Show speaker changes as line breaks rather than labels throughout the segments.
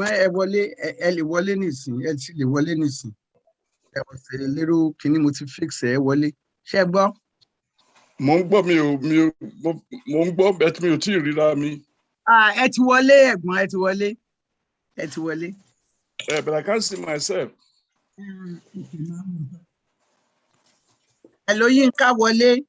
ẹ wọlé ẹ lè wọlé nísìn ẹ ti lè wọlé nísìn ẹ wọ́n ṣe lérò kíní mo ti fix ẹ wọlé ṣé gbọ́.
Mo ń gbọ́ mo ń gbọ́ bẹ́ẹ̀ tí mi ò tí ì ríra mi.
Ẹ ti wọlé ẹ̀gbọ́n ẹ ti wọlé ẹ ti wọlé.
But I can't see myself.
Hello Yínká wọlé.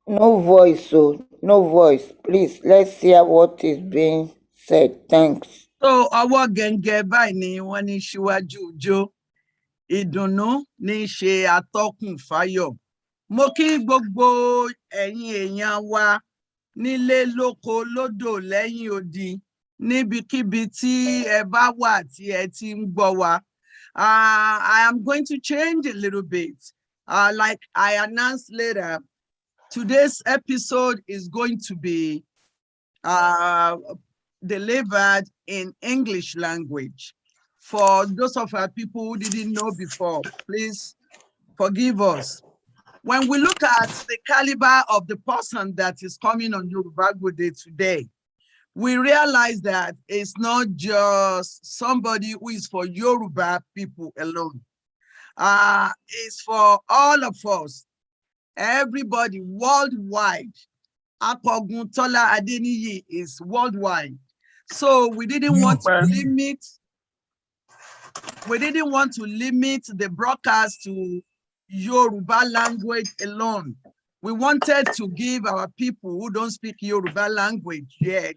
No voice, so no voice. Please, let's hear what is being said. Thanks.
So ọwọ́ gẹ̀ǹgẹ̀ báyìí ni wọ́n ní síwájú ijó ìdùnnú ní í ṣe atọ́kùn fáyọ̀. Mo kí gbogbo ẹ̀yin èèyàn wa nílé lóko lódò lẹ́yìn odi níbikíbi tí ẹ bá wà tí ẹ ti ń gbọ́ wa. I am going to change a little bit. Like I announced later, today's episode is going to be delivered in English language. For those of our people who didn't know before, please forgive us. When we look at the caliber of the person that is coming on Yoruba Gbode today, we realize that it's not just somebody who is for Yoruba people alone. It's for all of us, everybody worldwide. Akoguntola Adeniyi is worldwide. So we didn't want to limit the broadcast to Yoruba language alone. We wanted to give our people who don't speak Yoruba language yet,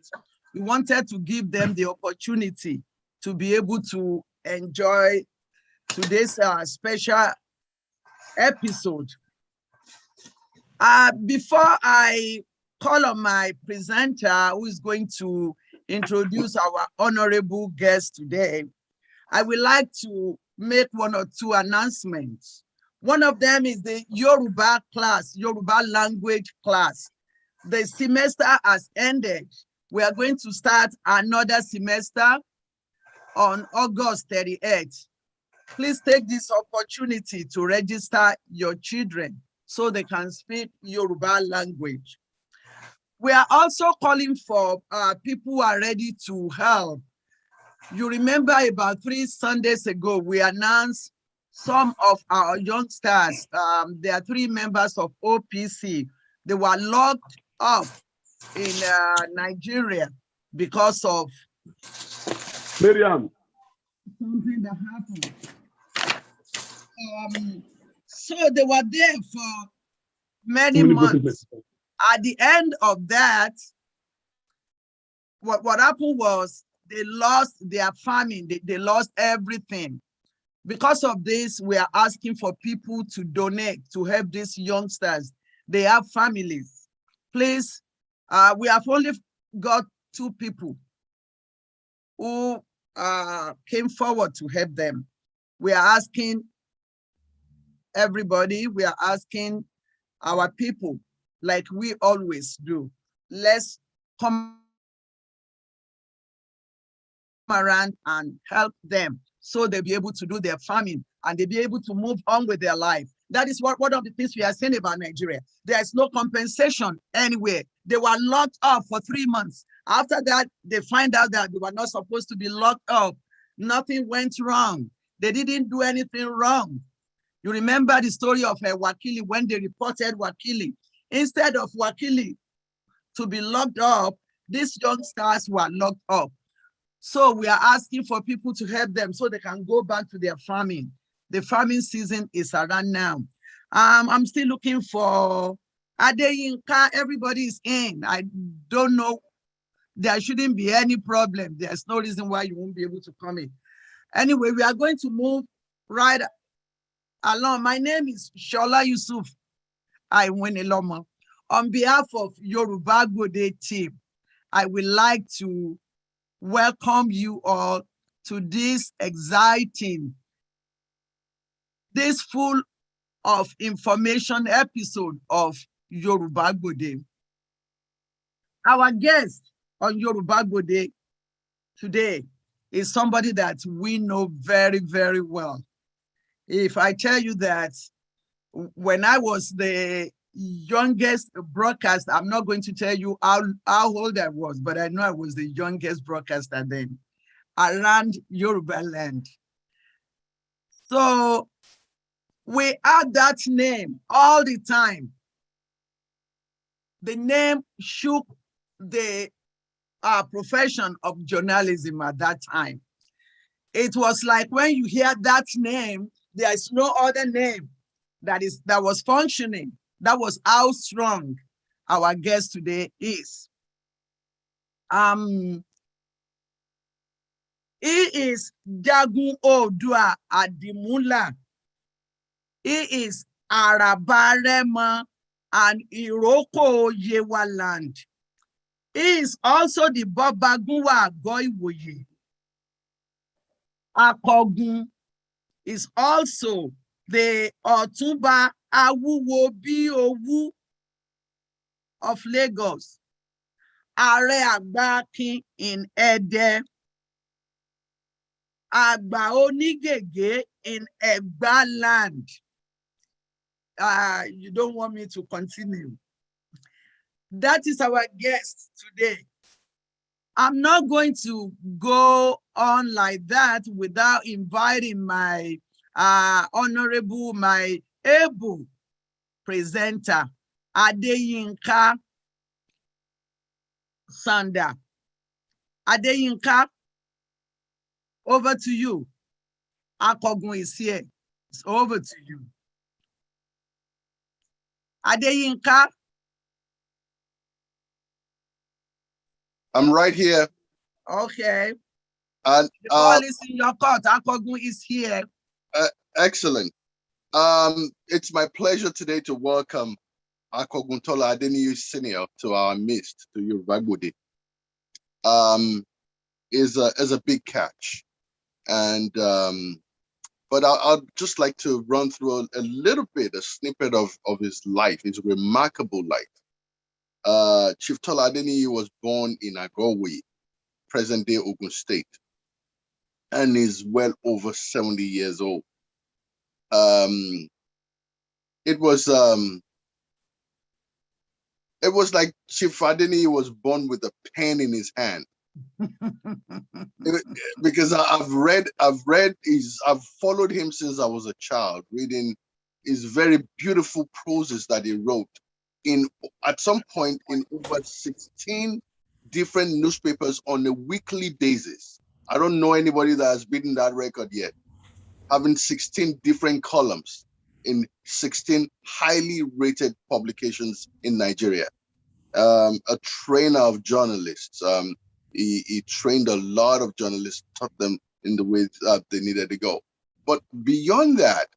we wanted to give them the opportunity to be able to enjoy today's special episode. Before I call on my presenter who is going to introduce our honorable guest today, I would like to make one or two announcements. One of them is the Yoruba class, Yoruba language class. The semester has ended. We are going to start another semester on August 38th. Please take this opportunity to register your children so they can speak Yoruba language. We are also calling for people who are ready to help. You remember about 3 Sundays ago, we announced some of our youngsters. There are 3 members of OPC. They were locked up in Nigeria because of
Miriam.
something that happened. So they were there for many months. At the end of that, what happened was they lost their farming. They lost everything. Because of this, we are asking for people to donate to help these youngsters. They have families. Please, we have only got 2 people who came forward to help them. We are asking everybody, we are asking our people, like we always do. Let's come around and help them so they'll be able to do their farming and they'll be able to move on with their life. That is one of the things we are saying about Nigeria. There is no compensation anywhere. They were locked up for 3 months. After that, they find out that they were not supposed to be locked up. Nothing went wrong. They didn't do anything wrong. You remember the story of Wakili when they reported Wakili. Instead of Wakili to be locked up, these youngsters were locked up. So we are asking for people to help them so they can go back to their farming. The farming season is around now. I'm still looking for Adeyinka. Everybody is in. I don't know. There shouldn't be any problem. There's no reason why you won't be able to come in. Anyway, we are going to move right along. My name is Shola Yusuf Iweniloma. On behalf of Yoruba Gbode team, I would like to welcome you all to this exciting, this full of information episode of Yoruba Gbode. Our guest on Yoruba Gbode today is somebody that we know very, very well. If I tell you that when I was the youngest broadcaster, I'm not going to tell you how old I was, but I know I was the youngest broadcaster then around Yoruba land. So we had that name all the time. The name shook the profession of journalism at that time. It was like when you hear that name, there is no other name that was functioning. That was how strong our guest today is. He is Jagun Odua Adimula. He is Arabarema and Iroko Yewa land. He is also the Babagunwa Goiwoye. Akogun is also the Otunba Awuwo Biowu of Lagos. Are Agbakin in Ede. Agba Onigege in Egba land. You don't want me to continue. That is our guest today. I'm not going to go on like that without inviting my honorable, my able presenter, Adeyinka Sanda. Adeyinka, over to you. Akogun is here. It's over to you. Adeyinka.
I'm right here.
Okay.
And
the ball is in your court. Akogun is here.
Excellent. It's my pleasure today to welcome Akogun Tola Adeniyi Senior to our midst, to Yoruba Gbode. Is a big catch, and but I'd just like to run through a little bit, a snippet of his life, his remarkable life. Chief Tola Adeniyi was born in Agowe, present-day Ogun State, and is well over 70 years old. It was like Chief Adeniyi was born with a pen in his hand. Because I've followed him since I was a child, reading his very beautiful proses that he wrote at some point in over 16 different newspapers on a weekly basis. I don't know anybody that has beaten that record yet, having 16 different columns in 16 highly rated publications in Nigeria. A trainer of journalists. He trained a lot of journalists, taught them in the way that they needed to go. But beyond that,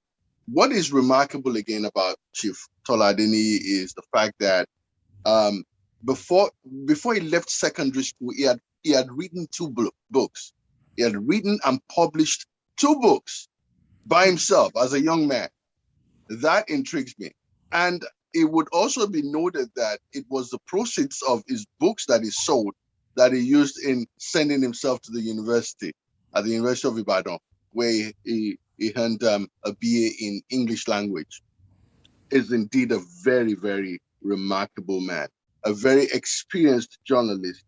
what is remarkable again about Chief Tola Adeniyi is the fact that before he left secondary school, he had written two books. He had written and published 2 books by himself as a young man. That intrigues me. And it would also be noted that it was the proceeds of his books that he sold that he used in sending himself to the university, at the University of Ibadan, where he earned a BA in English language. Is indeed a very, very remarkable man, a very experienced journalist.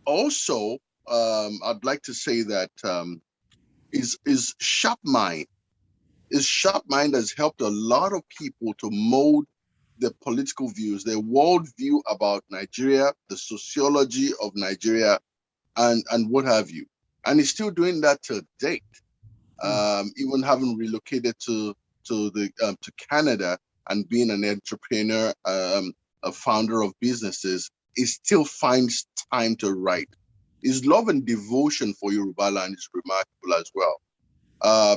Also, I'd like to say that his sharp mind has helped a lot of people to mold their political views, their worldview about Nigeria, the sociology of Nigeria, and what have you. And he's still doing that to date. Even having relocated to Canada and being an entrepreneur, a founder of businesses, he still finds time to write. His love and devotion for Yoruba land is remarkable as well.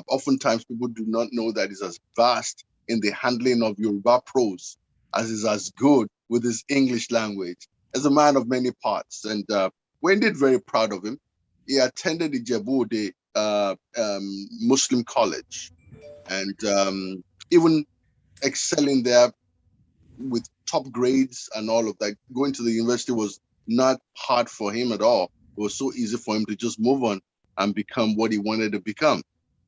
Oftentimes people do not know that he's as vast in the handling of Yoruba prose as is as good with his English language. As a man of many parts, and we're indeed very proud of him. He attended the Gbode Muslim college, and even excelling there with top grades and all of that. Going to the university was not hard for him at all. It was so easy for him to just move on and become what he wanted to become.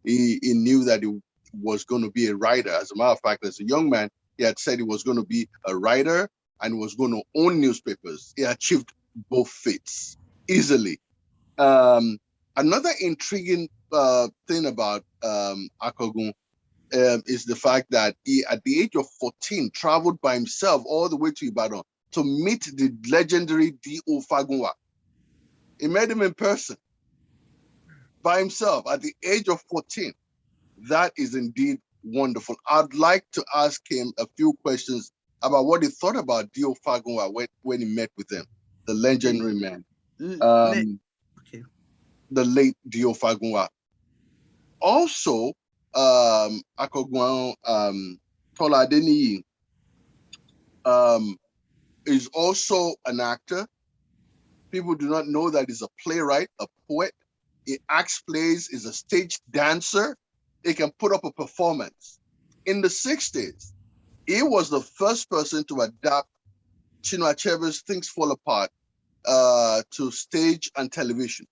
He knew that he was going to be a writer. As a matter of fact, as a young man, he had said he was going to be a writer and he was going to own newspapers. He achieved both feats easily. Another intriguing thing about Akogun is the fact that he, at the age of 14, traveled by himself all the way to Ibadan to meet the legendary D.O. Fagunwa. He met him in person by himself at the age of 14. That is indeed wonderful. I'd like to ask him a few questions about what he thought about D.O. Fagunwa when he met with him, the legendary man, the late D.O. Fagunwa. Also, Akogwan Tola Adeniyi is also an actor. People do not know that he's a playwright, a poet. He acts plays, is a stage dancer. He can put up a performance. In the 60s, he was the first person to adapt Chinua Achebe's Things Fall Apart to stage and television.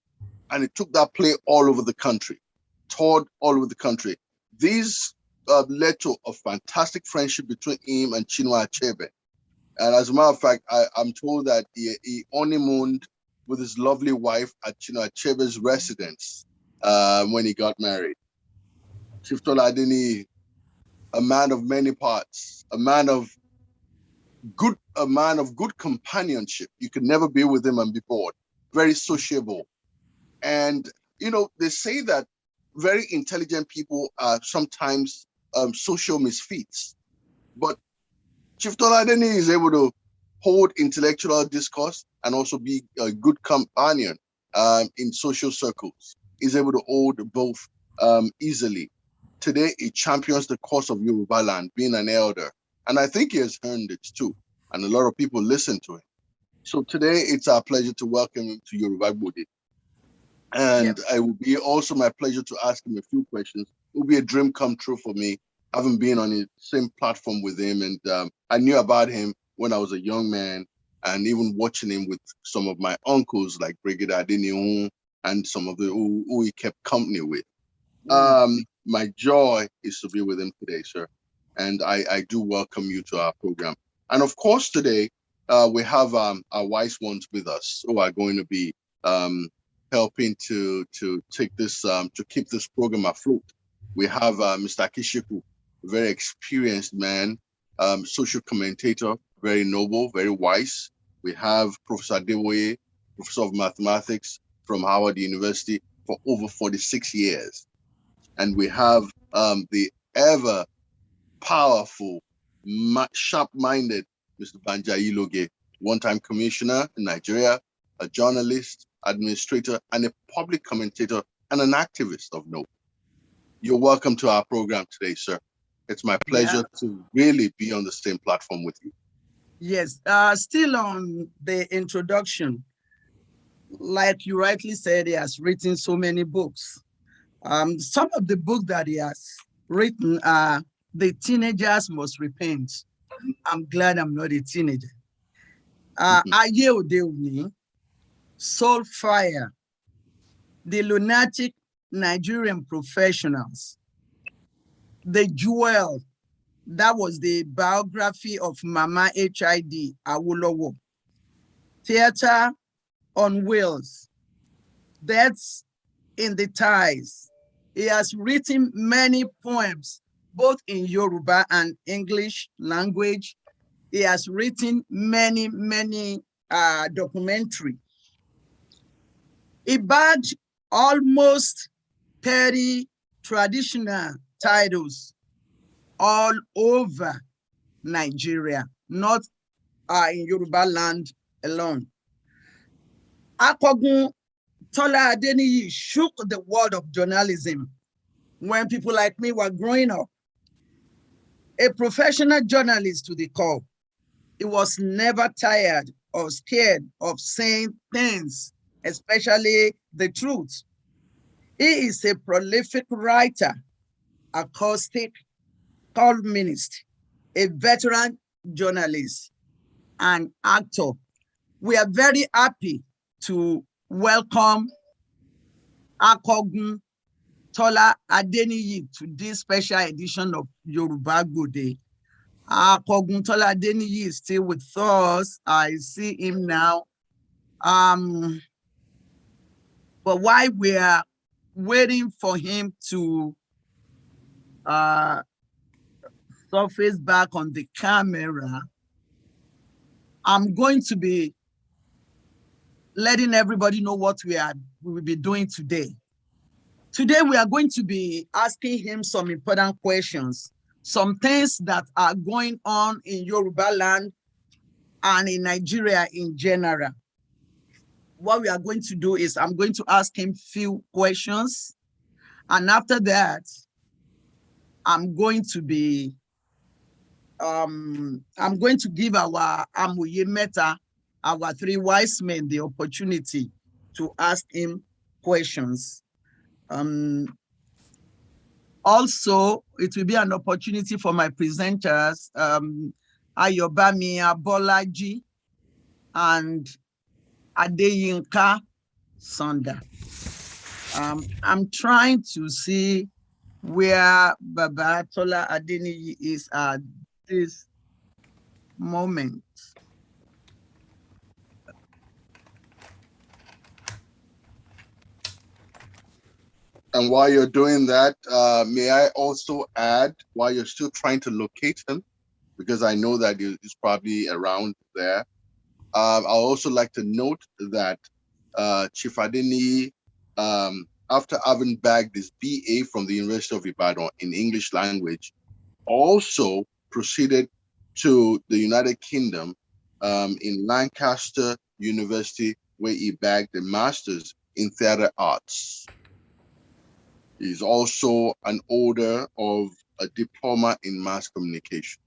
And he took that play all over the country, toured all over the country. These led to a fantastic friendship between him and Chinua Achebe. And as a matter of fact, I'm told that he honeymooned with his lovely wife at Chinua Achebe's residence when he got married. Chief Tola Adeniyi, a man of many parts, a man of good companionship. You could never be with him and be bored. Very sociable. And they say that very intelligent people are sometimes social misfits, but Chief Tola Adeniyi is able to hold intellectual discourse and also be a good companion in social circles. He's able to hold both easily. Today, he champions the cause of Yoruba land, being an elder. And I think he has earned it too. And a lot of people listen to him. So today, it's our pleasure to welcome him to Yoruba Gbode. And it will be also my pleasure to ask him a few questions. It will be a dream come true for me, having been on the same platform with him. And I knew about him when I was a young man, and even watching him with some of my uncles like Brigadier Adeniyi and some of the who he kept company with. My joy is to be with him today, sir. And I do welcome you to our program. And of course, today we have our wise ones with us who are going to be helping to take this to keep this program afloat. We have Mr. Kishiku, a very experienced man, social commentator, very noble, very wise. We have Professor Adewoye, Professor of Mathematics from Howard University for over 46 years. And we have the ever powerful, sharp-minded Mr. Banjayi Loge, one-time commissioner in Nigeria, a journalist, administrator, and a public commentator, and an activist of note. You're welcome to our program today, sir. It's my pleasure to really be on the same platform with you.
Yes, still on the introduction, like you rightly said, he has written so many books. Some of the books that he has written are The Teenagers Must Repent. I'm glad I'm not a teenager. Aye Ode Oni, Soul Fire, The Lunatic Nigerian Professionals, The Jewel, that was the biography of Mama H.I.D. Awolowo, Theater on Wheels, Deaths in the Ties. He has written many poems, both in Yoruba and English language. He has written many documentaries. He bagged almost 30 traditional titles all over Nigeria, not in Yoruba land alone. Akogun Tola Adeniyi shook the world of journalism when people like me were growing up. A professional journalist to the core, he was never tired or scared of saying things, especially the truth. He is a prolific writer, acoustic columnist, a veteran journalist, and actor. We are very happy to welcome Akogun Tola Adeniyi to this special edition of Yoruba Gbode. Akogun Tola Adeniyi is still with us. I see him now. But while we are waiting for him to surface back on the camera, I'm going to be letting everybody know what we will be doing today. Today, we are going to be asking him some important questions, some things that are going on in Yoruba land and in Nigeria in general. What we are going to do is I'm going to ask him few questions. And after that, I'm going to give our Amuye Meta, our three wise men, the opportunity to ask him questions. Also, it will be an opportunity for my presenters, Ayobami Abolaji and Adeyinka Sonda. I'm trying to see where Baba Tola Adeniyi is at this moment.
And while you're doing that, may I also add, while you're still trying to locate him, because I know that he's probably around there, I'll also like to note that Chief Adeniyi, after having bagged his BA from the University of Ibadan in English language, also proceeded to the United Kingdom in Lancaster University, where he bagged a master's in theater arts. He's also an holder of a diploma in mass communication.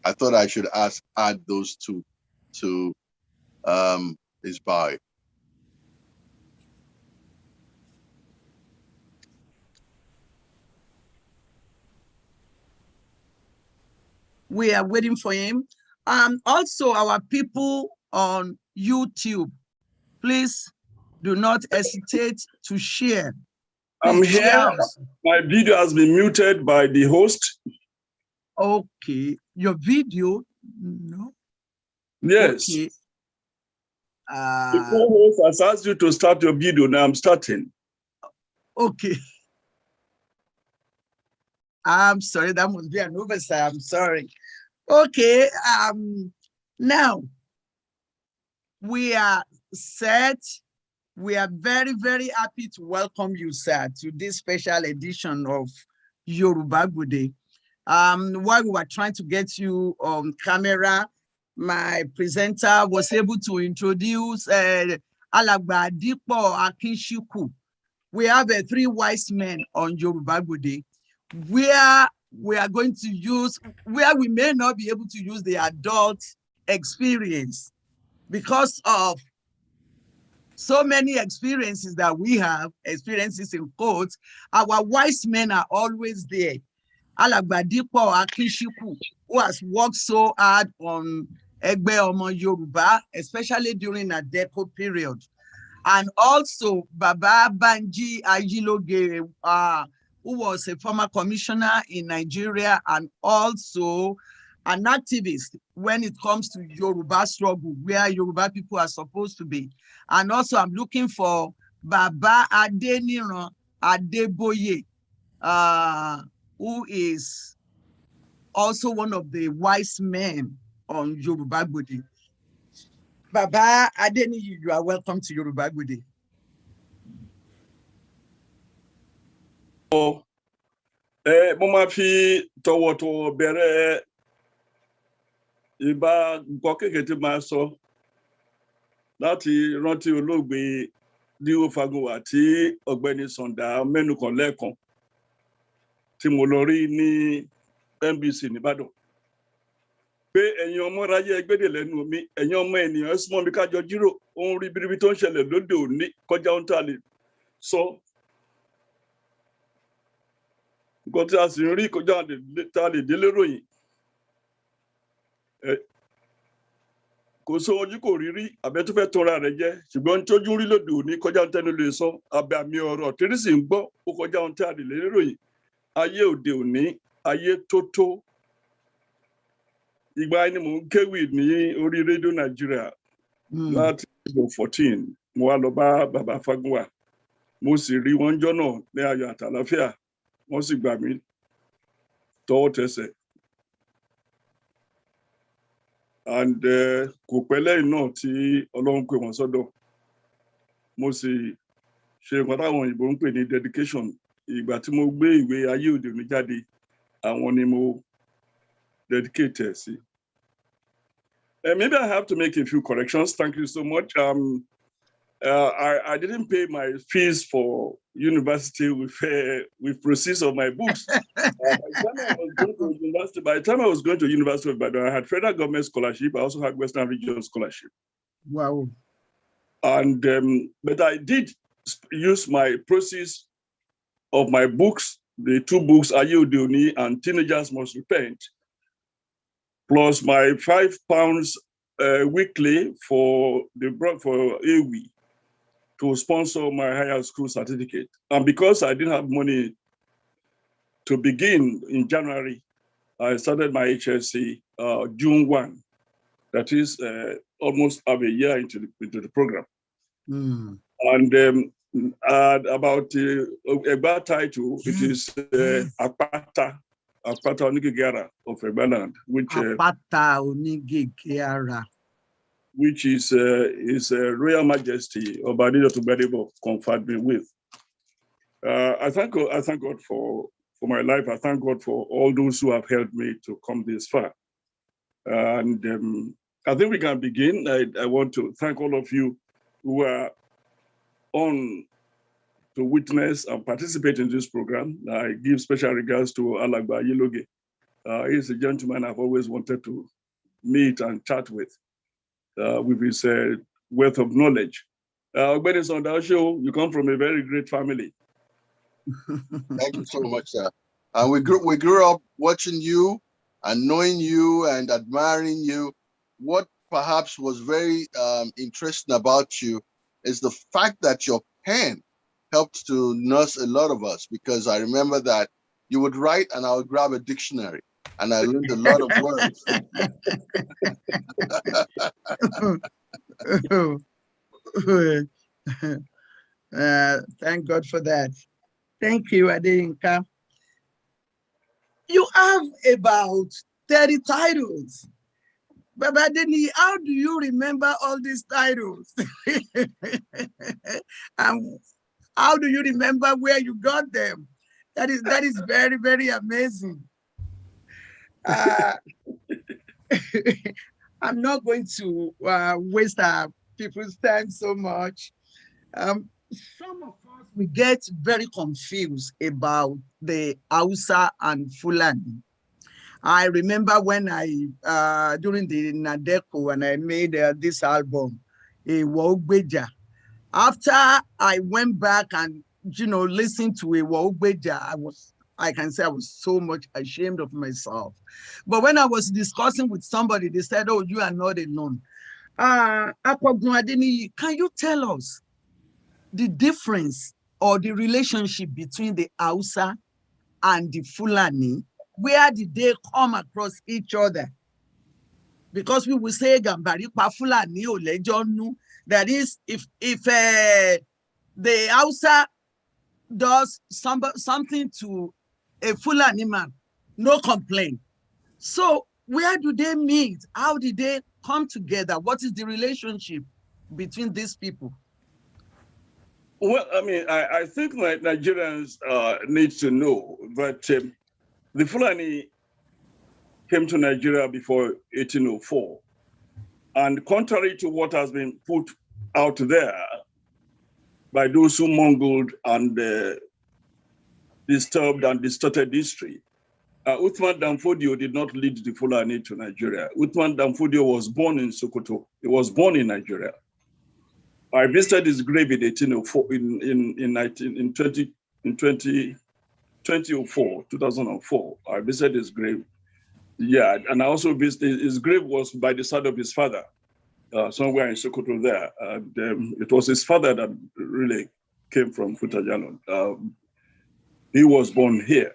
I thought I should add those two to his bio.
We are waiting for him. Also, our people on YouTube, please do not hesitate to share.
I'm here. My video has been muted by the host.
Okay. Your video? No.
Yes.
Okay.
The co-host has asked you to start your video. Now I'm starting.
Okay. I'm sorry, that must be an oversight. I'm sorry. Okay. Now we are set. We are very, very happy to welcome you, sir, to this special edition of Yoruba Gbode. While we were trying to get you on camera, my presenter was able to introduce Alagba Dipo Akinshiku. We have three wise men on Yoruba Gbode, where we are going to use, where we may not be able to use the adult experience because of so many experiences that we have, experiences in quotes. Our wise men are always there. Alagba Dipo Akinshiku, who has worked so hard on Egbe Omo Yoruba, especially during the Deco period. And also Baba Banji Ajiloge, who was a former commissioner in Nigeria and also an activist when it comes to Yoruba struggle, where Yoruba people are supposed to be. And also I'm looking for Baba Adeniran Adeboye, who is also one of the wise men on Yoruba Gbode. Baba Adeniyi, you are welcome to Yoruba Gbode.
Mo máa fi tọ̀wọ̀tọ̀wọ̀ bẹ̀rẹ̀ ìbá nǹkan kékeré tí máa sọ láti rántí olóògbé D.O. Fagunwa tí ọ̀gbẹ́ni Sàǹdà mẹ́nu kàn lẹ́ẹ̀kan tí mo lọ rí ní NBC nìbàdàn. Pé ẹ̀yin ọmọ ráyé Gbede lẹ́nu mi, ẹ̀yin ọmọ ènìyàn súnmọ́ mi kájọ jírò ohun ribiribi tó ń ṣẹlẹ̀ lóde òní kọjá ohun tá a lè sọ. Nǹkan tí a sì ń rí kọjá tá a lè délé ròyìn. Kò sọ ojú kò rí rí àbẹ́ tó fẹ́ tọra rẹ̀ jẹ́ ṣùgbọ́n tójú rí lóde òní kọjá ohun tẹ́nu lè sọ abẹ́ àmì ọ̀rọ̀ tí sì ń gbọ́ ó kọjá ohun tí a lè lérò ròyìn. Ayé òde òní ayé tó ìgbà ni mò ń kéwì ní orí rédíò Nàìjíríà láti 2014 mo wá lọ bá bàbá Fagunwa mo sì rí wọn jọ́ náà ní ayọ̀ àtàlàfíà wọ́n sì gbà mí tọwọ́ tẹsẹ̀. And kò pẹ́ lẹ́yìn náà tí Ọlọ́run pè wọ́n sọ́dọ̀ mo sì ṣe nǹkan táwọn òyìnbó ń pè ní dedication. Ìgbà tí mo gbé ìwé ayé òde òní jáde àwọn ni mo dedicate ẹ̀ sí. Maybe I have to make a few corrections. Thank you so much. I didn't pay my fees for university with proceeds of my books. By the time I was going to University of Ibadan, I had federal government scholarship. I also had Western Region scholarship.
Wow.
And but I did use my proceeds of my books, the two books, Aye Ode Oni and Teenagers Must Repent, plus my £5 weekly for AWE to sponsor my higher school certificate. And because I didn't have money to begin in January, I started my HSC June 1. That is almost half a year into the program. And about Egba title, it is Apata Onigegara of Egbaland, which
Apata Onigegara,
which is Royal Majesty Obadiah to Gbadebo conferred me with. I thank God for my life. I thank God for all those who have helped me to come this far. And I think we can begin. I want to thank all of you who are on to witness and participate in this program. I give special regards to Alagba Yeloge. He's a gentleman I've always wanted to meet and chat with his wealth of knowledge. Gbode Sandasho, you come from a very great family.
Thank you so much, sir. And we grew up watching you and knowing you and admiring you. What perhaps was very interesting about you is the fact that your pen helped to nurse a lot of us, because I remember that you would write and I would grab a dictionary and I learned a lot of words.
Thank God for that. Thank you, Adeyinka. You have about 30 titles. Baba Adeni, how do you remember all these titles? And how do you remember where you got them? That is very, very amazing. I'm not going to waste people's time so much. Some of us, we get very confused about the Hausa and Fulani. I remember when during the Nadeko, when I made this album, Gbode. After I went back and, listened to Gbode, I can say I was so much ashamed of myself. But when I was discussing with somebody, they said, oh, you are not alone. Can you tell us the difference or the relationship between the Hausa and the Fulani? Where did they come across each other? Because we will say Gambari pa Fulani o lejonu. That is, if the Hausa does something to a Fulani man, no complaint. So where do they meet? How did they come together? What is the relationship between these people?
Well, I mean, I think that Nigerians need to know that the Fulani came to Nigeria before 1804. And contrary to what has been put out there by those who mongled and disturbed and distorted history, Uthman Danfodio did not lead the Fulani to Nigeria. Uthman Danfodio was born in Sokoto. He was born in Nigeria. I visited his grave in 1804, in 2004. I visited his grave. Yeah, and I also visited, his grave was by the side of his father, somewhere in Sokoto there. And it was his father that really came from Futajano. He was born here.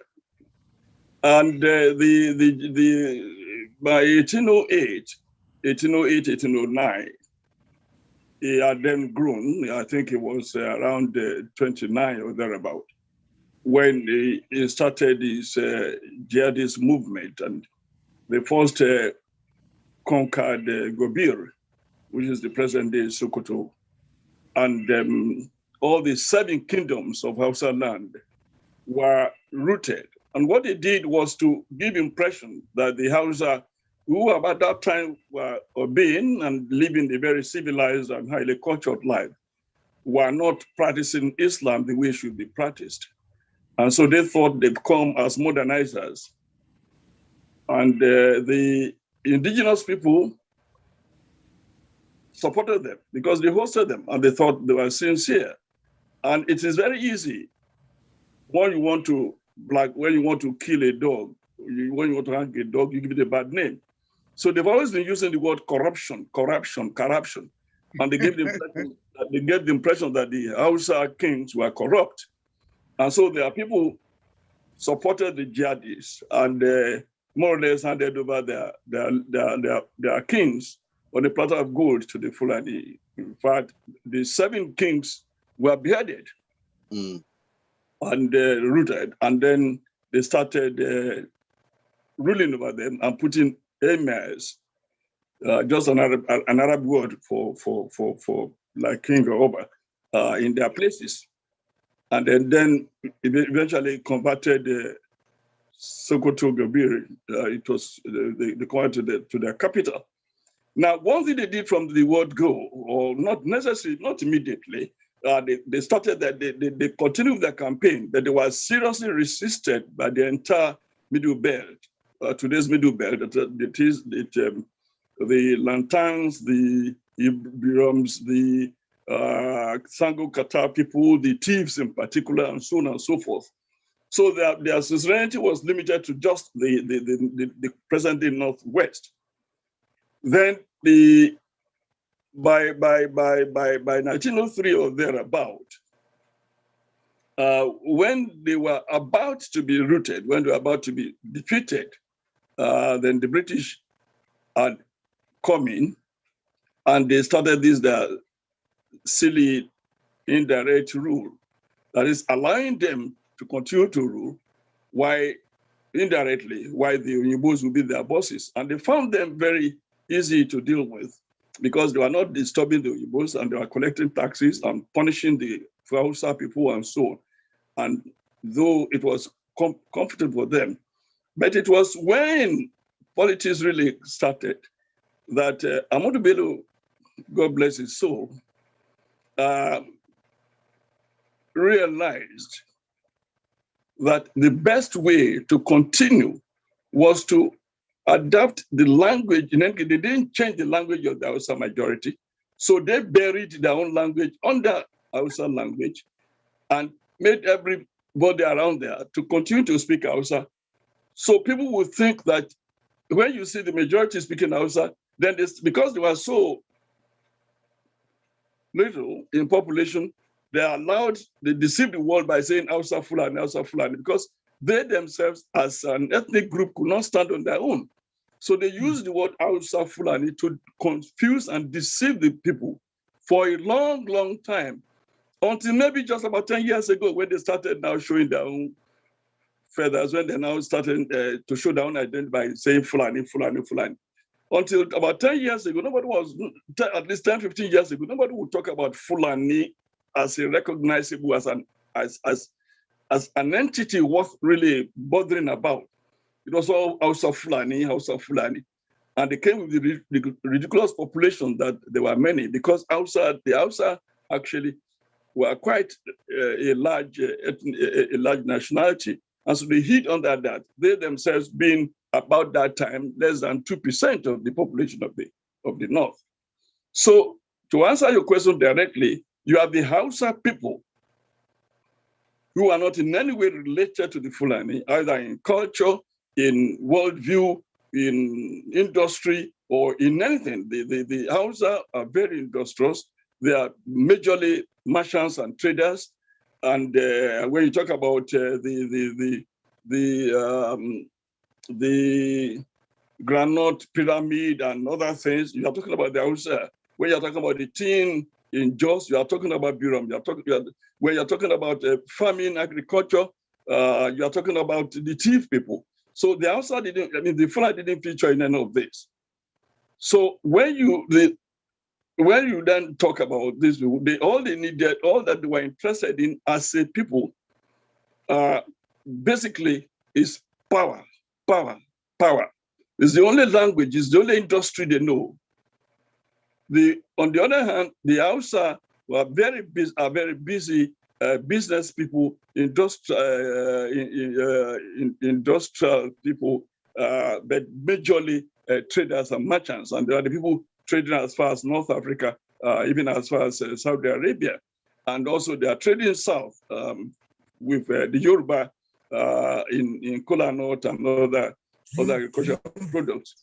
And by 1808, 1809, he had then grown. I think he was around 29 or thereabout when he started his jihadist movement, and they first conquered Gobir, which is the present day Sokoto, and all the 7 kingdoms of Hausa land were rooted. And what they did was to give impression that the Hausa, who at that time were obeying and living a very civilized and highly cultured life, were not practicing Islam the way it should be practiced. And so they thought they'd come as modernizers. And the indigenous people supported them because they hosted them and they thought they were sincere. And it is very easy when you want to kill a dog, when you want to hang a dog, you give it a bad name. So they've always been using the word corruption. And they gave the impression that the Hausa kings were corrupt. And so there are people supported the jihadists and more or less handed over their kings on a platter of gold to the Fulani. In fact, the 7 kings were beheaded and rooted, and then they started ruling over them and putting emirs, just an Arab word for like king or oba, in their places. And then eventually converted Sokoto Gobir. It was they converted to their capital. Now, one thing they did from the word go, or not necessarily, not immediately, they started that they continued their campaign, that they were seriously resisted by the entire Middle Belt, today's Middle Belt. That is the Lantans, the Ibirams, the Sango Qatar people, the thieves in particular, and so on and so forth. So their suzerainty was limited to just the present-day Northwest. Then by 1903 or thereabout, when they were about to be routed, when they were about to be defeated, then the British had come in and they started this silly indirect rule, that is allowing them to continue to rule while indirectly, while the Oyinbos will be their bosses. And they found them very easy to deal with because they were not disturbing the Oyinbos and they were collecting taxes and punishing the Hausa people and so on. And though it was comfortable for them, but it was when politics really started that Ahmadu Bello, God bless his soul, realized that the best way to continue was to adapt the language. They didn't change the language of the Hausa majority. So they buried their own language under Hausa language and made everybody around there to continue to speak Hausa. So people would think that when you see the majority speaking Hausa, then because they were so little in population, they deceived the world by saying Hausa Fulani, because they themselves as an ethnic group could not stand on their own. So they used the word Hausa Fulani to confuse and deceive the people for a long, long time, until maybe just about 10 years ago when they started now showing their own feathers, when they now started to show their own identity by saying Fulani. Until about 10 years ago, nobody was, at least 10, 15 years ago, nobody would talk about Fulani as a recognizable as an entity worth really bothering about. It was all House of Fulani, and they came with the ridiculous population that there were many, because the Hausa actually were quite a large nationality, and so they hit under that. They themselves being about that time less than 2% of the population of the North. So to answer your question directly, you have the Hausa people who are not in any way related to the Fulani, either in culture, in worldview, in industry, or in anything. The Hausa are very industrious. They are majorly merchants and traders. And when you talk about the granite pyramid and other things, you are talking about the Hausa. When you're talking about the tin in Jos, you are talking about Biram. When you're talking about farming, agriculture, you are talking about the thief people. So the Hausa the Fulani didn't feature in any of this. So when you then talk about this, all that they were interested in as a people, basically is power. It's the only language, it's the only industry they know. On the other hand, the Hausa are very busy business people, industrial people, but majorly traders and merchants. And there are the people trading as far as North Africa, even as far as Saudi Arabia. And also they are trading south with the Yoruba in Kola North and other agricultural products.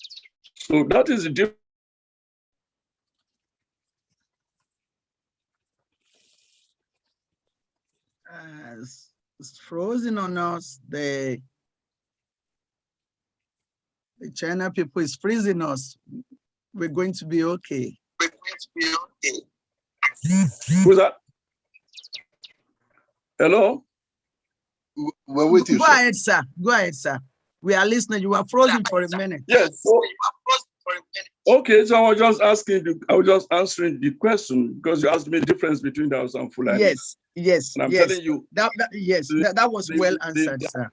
So that is the difference.
It's frozen on us. The China people is freezing us. We're going to be okay.
Who's that? Hello?
We're with you,
Go ahead, sir. Go ahead, sir. We are listening. You were frozen for a minute.
Yes. Okay, so I was just answering the question because you asked me the difference between the Hausa and Fulani.
Yes.
And I'm telling you.
That was well answered, sir.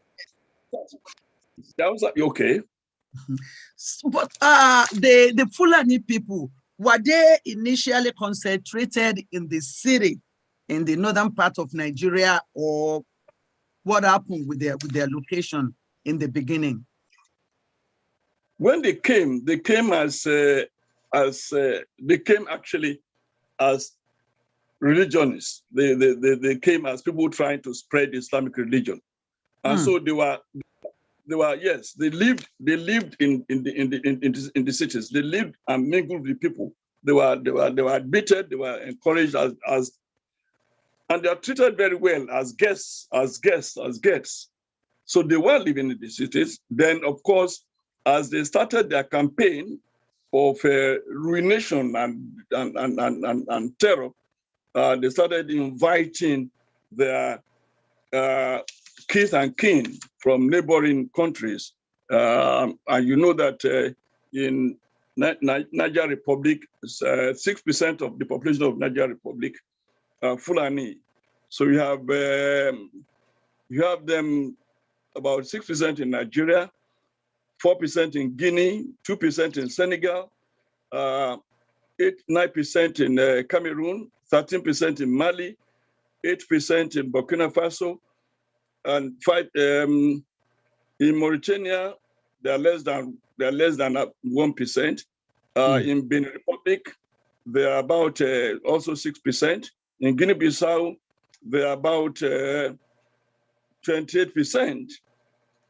That was okay.
But the Fulani people, were they initially concentrated in the city, in the northern part of Nigeria, or what happened with their location in the beginning?
When they came actually as religionists. They came as people trying to spread Islamic religion, and so they lived in the cities. They lived and mingled with people. They were admitted. They were encouraged as, and they are treated very well as guests. So they were living in the cities. Then, of course, as they started their campaign of ruination and terror, they started inviting their kith and kin from neighboring countries. And you know that in Niger Republic, 6% of the population of Niger Republic are Fulani. So you have them about 6% in Nigeria, 4% in Guinea, 2% in Senegal, 9% in Cameroon, 13% in Mali, 8% in Burkina Faso, and 5% in Mauritania. They are less than 1%. In Benin Republic, they are about also 6%. In Guinea-Bissau, they are about 28%,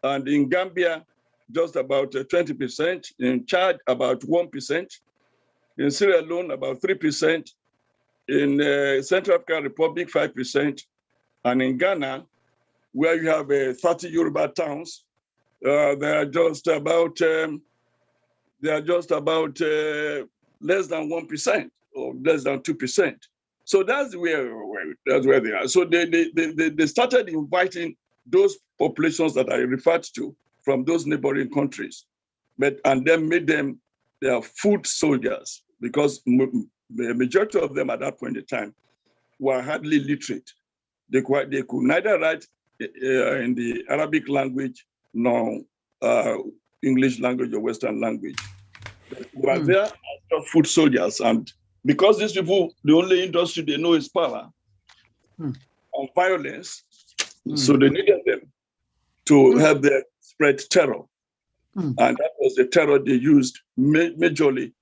and in Gambia, just about 20%. In Chad, about 1%. In Sierra Leone, about 3%. In Central African Republic, 5%. And in Ghana, where you have 30 Yoruba towns, they are just about less than 1% or less than 2%. So that's where they are. So they started inviting those populations that I referred to from those neighboring countries, and then made them their foot soldiers, because the majority of them at that point in time were hardly literate. They could neither write in the Arabic language nor English language or Western language. They were there as foot soldiers. And because these people, the only industry they know is power and violence, so they needed them to help them spread terror. And that was the terror they used majorly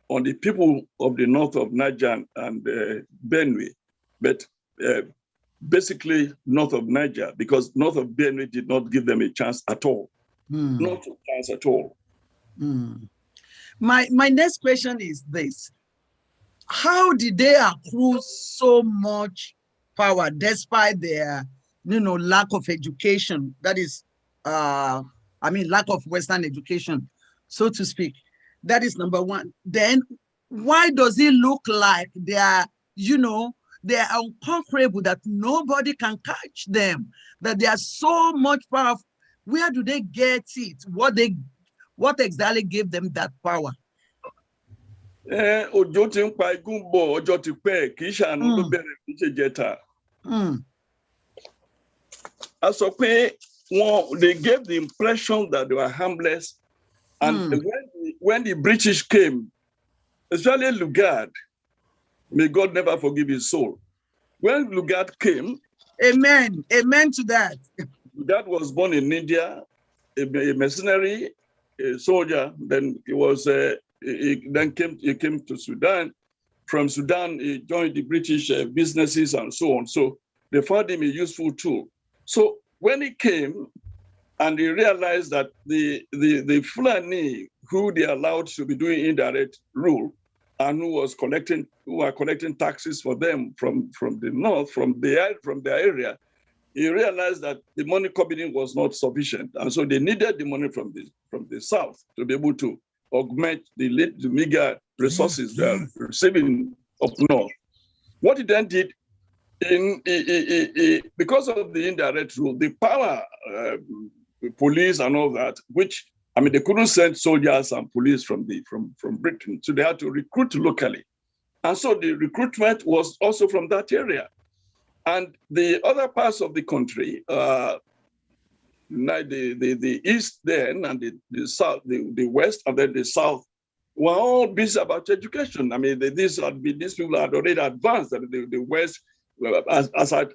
on the people of the north of Niger and Benue, but basically north of Niger, because north of Benue did not give them a chance at all. Not a chance at all.
My next question is this. How did they accrue so much power despite their lack of education? That is, lack of Western education, so to speak. That is number one. Then why does it look like they are unconquerable, that nobody can catch them, that they are so much powerful? Where do they get it? What exactly gave them that power?
Òjò ti ń pa igún bọ̀, ọjọ́ ti pẹ́, kì í ṣàánú ló bẹ̀rẹ̀, kì í ṣe jẹta. A sọ pé they gave the impression that they were harmless. And when the British came, especially Lugard, may God never forgive his soul. When Lugard came,
amen to that.
Lugard was born in India, a mercenary, a soldier. Then he came to Sudan. From Sudan, he joined the British businesses and so on. So they found him a useful tool. So when he came, and they realized that the Fulani, who they allowed to be doing indirect rule, and who were collecting taxes for them from the north, from their area, he realized that the money coming in was not sufficient, and so they needed the money from the south to be able to augment the meager resources they are receiving up north. What he then did, because of the indirect rule, the power. Police and all that, which they couldn't send soldiers and police from Britain, so they had to recruit locally, and so the recruitment was also from that area, and the other parts of the country, the east then and the south, the west and then the south, were all busy about education. These people had already advanced. The west, as in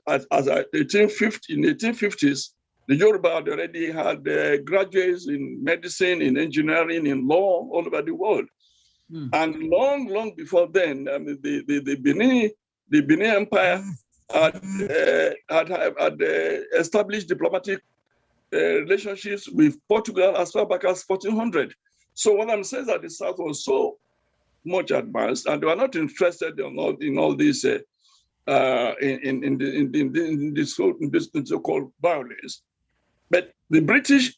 1850s. The Yoruba had already had graduates in medicine, in engineering, in law, all over the world. And long before then, the Benin Empire had established diplomatic relationships with Portugal as far back as 1400. So what I'm saying is that the South was so much advanced, and they were not interested in all this in this so-called violence. But the British,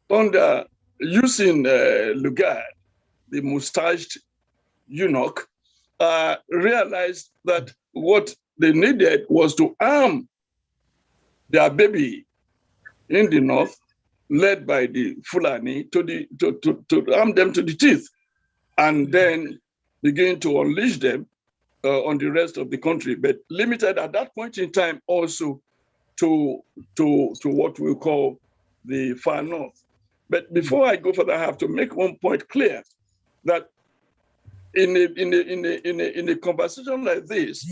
under using Lugard, the mustached eunuch, realized that what they needed was to arm their baby in the north, led by the Fulani, to arm them to the teeth, and then begin to unleash them on the rest of the country, but limited at that point in time also to what we call the far north. But before I go further, I have to make one point clear, that in a conversation like this,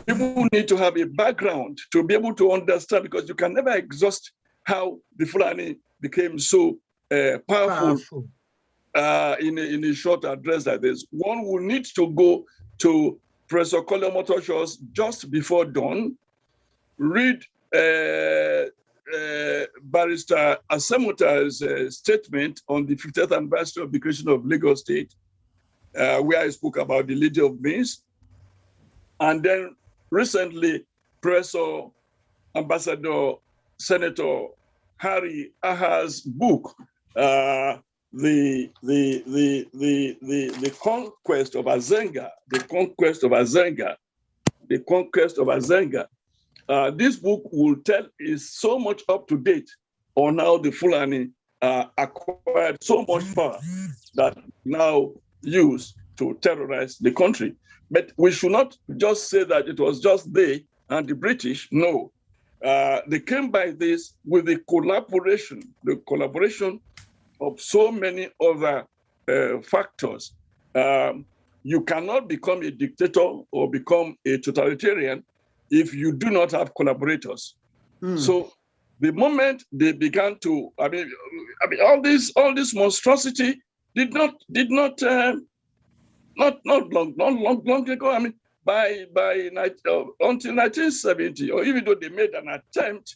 people need to have a background to be able to understand, because you can never exhaust how the Fulani became so powerful. In a short address like this. One will need to go to Professor Kole Omotoso's Just Before Dawn, read Barrister Asemuta's statement on the 50th anniversary of the creation of Lagos State, where I spoke about the Lady of Beans. And then recently, Professor Ambassador Senator Harry Aha's book, the conquest of Azenga, this book is so much up to date on how the Fulani acquired so much power that now use to terrorize the country. But we should not just say that it was just they and the British. No, they came by this with the collaboration of so many other factors. You cannot become a dictator or become a totalitarian if you do not have collaborators. So the moment they began to, I mean, all this monstrosity did not long ago. I mean, until 1970, or even though they made an attempt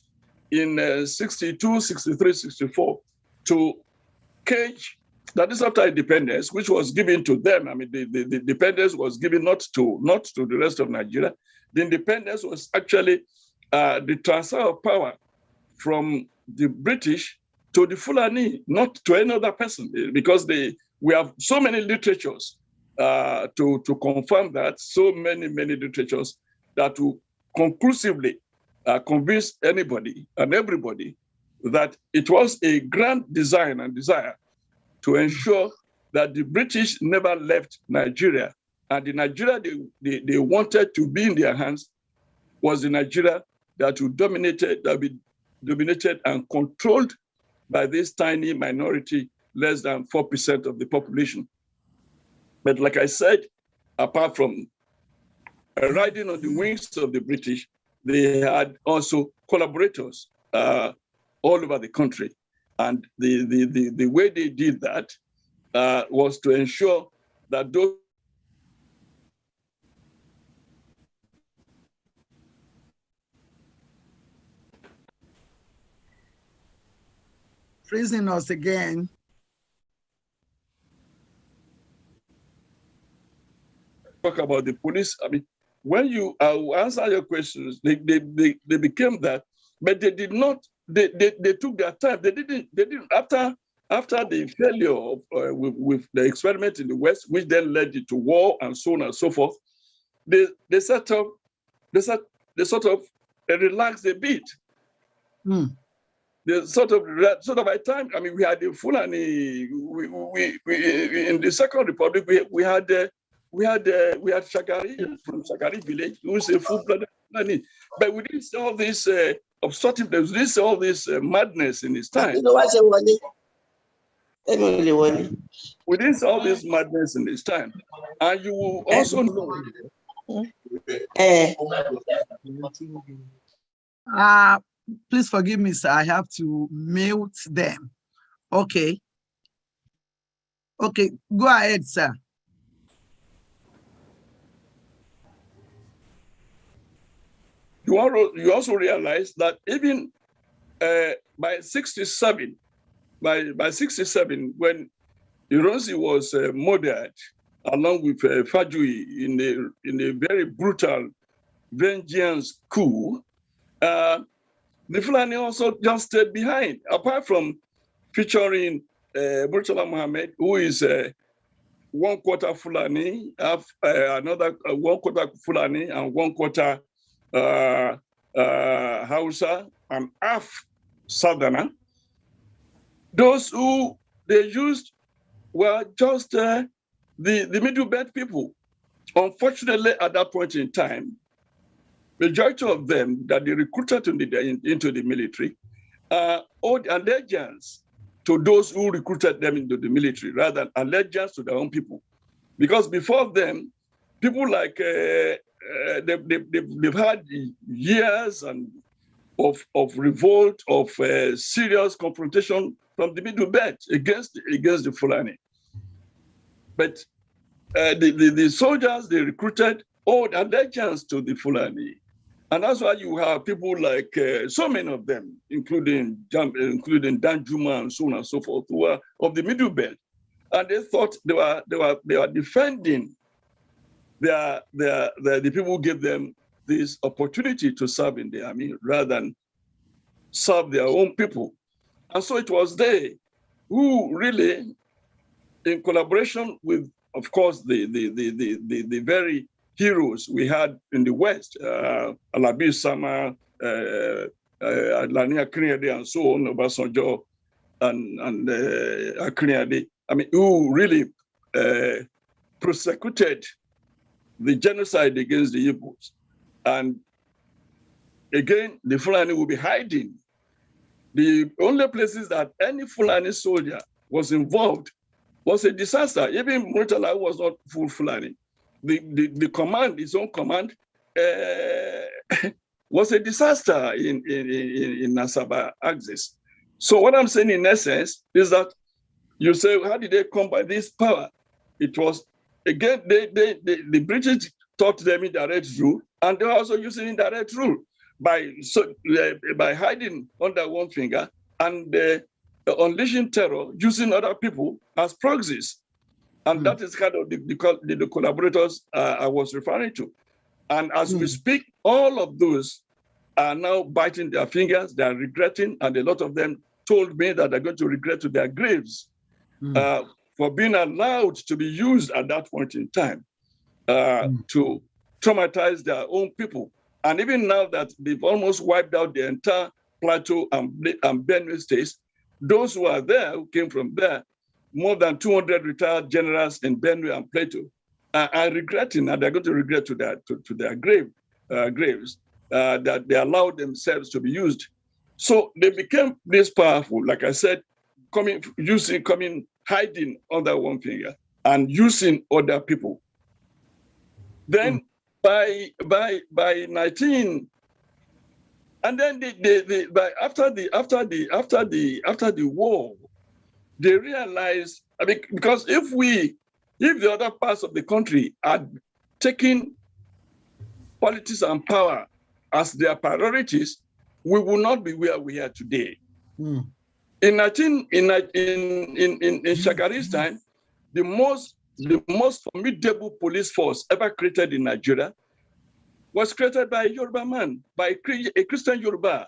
in 62, 63, 64 to cage, that is after independence, which was given to them. I mean, the independence was given not to the rest of Nigeria. The independence was actually the transfer of power from the British to the Fulani, not to any other person, because we have so many literatures to confirm that, so many literatures that will conclusively convince anybody and everybody that it was a grand design and desire to ensure that the British never left Nigeria, and the Nigeria they wanted to be in their hands was the Nigeria that would be dominated and controlled by this tiny minority, less than 4% of the population. But like I said, apart from riding on the wings of the British, they had also collaborators all over the country. And the way they did that was to ensure that those
freezing us again.
talk about the police. I mean, when you answer your questions, they became that, but they did not. They took their time. They didn't after the failure of, with the experiment in the West, which then led to war and so on and so forth. They sort of relaxed a bit. They sort of by time. I mean, we had the Fulani. We in the Second Republic we had Shagari from Shagari village, who is a full-blooded Fulani. But we didn't see all this obstructiveness, we didn't see all this madness in his time. We didn't see all this madness in his time. And you will also know.
Please forgive me, sir. I have to mute them. Okay. Okay, go ahead, sir.
You also realize that even by 67, when Ironsi was murdered along with Fajui in a very brutal vengeance coup, the Fulani also just stayed behind, apart from featuring Murtala Mohammed, who is 1/4 Fulani, another 1/4 Fulani, and 1/4 Hausa, and half Southerner. Those who they used were just the middle belt people. Unfortunately, at that point in time, majority of them that they recruited into the military owed allegiance to those who recruited them into the military rather than allegiance to their own people. Because before them, people like they've had years of revolt, of serious confrontation from the middle belt against the Fulani. But the soldiers they recruited owed allegiance to the Fulani. And that's why you have people like so many of them, including Danjuma and so on and so forth, who are of the middle belt, and they thought they were defending the people who gave them this opportunity to serve in the army rather than serve their own people. And so it was they who really, in collaboration with, of course, the very heroes we had in the West, Alabi Sama, Lani Akriade, and so on, Obasanjo, and Akriade, I mean, who really prosecuted the genocide against the Igbos. And again, the Fulani will be hiding. The only places that any Fulani soldier was involved was a disaster. Even Murtala was not full Fulani. The command, his own command, was a disaster in Nasaba axis. So what I'm saying in essence is that you say, how did they come by this power? It was, again, the British taught them indirect rule, and they were also using indirect rule by hiding under one finger and unleashing terror using other people as proxies. And that is kind of the collaborators I was referring to. And as we speak, all of those are now biting their fingers, they are regretting, and a lot of them told me that they're going to regret to their graves for being allowed to be used at that point in time to traumatize their own people. And even now that they've almost wiped out the entire Plateau and Benue states, those who are there, who came from there, more than 200 retired generals in Benue and Plateau, are regretting, and they're going to regret to their graves that they allowed themselves to be used. So they became this powerful, like I said, hiding under one finger and using other people. Then by 19, and then after the war, they realized, I mean, because if the other parts of the country had taken politics and power as their priorities, we will not be where we are today. In Shagari's time, the most formidable police force ever created in Nigeria was created by a Yoruba man, by a Christian Yoruba,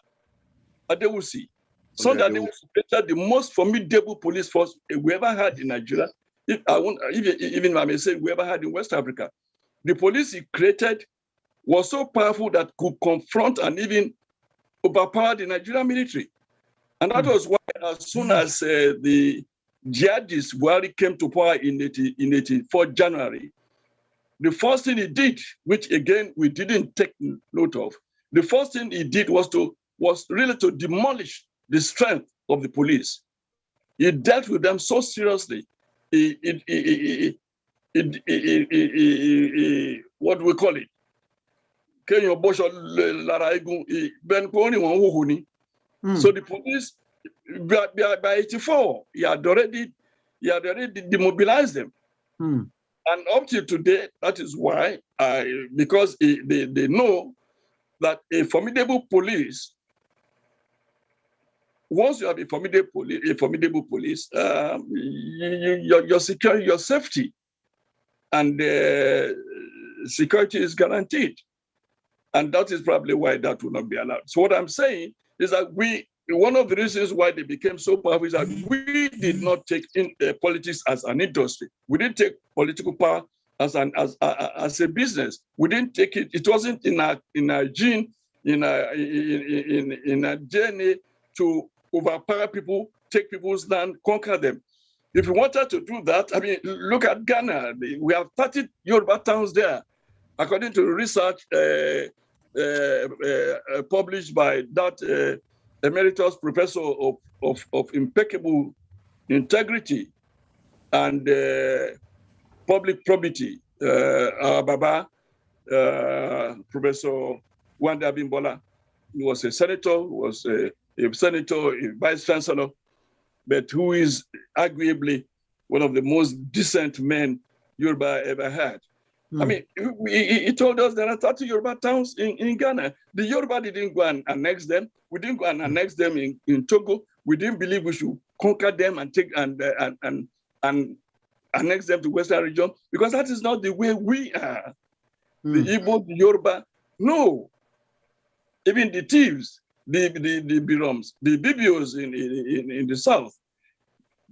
Adewusi. So that Adewusi created the most formidable police force we ever had in Nigeria. Even I may say we ever had in West Africa. The police he created was so powerful that could confront and even overpower the Nigerian military. And that was why, as soon as the jihadists Buhari came to power in 84 January, the first thing he did, which again we didn't take note of, the first thing he did was really to demolish the strength of the police. He dealt with them so seriously. What do we call it? So the police, by 84, he had already demobilized them. And up to today, that is why, because they know that a formidable police, once you have a formidable police, your security, your safety, and security is guaranteed. And that is probably why that will not be allowed. So what I'm saying is that one of the reasons why they became so powerful is that we did not take politics as an industry. We didn't take political power as a business. We didn't take it. It wasn't in our gene, in our DNA to overpower people, take people's land, conquer them. If we wanted to do that, I mean, look at Ghana. We have 30 Yoruba towns there, according to research published by that emeritus professor of impeccable integrity and public probity, our Baba, Professor Wanda Bimbola. He was a senator, a vice chancellor, but who is arguably one of the most decent men Yoruba ever had. I mean, he told us there are 30 Yoruba towns in Ghana. The Yoruba didn't go and annex them. We didn't go and annex them in Togo. We didn't believe we should conquer them and take and annex them to Western region, because that is not the way we are. The Igbo, the Yoruba, no. Even the thieves, the Biroms, the Bibios in the south,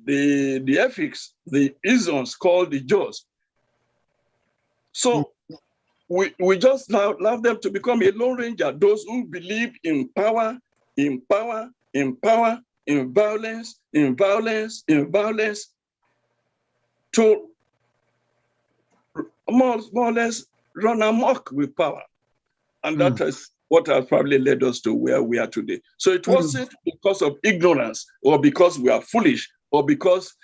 the Efiks, the Izons called the Jaws. So we just allow them to become a lone ranger, those who believe in power, in violence, to more or less run amok with power. And that is what has probably led us to where we are today. So it wasn't because of ignorance or because we are foolish or because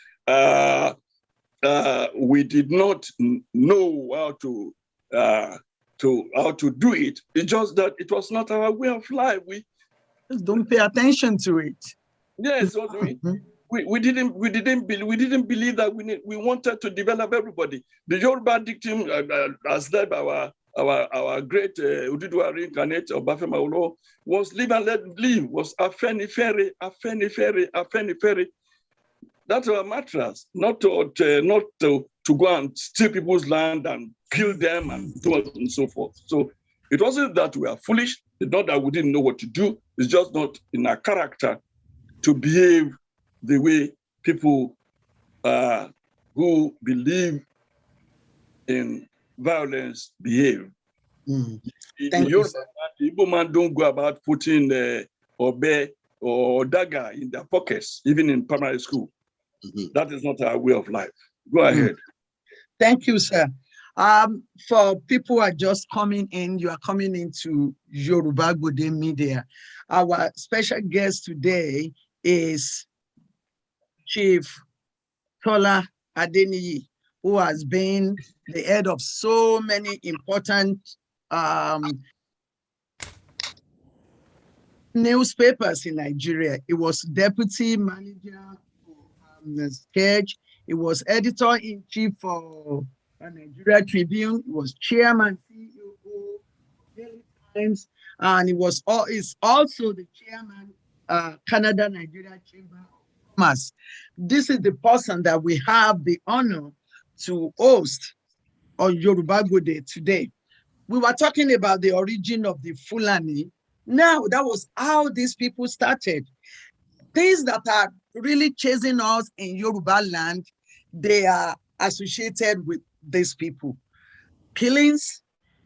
we did not know how to do it. It's just that it was not our way of life. We
just don't pay attention to it.
Yes, we didn't believe that we wanted to develop everybody. The Yoruba dictum, as led by our great Ududua reincarnate Obafemi Awolowo, was live and let live, was afenifere. That's our mattress, not to go and steal people's land and kill them and so on and so forth. So it wasn't that we are foolish, it's not that we didn't know what to do, it's just not in our character to behave the way people who believe in violence behave.
Thank you, sir.
The Igbo man don't go about putting obe or dagger in their pockets, even in primary school. That is not our way of life. Go ahead.
Thank you, sir. For people who are just coming in, you are coming into Yoruba Gbode Media. Our special guest today is Chief Tola Adeniyi, who has been the head of so many important newspapers in Nigeria. He was deputy manager for Sketch. He was editor-in-chief for Nigeria Tribune. He was chairman, CEO of Daily Times, and is also the chairman Canada Nigeria Chamber of Commerce. This is the person that we have the honor to host on Yoruba Gbode today. We were talking about the origin of the Fulani. Now, that was how these people started. Things that are really chasing us in Yoruba land, they are associated with these people. Killings,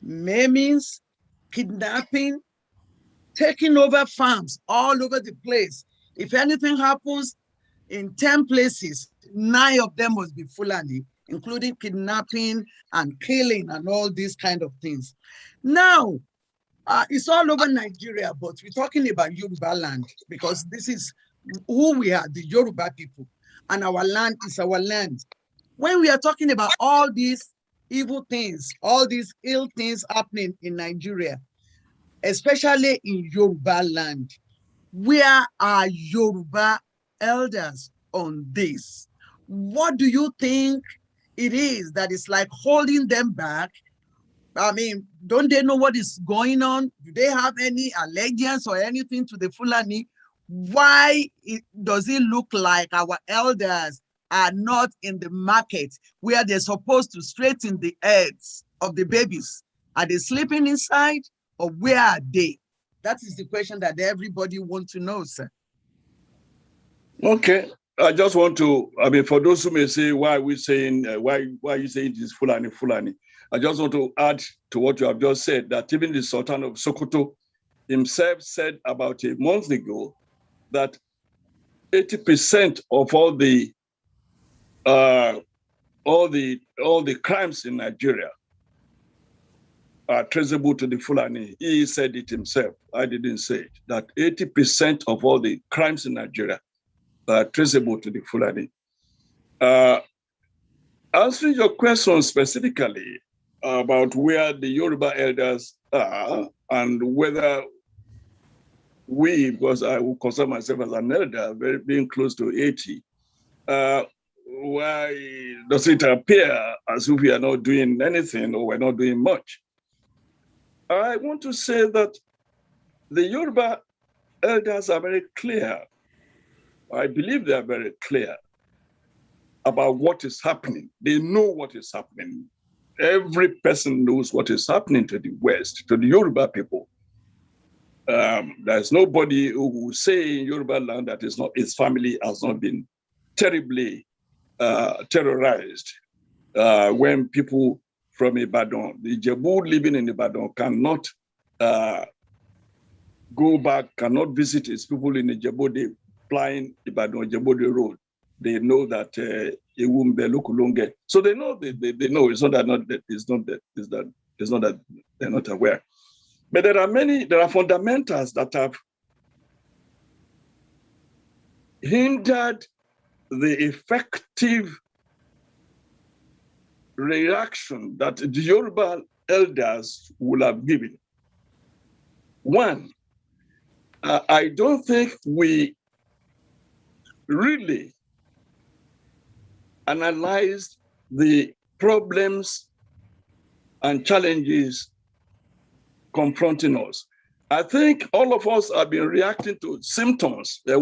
maimings, kidnapping, taking over farms all over the place. If anything happens in 10 places, 9 of them must be Fulani, including kidnapping and killing and all these kind of things. Now, it's all over Nigeria, but we're talking about Yoruba land because this is who we are, the Yoruba people, and our land is our land. When we are talking about all these evil things, all these ill things happening in Nigeria, especially in Yoruba land, where are Yoruba elders on this? What do you think it is that is like holding them back? I mean, don't they know what is going on? Do they have any allegiance or anything to the Fulani? Why does it look like our elders are not in the market where they're supposed to straighten the heads of the babies? Are they sleeping inside or where are they? That is the question that everybody wants to know, sir.
Okay. I just want to, for those who may say, why are we saying, why are you saying this Fulani? I just want to add to what you have just said, that even the Sultan of Sokoto himself said about a month ago that 80% of all the crimes in Nigeria are traceable to the Fulani. He said it himself. I didn't say it. That 80% of all the crimes in Nigeria are traceable to the Fulani. Answering your question specifically about where the Yoruba elders are and whether we, because I will consider myself as an elder, being close to 80, why does it appear as if we are not doing anything or we're not doing much? I want to say that the Yoruba elders are very clear. I believe they are very clear about what is happening. They know what is happening. Every person knows what is happening to the West, to the Yoruba people. There's nobody who will say in Yoruba land that his family has not been terribly terrorized. When people from Ibadan, the Jebu living in Ibadan cannot go back, cannot visit his people in the Gbode flying Ibadan Gbode road. they know that it won't be lokulonge. So they know they know it's not that they're not aware. But there are fundamentals that have hindered the effective reaction that the Yoruba elders would have given. One, I don't think we really analyzed the problems and challenges confronting us. I think all of us have been reacting to symptoms. These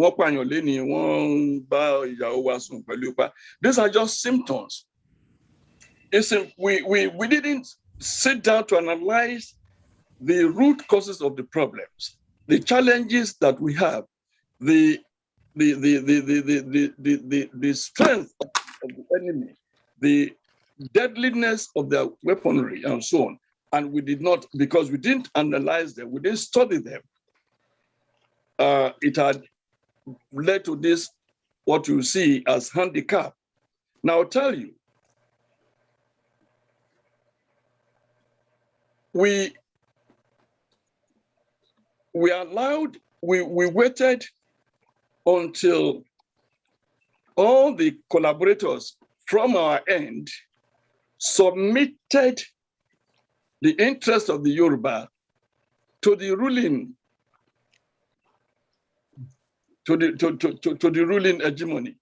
are just symptoms. We didn't sit down to analyze the root causes of the problems, the challenges that we have, the strength of the enemy, the deadliness of their weaponry, and so on. And we did not, because we didn't analyze them, we didn't study them. It had led to this, what you see as handicap. Now I'll tell you, we waited until all the collaborators from our end submitted the interest of the Yoruba to the ruling, to the ruling hegemony.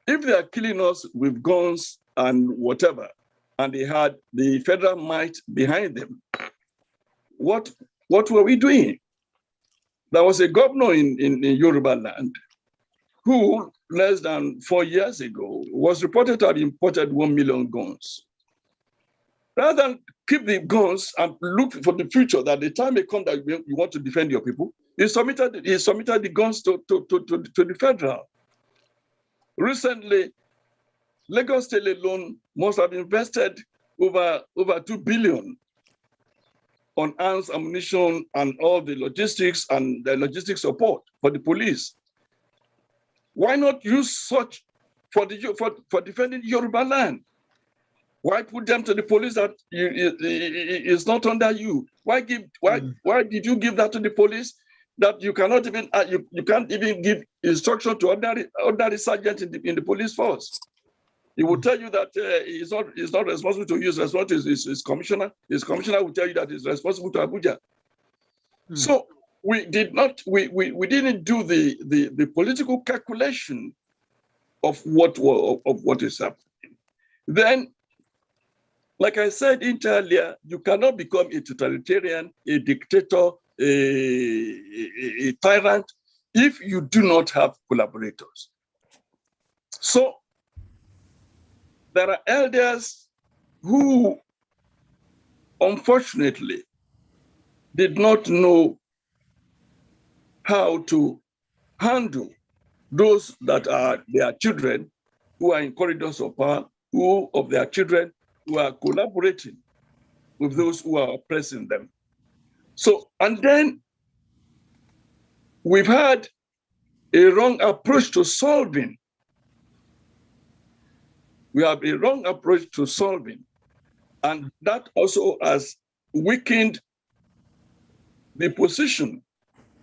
If they are killing us with guns and whatever, and they had the federal might behind them, what were we doing? There was a governor in Yoruba land who, less than 4 years ago, was reported to have imported 1 million guns. Rather than keep the guns and look for the future, that the time may come that you want to defend your people, he submitted the guns to the federal. Recently, Lagos State alone must have invested over 2 billion on arms, ammunition, and all the logistics and the logistic support for the police. Why not use such for defending Yoruba land? Why put them to the police that is not under you? Why did you give that to the police that you cannot even you can't even give instruction to ordinary sergeant in the police force? He will tell you that he's not responsible to use responsibility. His commissioner will tell you that he's responsible to Abuja. So we didn't do the political calculation of what is happening. Then, like I said earlier, you cannot become a totalitarian, a dictator, a tyrant if you do not have collaborators. So there are elders who, unfortunately, did not know how to handle those that are their children who are in corridors of power, who of their children who are collaborating with those who are oppressing them. So, and then we've had a wrong approach to solving. We have a wrong approach to solving, and that also has weakened the position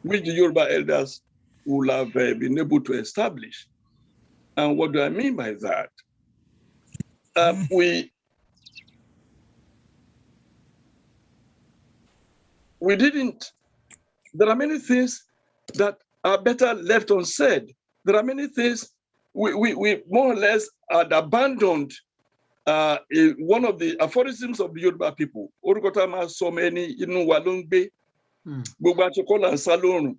which the Yoruba elders will have been able to establish. And what do I mean by that? We didn't, there are many things that are better left unsaid. There are many things we more or less had abandoned. One of the aphorisms of the Yoruba people, Orukotama so many inu walungbe, Bugbachokola and Salonu.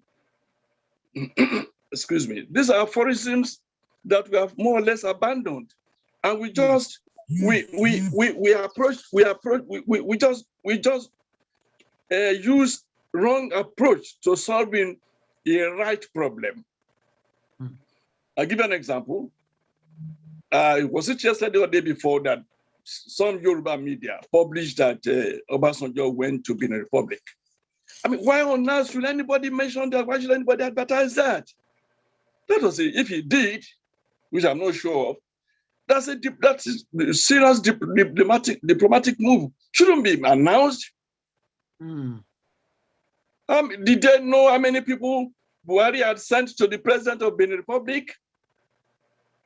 Excuse me. These are aphorisms that we have more or less abandoned, and we just use wrong approach to solving a right problem. I'll give you an example. Was it yesterday or the day before that some Yoruba media published that Obasanjo went to Benin Republic? I mean, why on earth should anybody mention that? Why should anybody advertise that? Let us say, if he did, which I'm not sure of, that's a serious diplomatic move. Shouldn't be announced. Did they know how many people Buhari had sent to the president of Benin Republic?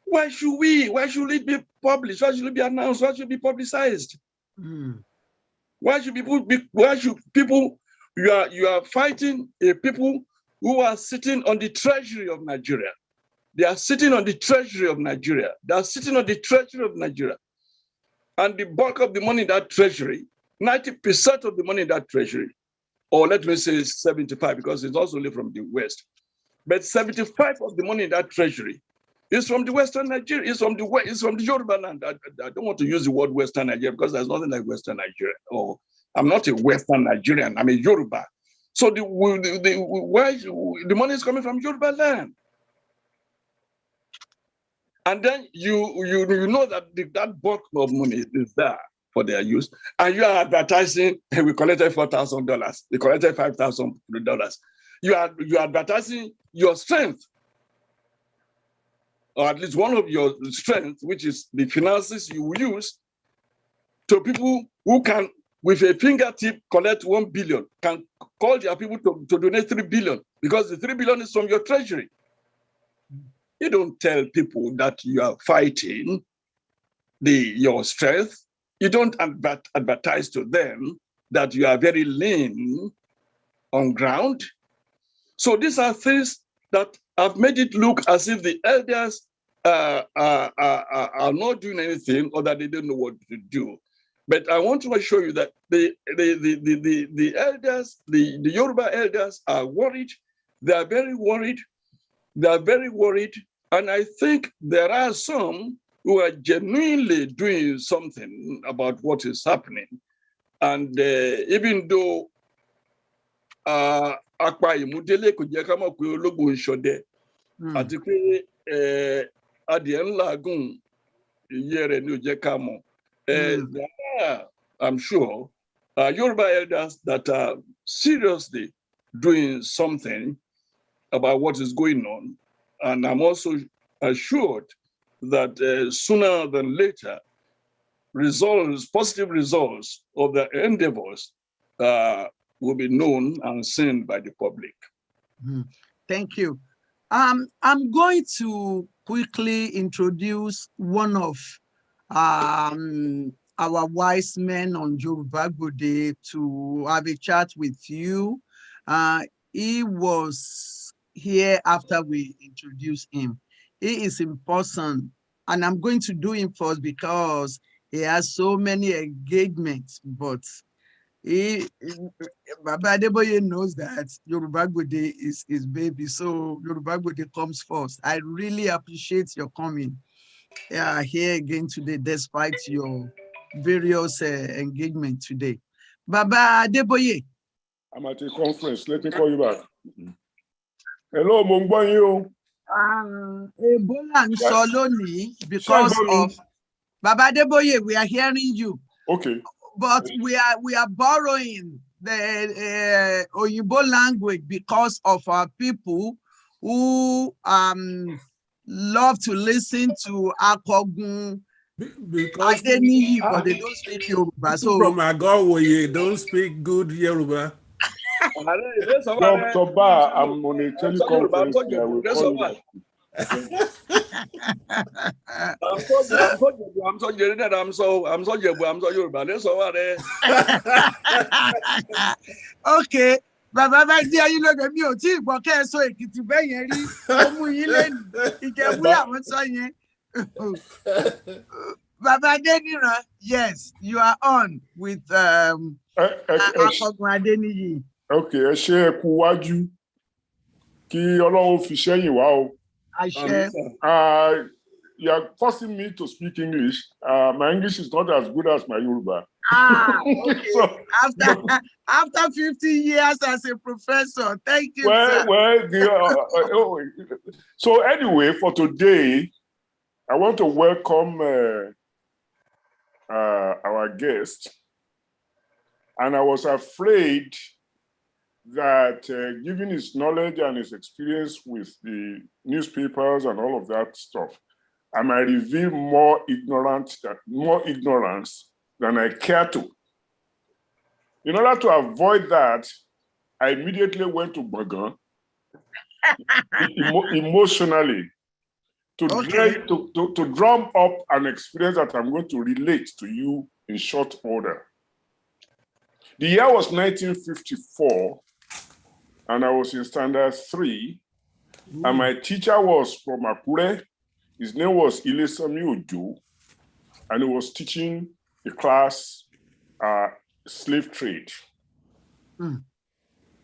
Why should it be published? Why should it be announced? Why should it be publicized? Why should people, you are fighting a people who are sitting on the treasury of Nigeria. They are sitting on the treasury of Nigeria. They are sitting on the treasury of Nigeria. And the bulk of the money in that treasury, 90% of the money in that treasury, or let me say 75, because it's also only from the West. But 75 of the money in that treasury is from the Western Nigeria, it's from the Yoruba land. I don't want to use the word Western Nigeria because there's nothing like Western Nigeria. Or I'm not a Western Nigerian, I'm a Yoruba. So the money is coming from Yoruba land. And then you know that that bulk of money is there for their use, and you are advertising, hey, we collected $4,000, we collected $5,000. You are advertising your strength, or at least one of your strengths, which is the finances you will use to people who can, with a fingertip, collect 1 billion, can call their people to donate 3 billion, because the 3 billion is from your treasury. You don't tell people that you are fighting your strength. You don't advertise to them that you are very lean on ground. So these are things that have made it look as if the elders are not doing anything, or that they don't know what to do. But I want to assure you that the elders, the Yoruba elders are worried. They are very worried. They are very worried. And I think there are some who are genuinely doing something about what is happening. And even though Akpa Imudele kò jẹ́ ká mọ̀ pé ológun ń ṣọdẹ, àti pé adìẹ ńlá gùn ìyẹ́ rẹ̀ ni ò jẹ́ ká mọ̀. There are, I'm sure, Yoruba elders that are seriously doing something about what is going on. And I'm also assured that sooner than later, positive results of the endeavors will be known and seen by the public.
Thank you. I'm going to quickly introduce one of our wise men on Yoruba Gbode to have a chat with you. He was here after we introduced him. He is in person, and I'm going to do him first because he has so many engagements, but Baba Adeboye knows that Yoruba Gbode is his baby, so Yoruba Gbode comes first. I really appreciate your coming here again today, despite your various engagements today. Baba Adeboye.
I'm at a conference. Let me call you back. Hello, Mongbanyo.
Ebola and Soloni, because of Baba Adeboye, we are hearing you.
Okay.
But we are borrowing the Oyibo language because of our people who love to listen to Akogun,
because
Adeniyi, but they don't speak Yoruba. So
from Agowoye, don't speak good Yoruba.
Dr. Ba, I'm on a teleconference. I will call you.
I'm so Yoruba. That's all right.
Okay. Bàbá bá jẹ́ ayé lọ́dọ̀ mi ò tí ì gbọ́ kẹ́ ẹ sọ Èkìtì bẹ́ẹ̀ yẹn rí ó mú yín lẹ́nu Ìjẹ̀bú làwọn sọ yẹn. Bàbá Adéníran, yes, you are on with Akogun Adeniyi.
Okay, ẹ ṣé ẹ kú wájú kí Ọlọ́run fi ṣẹ́yìn wá o.
Àṣẹ.
You are forcing me to speak English. My English is not as good as my Yoruba.
Okay.
So,
after 50 years as a professor, thank you, sir.
So anyway, for today, I want to welcome our guest. And I was afraid that given his knowledge and his experience with the newspapers and all of that stuff, I might reveal more ignorance than I care to. In order to avoid that, I immediately went to Gbode emotionally to drum up an experience that I'm going to relate to you in short order. The year was 1954, and I was in standard 3, and my teacher was from Akure. His name was Ilesami Ojo, and he was teaching the class slave trade.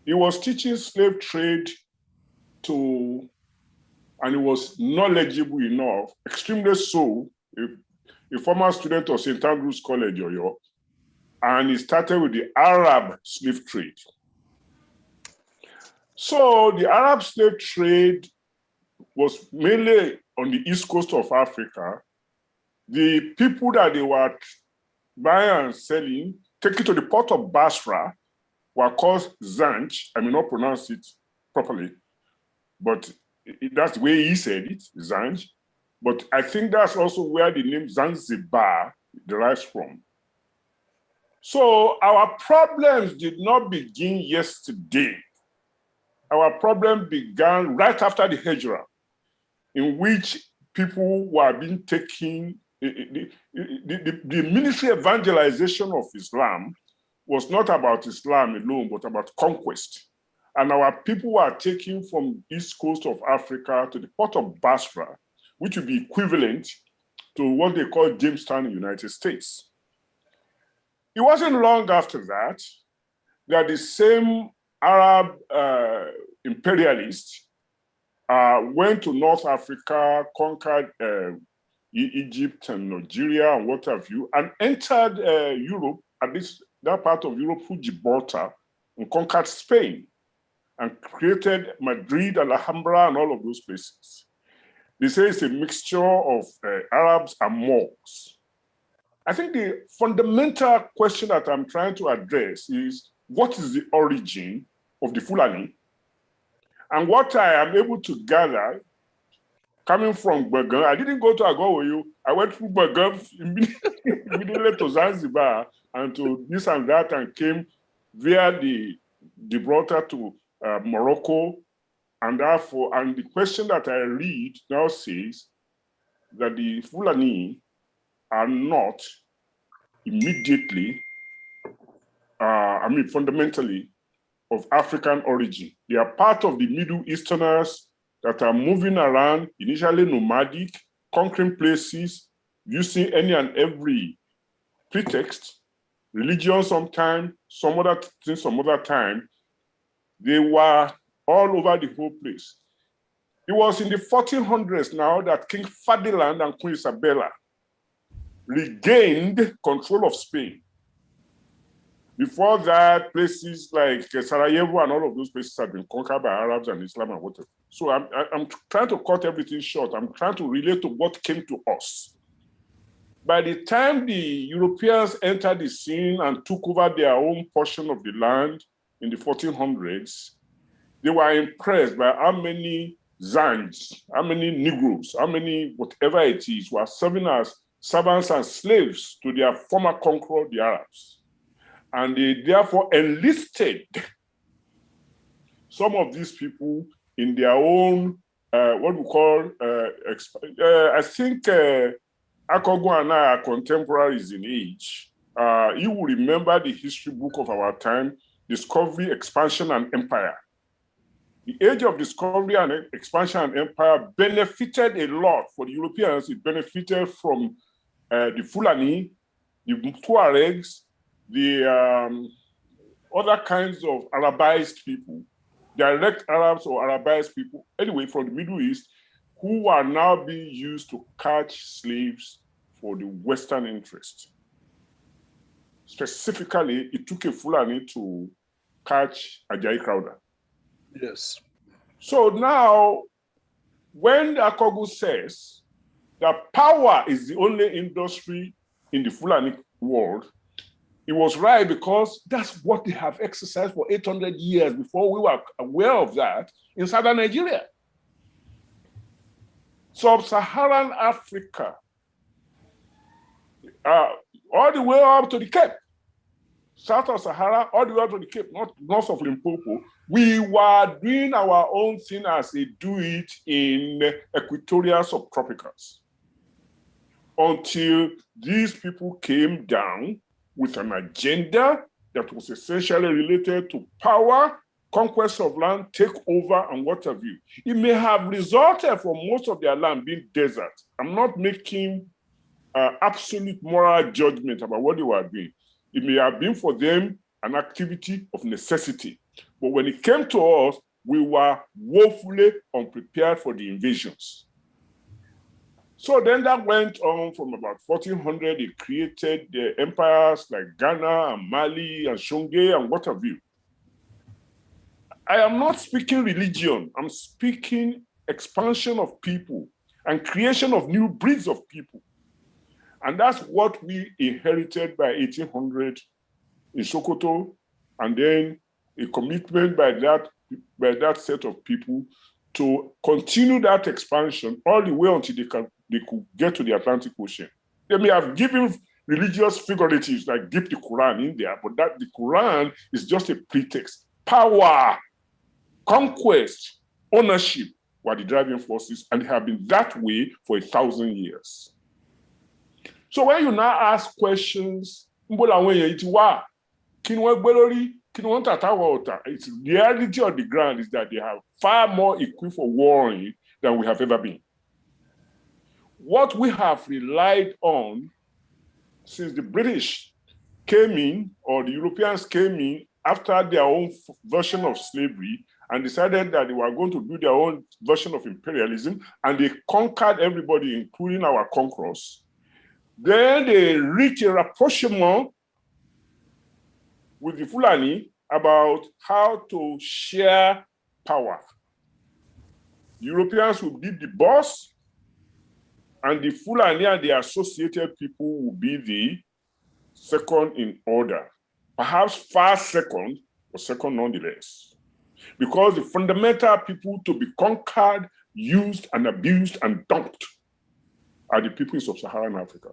He was teaching slave trade and he was knowledgeable enough, extremely so, a former student of St. Andrew's College, Oyo, and he started with the Arab slave trade. So the Arab slave trade was mainly on the east coast of Africa. The people that they were buying and selling, taking to the port of Basra, were called Zanj. I may not pronounce it properly, but that's the way he said it, Zanj. But I think that's also where the name Zanzibar derives from. So our problems did not begin yesterday. Our problem began right after the Hijrah, in which people were being taken. The military evangelization of Islam was not about Islam alone, but about conquest. And our people were taken from the east coast of Africa to the port of Basra, which would be equivalent to what they call Jamestown in the United States. It wasn't long after that that the same Arab imperialists went to North Africa, conquered Egypt and Nigeria and what have you, and entered Europe, at least that part of Europe, through Gibraltar, and conquered Spain and created Madrid, Alhambra, and all of those places. They say it's a mixture of Arabs and Moors. I think the fundamental question that I'm trying to address is, what is the origin of the Fulani? And what I am able to gather, coming from Gbode, I didn't go to Agowoyo. I went through Gbode immediately to Zanzibar and to this and that, and came via the Gibraltar to Morocco. And therefore, and the question that I read now says that the Fulani are not immediately, fundamentally, of African origin. They are part of the Middle Easterners that are moving around, initially nomadic, conquering places, using any and every pretext, religion sometime, some other thing, some other time. They were all over the whole place. It was in the 1400s now that King Ferdinand and Queen Isabella regained control of Spain. Before that, places like Sarajevo and all of those places had been conquered by Arabs and Islam and whatever. So I'm trying to cut everything short. I'm trying to relate to what came to us. By the time the Europeans entered the scene and took over their own portion of the land in the 1400s, they were impressed by how many Zanj, how many Negroes, how many whatever it is, were serving as servants and slaves to their former conqueror, the Arabs. And they therefore enlisted some of these people in their own, what we call, I think Akogo and I are contemporaries in age. You will remember the history book of our time, Discovery, Expansion, and Empire. The age of discovery and expansion and empire benefited a lot for the Europeans. It benefited from the Fulani, the Tuaregs, the other kinds of Arabized people, direct Arabs or Arabized people, anyway, from the Middle East, who are now being used to catch slaves for the Western interest. Specifically, it took a Fulani to catch Ajayi Crowther.
Yes.
So now, when Akogu says that power is the only industry in the Fulani world, It was right because that's what they have exercised for 800 years before we were aware of that in southern Nigeria. Sub-Saharan Africa, all the way up to the Cape, south of Sahara, all the way up to the Cape, north of Limpopo, we were doing our own thing as they do it in equatorial subtropicals. Until these people came down with an agenda that was essentially related to power, conquest of land, takeover, and what have you. It may have resulted from most of their land being desert. I'm not making absolute moral judgment about what they were doing. It may have been for them an activity of necessity. But when it came to us, we were woefully unprepared for the invasions. So then that went on from about 1400. They created the empires like Ghana and Mali and Shonge and what have you. I am not speaking religion. I'm speaking expansion of people and creation of new breeds of people. And that's what we inherited by 1800 in Sokoto, and then a commitment by that set of people to continue that expansion all the way until they could get to the Atlantic Ocean. They may have given religious figuratives like dip the Quran in there, but that the Quran is just a pretext. Power, conquest, ownership were the driving forces, and have been that way for 1,000 years. So when you now ask questions, it's the reality of the ground is that they have far more equipped for warring than we have ever been. What we have relied on since the British came in, or the Europeans came in after their own version of slavery and decided that they were going to do their own version of imperialism, and they conquered everybody, including our conquerors. Then they reached a rapprochement with the Fulani about how to share power. Europeans will be the boss, and the Fulani and the associated people will be the second in order. Perhaps far second, but second nonetheless. Because the fundamental people to be conquered, used, and abused, and dumped are the people in sub-Saharan Africa.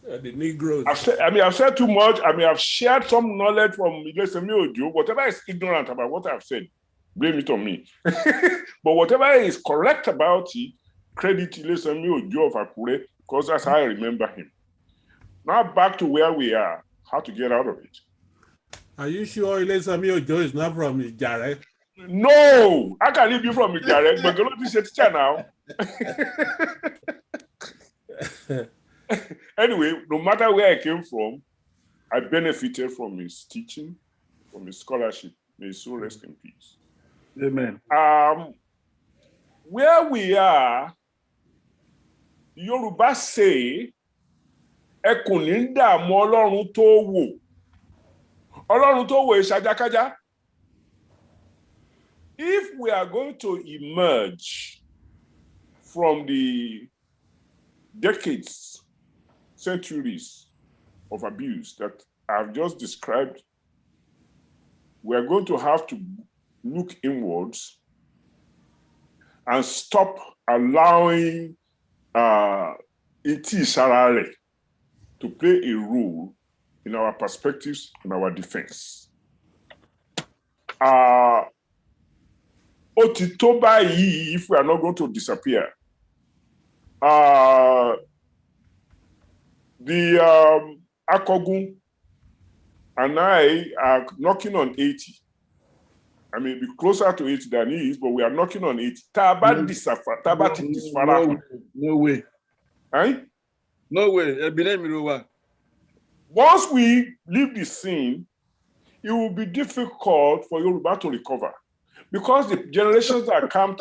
The Negroes.
I've said too much. I may have shared some knowledge from Ojo. Whatever is ignorant about what I've said, blame it on me. But whatever is correct about it, credit Ojo of Akure, because that's how I remember him. Now back to where we are, how to get out of it.
Are you sure Ilesami Ojo is not from Ijare?
No! How can he be from Ijare? But go to the teacher now. Anyway, no matter where I came from, I benefited from his teaching, from his scholarship. May his soul rest in peace.
Amen.
Where we are, Yoruba say, Ẹkùn ní dààmú Ọlọ́run tó wò. Ọlọ́run tó wò ìṣàjákájá. If we are going to emerge from the decades, centuries of abuse that I've just described, we are going to have to look inwards and stop allowing Iti Sarare to play a role in our perspectives and our defense. Otitoba yi, if we are not going to disappear. The Akogun and I are knocking on 80. I mean, be closer to 80 than he is, but we are knocking on 80.
No way.
Eh?
No way.
Once we leave the scene, it will be difficult for Yoruba to recover, because the generations that come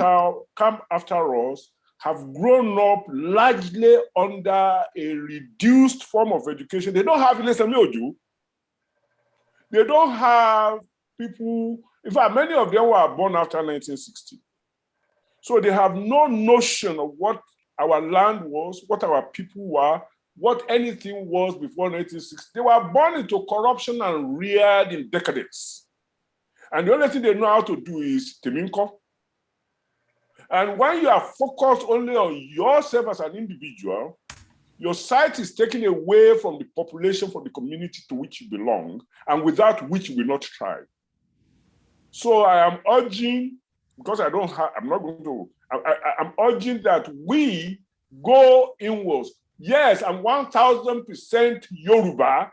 after us have grown up largely under a reduced form of education. They don't have Ilesami Ojo. They don't have people, in fact, many of them were born after 1960. So they have no notion of what our land was, what our people were, what anything was before 1960. They were born into corruption and reared in decadence. And the only thing they know how to do is teminko. And when you are focused only on yourself as an individual, your sight is taken away from the population, from the community to which you belong, and without which you will not thrive. So I am urging, because I'm urging that we go inwards. Yes, I'm 1000% Yoruba.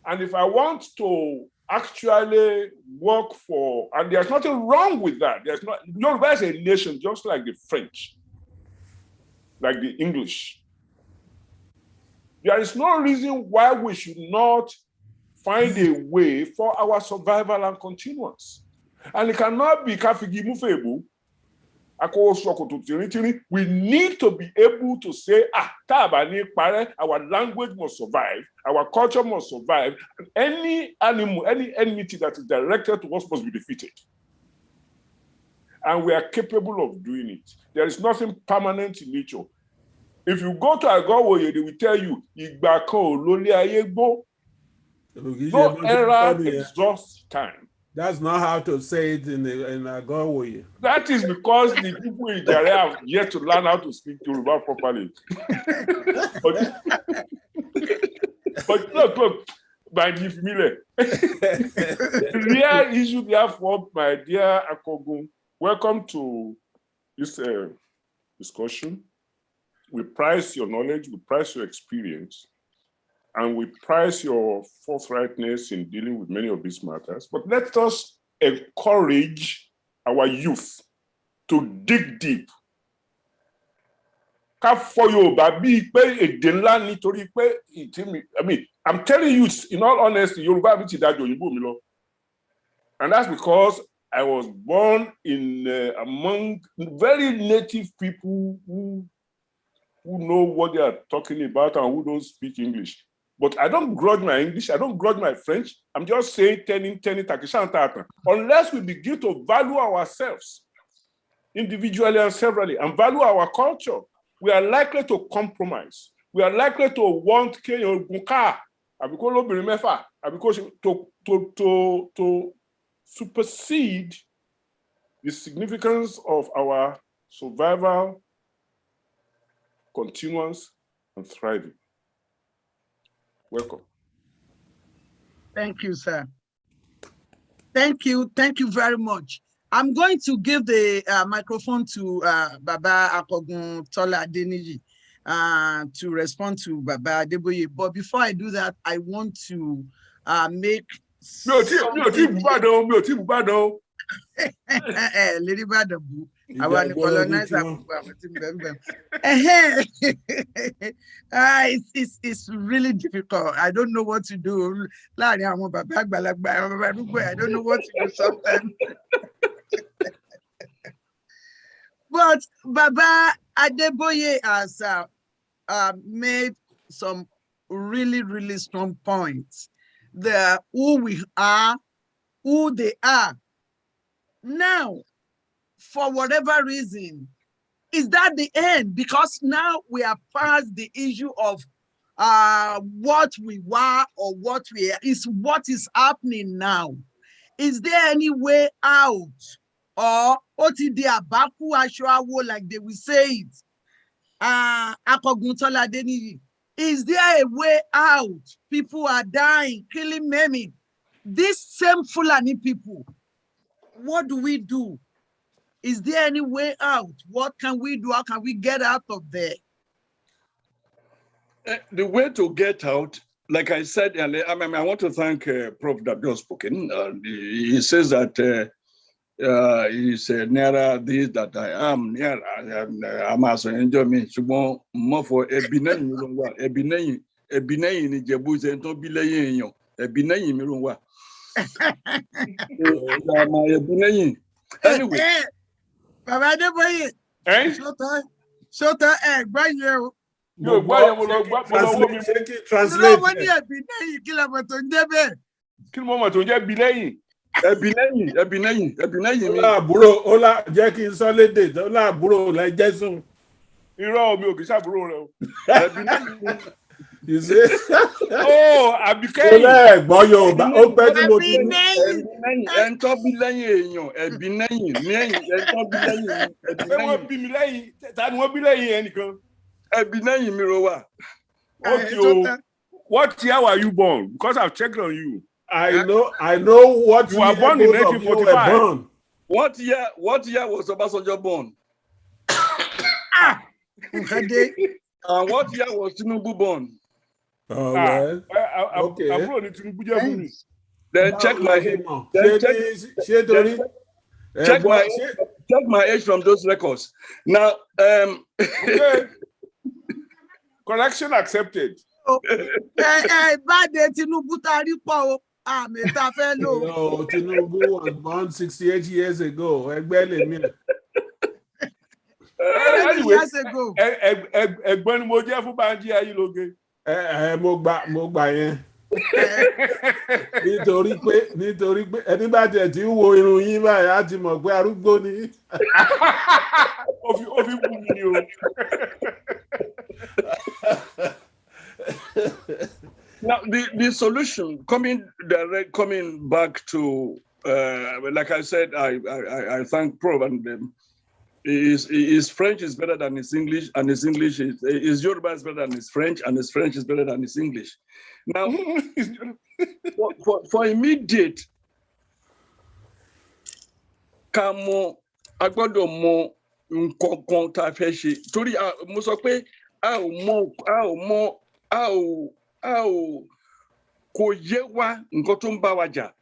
And if I want to actually work for, and there's nothing wrong with that. Yoruba is a nation just like the French, like the English. There is no reason why we should not find a way for our survival and continuance. And it cannot be kafigi mufebu. We need to be able to say, our language must survive, our culture must survive, and any animal, any enmity that is directed to us must be defeated. And we are capable of doing it. There is nothing permanent in nature. If you go to Agowoye, they will tell you, no era exhausts time.
That's not how to say it in Agowoye.
That is because the people in Jare have yet to learn how to speak Yoruba properly. but look, my Nifimile. The real issue, therefore, my dear Akogun, welcome to this discussion. We prize your knowledge, we prize your experience, and we prize your forthrightness in dealing with many of these matters. But let us encourage our youth to dig deep. I mean, I'm telling you, in all honesty, Yoruba, and that's because I was born in among very native people who know what they are talking about and who don't speak English. But I don't grudge my English, I don't grudge my French. I'm just saying, unless we begin to value ourselves individually and severally and value our culture, we are likely to compromise. We are likely to want to supersede the significance of our survival, continuance, and thriving. Welcome.
Thank you, sir. Thank you very much. I'm going to give the microphone to Baba Akogun Tola Adeniji to respond to Baba Adeboye. But before I do that, I want to make
Lady
Badabu. I want to colonize it's really difficult. I don't know what to do. I don't know what to do sometimes. But Baba Adeboye has made some really, really strong points. Who we are, who they are. Now, for whatever reason, is that the end? Because now we are past the issue of what we were or what we are. Is what is happening now. Is there any way out? Or OTD Abaku Ashwawo, like they will say it? Akogun Tola Adeniji. Is there a way out? People are dying, killing, maiming. These same Fulani people, what do we do? Is there any way out? What can we do? How can we get out of there?
The way to get out, like I said, I want to thank Prof. that just spoken. He says that he said, nearer this that I am, nearer, I'm also enjoying me. So more for Ebinayi, Ebinayi ni Jebu and to be laying Ebinayi Mirunwa. Anyway.
Baba Adeboye. Shota by you.
Translate. Ebinayi. Ola bro, Ola Jackie Solid, Ola bro, like Jason.
irọ́ mi ò kì í ṣàbúrò rẹ o.
Ẹbí nẹ́yìn.
You see?
Oh, Àbíkẹ́yìn.
Olè gbọ́ Yorùbá, ó pẹ́ tí mo ti
Ẹbí
ní.
nẹ́yìn.
Ẹ̀ńtọ́ bí lẹ́yìn èèyàn, ẹbí nẹ́yìn, ẹ̀ńtọ́ bí lẹ́yìn, ẹbí
Ṣé wọ́n
nẹ́yìn.
bí mi lẹ́yìn? Ta ni wọ́n bí lẹ́yìn ẹnìkan?
Ẹbí nẹ́yìn mi ro wà.
Okay, o. What year were you born? Because I've checked on you.
I know what
You were
year
born in
both of you were
1945.
born.
What year was Obasanjo born? And what year was Tinubu born?
Oh, well. Okay.
Àbúrò ni Tinubu jẹ́ fún mi.
Then check my age. Check my age from those records. Now,
Okay. Correction accepted.
Bade Tinubu tari pọ̀ o. Àmì ta fẹ́ lò.
No, Tinubu was born 68 years ago. Ẹgbẹ́ lèmi.
Anyway,
Years ago.
ẹ̀gbọ́n ni mo jẹ́ fún Banji Ayílóge.
Mo gbà yẹn. Nítorí pé ẹni bá tiẹ̀ tí ń wo irun yín báyìí á ti mọ̀ pé arúgbó ni.
Ó fi bú mi ni o.
now the solution coming back to like I said, I thank Prof and his French is better than his English, and his English is Yoruba is better than his French, and his French is better than his English. Now, for immediate, kamo agbọ́dọ̀ mọ nǹkan tá fẹ́ ṣe torí mo sọ pé a ò kò yé wa nǹkan tó ń bá wa jà.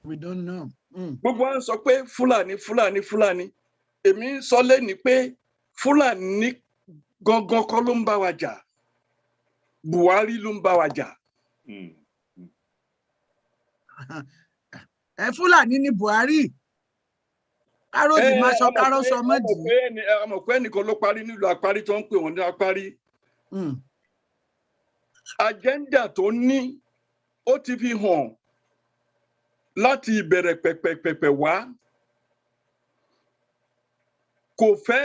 We don't know.
Gbogbo wa sọ pé Fúlàní. Èmi sọ lẹ́ni pé Fúlàní gangan kọ́ ló ń bá wa jà. Buhari ló ń bá wa jà.
Fúlàní ni Buhari. Káròdì máa sọ kárọ̀ sọ mọ́dì.
Àmọ̀ pé ẹnìkan ló parí nílùú Àparí tó ń pè wọ́n ní Àparí. Agenda tó ní ó ti fi hàn láti ìbẹ̀rẹ̀ pẹ̀pẹ̀pẹ̀pẹ̀ wá. Kò fẹ́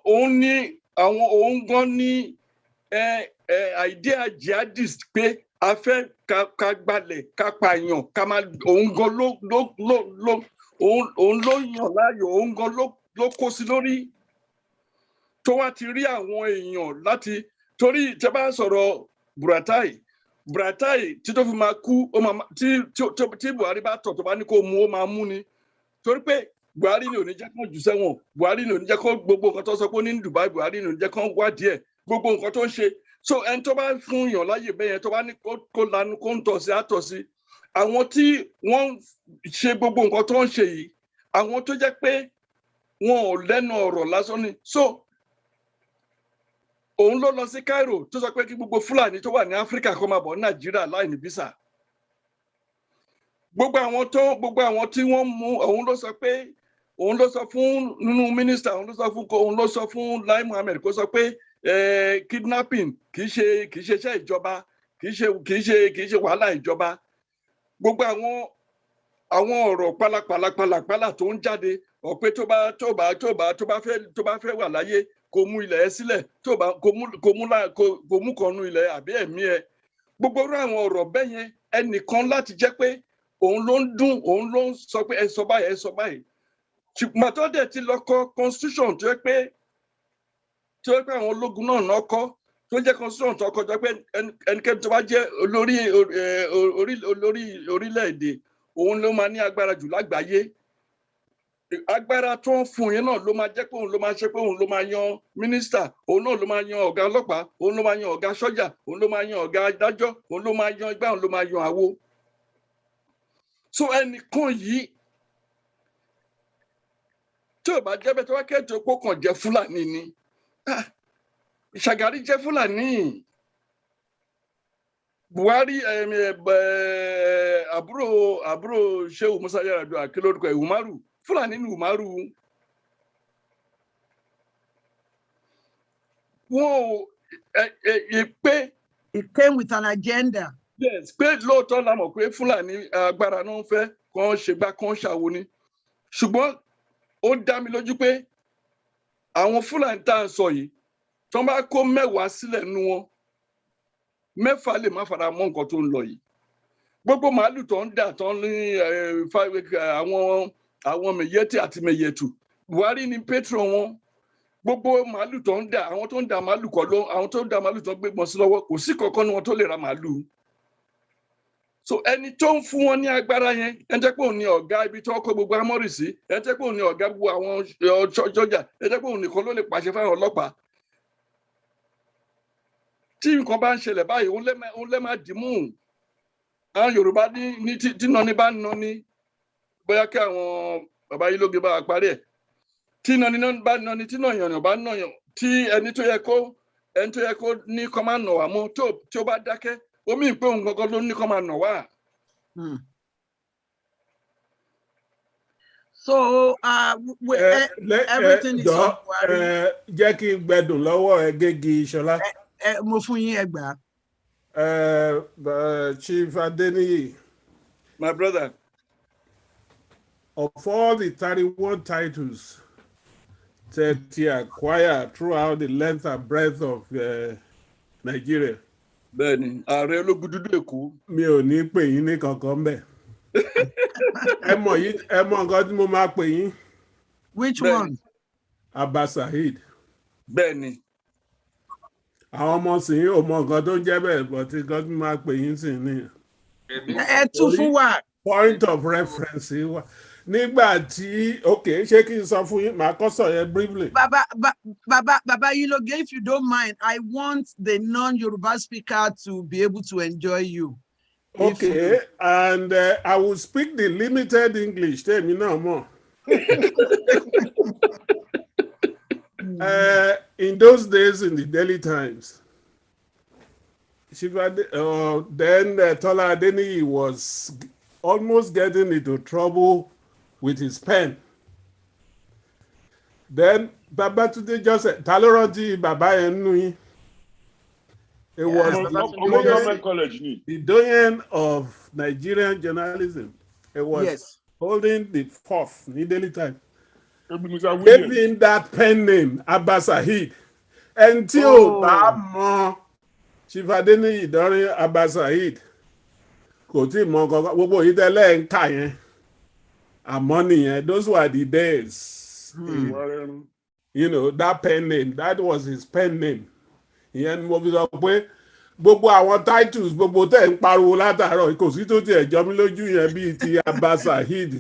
òun ní àwọn òun gan ní idea jihadist pé a fẹ́ ká gbalẹ̀ ká pààyàn ká máa òun gan ló yàn láàyò òun gan ló kó sí lórí tó wá ti rí àwọn èèyàn láti torí tẹ́ bá sọ̀rọ̀ Buratai tí tó fi máa kú tí Buhari bá tọ̀ tó bá ní kó mú ó máa mú ni torí pé Buhari ni ò ní jẹ́ kán jù sẹ́wọ̀n Buhari ni ò ní jẹ́ kán gbogbo nǹkan tó sọ pé ó ní Dubai Buhari ni ò ní jẹ́ kán wádìí ẹ̀ gbogbo nǹkan tó ń ṣe so ẹni tó bá fún yàn láyè bẹ́yẹn tó bá ní kó lanu kó ń tọ̀ sí àtọ̀ sí àwọn tí wọ́n ṣe gbogbo nǹkan tó ń ṣe yìí àwọn tó jẹ́ pé wọn ò lẹ́nu ọ̀rọ̀ lásán ni so òun ló lọ sí Cairo tó sọ pé kí gbogbo Fúlàní tó wà ní Áfíríkà kó máa bọ̀ ní Nàìjíríà láì ní visa gbogbo àwọn tí wọ́n mú òun ló sọ pé òun ló sọ fún nínú mínísítà òun ló sọ fún Lai Mohammed kó sọ pé kidnapping kì í ṣe iṣẹ́ ìjọba kì í ṣe wàhálà ìjọba gbogbo àwọn ọ̀rọ̀ pálapàla tó ń jáde ọ̀pẹ tó bá fẹ́ wà láyé kò mú ilẹ̀ ẹ sílẹ̀ kò mú kan nu ilẹ̀ àbí ẹ̀mí ẹ gbogbo àwọn ọ̀rọ̀ bẹ́ẹ̀ yẹn ẹnìkan láti jẹ́ pé òun ló ń dún òun ló ń sọ pé ẹ sọ báyìí ṣùgbọ́n tó dẹ̀ ti lọ kọ constitution tó yẹ pé àwọn ológun náà kọ́ tó jẹ́ constitution tó kọjá pé ẹnikẹ́ni tó bá jẹ́ olórí orílẹ̀-èdè òun ló máa ní agbára jù lágbàáyé agbára tó ń fún yẹn náà ló máa jẹ́ pé òun ló máa ṣe pé òun ló máa yan mínísítà òun náà ló máa yan ọ̀gá ọlọ́pàá òun ló máa yan ọ̀gá sọ́jà òun ló máa yan ọ̀gá adájọ́ òun ló máa yan igbá òun ló máa yan àwo so ẹnìkan yìí tí ò bá jẹ́ bẹ́ẹ̀ tó wá kẹ́tọ̀ kó kàn jẹ́ Fúlàní ni Ṣàgárí jẹ́ Fúlàní Buhari àbúrò Shehu Musa Yar'Adua kí lórúkọ ẹ̀ Umaru Fúlàní ni Umaru wọn ò pé.
It came with an agenda.
Yes, pé lóòótọ́ la mọ̀ pé Fúlàní agbára náà ń fẹ́ kàn ṣègbà kan ṣàwo ni ṣùgbọ́n ó dá mi lójú pé àwọn Fúlàní tá à ń sọ yìí tó bá kó mẹ́wàá sílẹ̀ nínú wọn mẹ́fà lè má fara mọ́ nǹkan tó ń lọ yìí gbogbo màálù tó ń dà tó ń ní àwọn mẹ̀yẹ́tì àti mẹ̀yẹ̀tù Buhari ni patron wọn gbogbo màálù tó ń dà àwọn tó ń dà màálù kọ́ ló àwọn tó ń dà màálù tó ń gbégbọn sí lọ́wọ́ kò sí kankan ní wọn tó lè ra màálù so ẹni tó ń fún wọn ní agbára yẹn ẹ jẹ́ pé òun ni ọ̀gá ibi tó kó gbogbo amọ́rì sí ẹ jẹ́ pé òun ni ọ̀gá gbogbo àwọn sọ́jà ẹ jẹ́ pé òun nìkan ló lè pàṣẹ fáwọn ọlọ́pàá tí nǹkan bá ń ṣẹlẹ̀ báyìí òun lè má dìímú àwọn Yorùbá ní tí nani bá ń nani bóyá kí àwọn bàbá yìí lóge bá wa parí ẹ̀ tí nani bá nani tí nàyàn bá nàyàn tí ẹni tó yẹ kó ní kó máa nà wá mọ́ tí ó bá dákẹ́ omi ìpé òun gangan ló ní kó máa nà wá.
So everything is on Buhari.
Jẹ́ kí n gbẹdùn lọ́wọ́ ẹ Gégi Ṣọlá.
Mo fún yín ẹgbàá.
Chief Adeniyi.
My brother.
Of all the 31 titles that he acquired throughout the length and breadth of Nigeria.
Bẹ́ẹ̀ni, ààrẹ ológun dúdú Èkó.
Mi ò ní pè yín ní kankan bẹ́ẹ̀. Ẹ mọ̀ nǹkan tí mo máa pè yín.
Which one?
Abba Saheed.
Bẹ́ẹ̀ni.
Àwọn ọmọ sì ń ò mọ nǹkan tó ń jẹ́ bẹ́ẹ̀ but nǹkan tí mo máa pè yín sì ní.
Ẹ tún fún wa.
Point of reference wa. Nígbà tí ṣé kí n sọ fún yín màá kọ́ sọ yẹn briefly.
Baba Yiloge, if you don't mind, I want the non-Yoruba speaker to be able to enjoy you.
Okay, and I will speak the limited English. Tell me no more. In those days, in the Daily Times, then Tola Adeniyi was almost getting into trouble with his pen. Then Babatunde just said, "Taloranti Baba Enui." It was the doyen of Nigerian journalism. It was holding the fourth in the Daily Times. Gave him that pen name, Abba Saheed. Until Bamo Chief Adeniyi during Abba Saheed. Kò tí mọ kankan gbogbo ìdẹ́lẹ̀ ń kà yẹn. Àmọ́ nìyẹn, those were the days. You know, that pen name, that was his pen name. Ìyẹn ni mo fi sọ pé gbogbo àwọn titles gbogbo tẹ̀ ń pariwo látàárọ̀ kò sí tó tiẹ̀ jọ mí lójú yẹn bíi ti Abba Saheed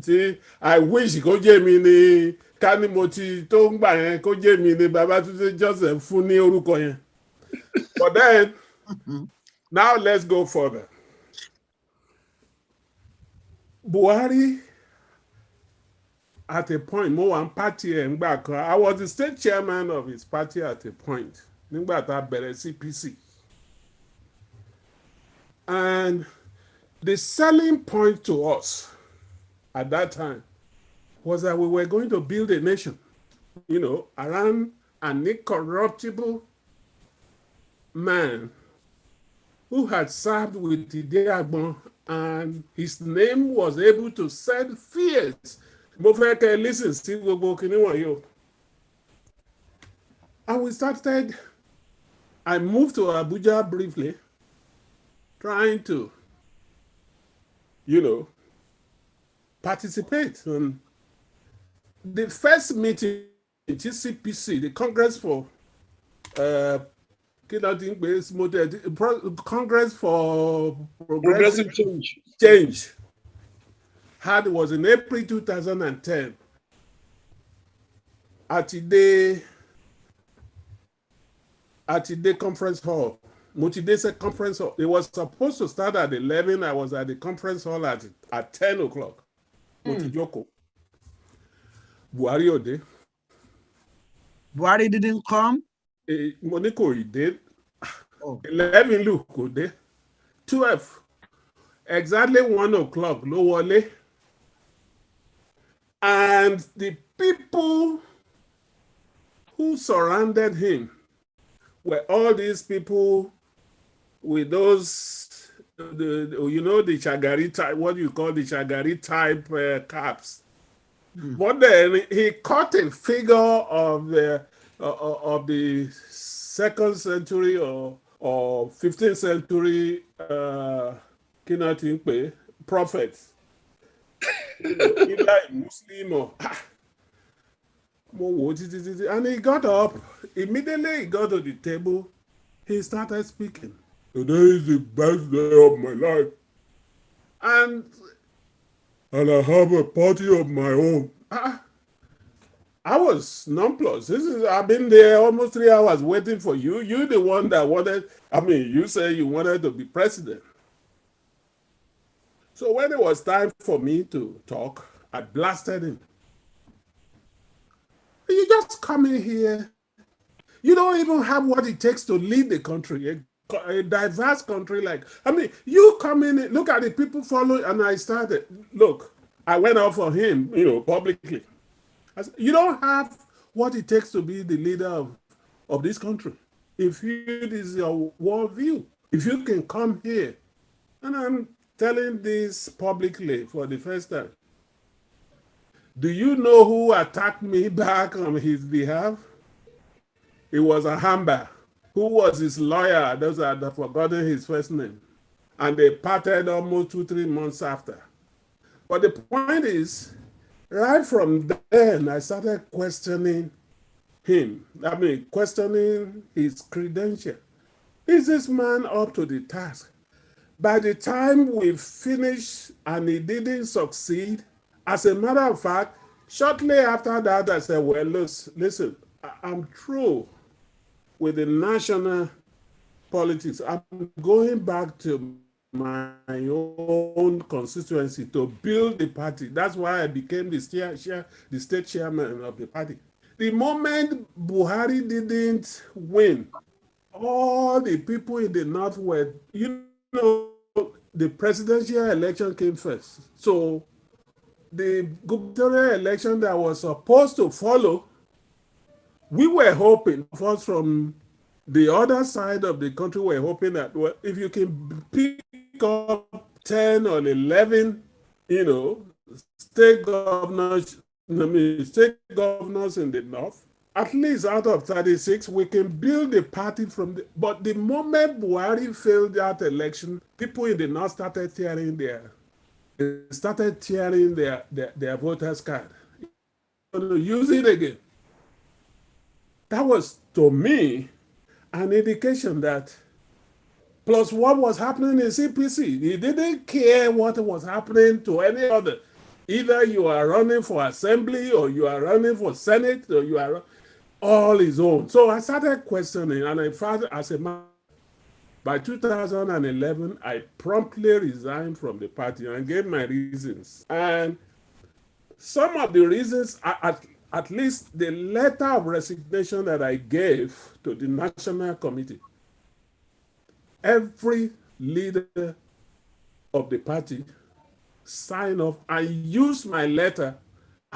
tí I wish kó jẹ́ mi ni ká ní mo ti tó ń gbà yẹn kó jẹ́ mi ni Babatunde Joseph fún ní orúkọ yẹn. But then, now let's go further. Buhari, at a point, mo wà ń party ẹ̀ ń gbà kan. I was the state chairman of his party at a point. Nígbà tá a bẹ̀rẹ̀ CPC. And the selling point to us at that time was that we were going to build a nation, you know, around an incorruptible man who had served with Idiagbon, and his name was able to set fears. Mo fẹ́ kẹ́ listen sí gbogbo kinní wọ̀nyí o. And we started, I moved to Abuja briefly, trying to, you know, participate. And the first meeting, CPC, the Congress for Congress for Progressive Change was in April 2010 at the conference hall. Mutidese conference hall. It was supposed to start at 11. I was at the conference hall at 10 o'clock. Mutijoko. Buhari ode.
Buhari didn't come?
Moniko, he did. 11 look, ode. 12. Exactly 1 o'clock, lo wole. And the people who surrounded him were all these people with those, the Shagari type, what you call the Shagari type caps. But then he caught a figure of of the 2nd century or 15th century prophets. Either a Muslim or and he got up. Immediately he got to the table, he started speaking. Today is the best day of my life. And I have a party of my own. I was nonplussed. I've been there almost 3 hours waiting for you. You're the one that wanted, you say you wanted to be president. So when it was time for me to talk, I blasted him. You just come in here. You don't even have what it takes to lead the country, a diverse country you come in, look at the people following, and I started. Look, I went out for him, publicly. I said, you don't have what it takes to be the leader of this country. If this is your worldview, if you can come here, and I'm telling this publicly for the first time. Do you know who attacked me back on his behalf? It was a Hamba. Who was his lawyer? Those are forgotten his first name. And they parted almost 2-3 months after. But the point is, right from then, I started questioning him. Questioning his credential. Is this man up to the task? By the time we finished and he didn't succeed, as a matter of fact, shortly after that, I said, well, listen, I'm through with the national politics. I'm going back to my own constituency to build the party. That's why I became the state chairman of the party. The moment Buhari didn't win, all the people in the North were, the presidential election came first. So the gubernatorial election that was supposed to follow, we were hoping, first from the other side of the country, were hoping that, well, if you can pick up 10 or 11, state governors in the North, at least out of 36, we can build a party from the. But the moment Buhari failed that election, people in the North started tearing their voters' card. Use it again. That was, to me, an indication that, plus what was happening in CPC, he didn't care what was happening to any other. Either you are running for assembly, or you are running for Senate, or you are all his own. So I started questioning, and I found, by 2011, I promptly resigned from the party and gave my reasons. And some of the reasons, at least the letter of resignation that I gave to the National Committee, every leader of the party signed off and used my letter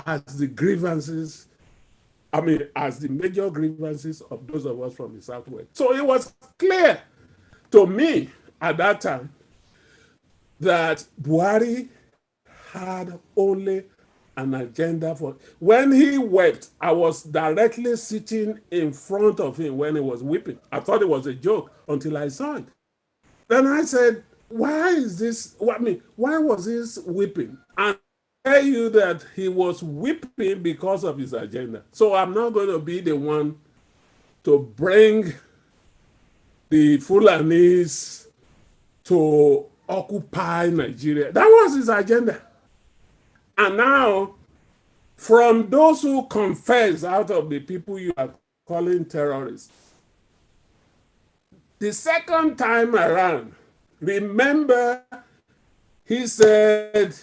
as the grievances, as the major grievances of those of us from the Southwest. So it was clear to me at that time that Buhari had only an agenda for. When he wept, I was directly sitting in front of him when he was weeping. I thought it was a joke until I saw it. Then I said, why is this? Why was this weeping? And I tell you that he was weeping because of his agenda. So I'm not going to be the one to bring the Fulanis to occupy Nigeria. That was his agenda. And now, from those who confess out of the people you are calling terrorists, the second time around, remember, he said,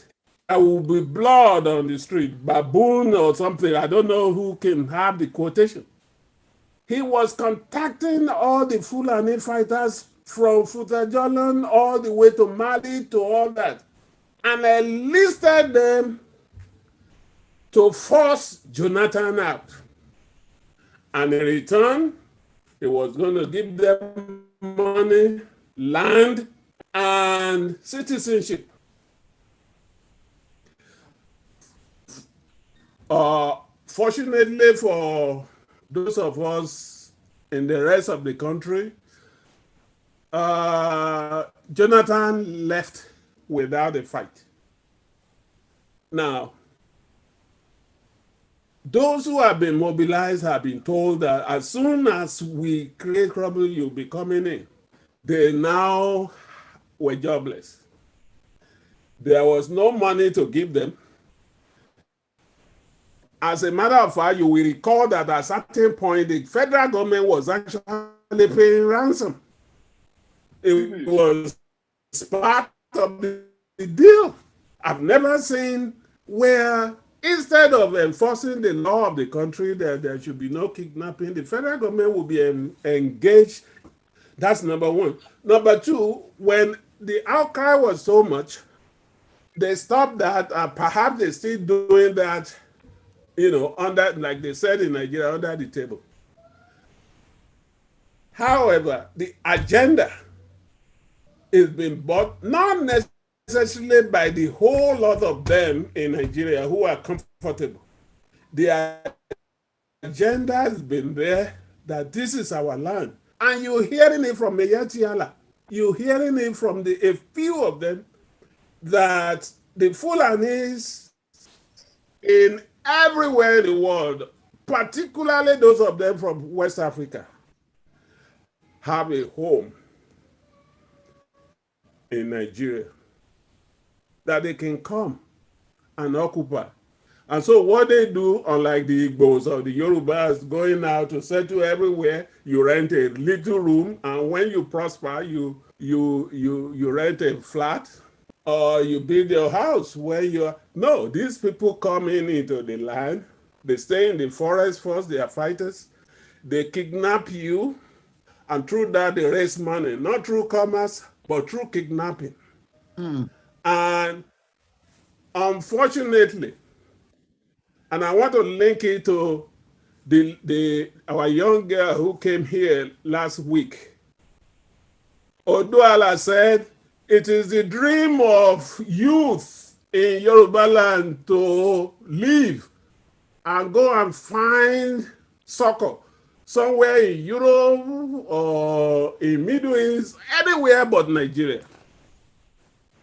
there will be blood on the street, baboon or something. I don't know who can have the quotation. He was contacting all the Fulani fighters from Futajolan all the way to Mali to all that, and enlisted them to force Jonathan out. And in return, he was going to give them money, land, and citizenship. Fortunately for those of us in the rest of the country, Jonathan left without a fight. Now, those who have been mobilized have been told that as soon as we create trouble, you'll be coming in. They now were jobless. There was no money to give them. As a matter of fact, you will recall that at a certain point, the federal government was actually paying ransom. It was part of the deal. I've never seen where instead of enforcing the law of the country that there should be no kidnapping, the federal government will be engaged. That's number one. Number two, when the outcry was so much, they stopped that. Perhaps they're still doing that, under, like they said in Nigeria, under the table. However, the agenda is being bought, not necessarily by the whole lot of them in Nigeria who are comfortable. The agenda has been there that this is our land. And you're hearing it from Meyetiala. You're hearing it from a few of them that the Fulanis in everywhere in the world, particularly those of them from West Africa, have a home in Nigeria that they can come and occupy. And so what they do, unlike the Igbos or the Yorubas going out to settle everywhere, you rent a little room, and when you prosper, you rent a flat or you build your house where you are. No, these people come into the land, they stay in the forest first, they are fighters, they kidnap you, and through that they raise money, not through commerce, but through kidnapping. And unfortunately, and I want to link it to our young girl who came here last week. Oduala said, it is the dream of youth in Yoruba land to live and go and find succor somewhere in Europe or in Middle East, anywhere but Nigeria.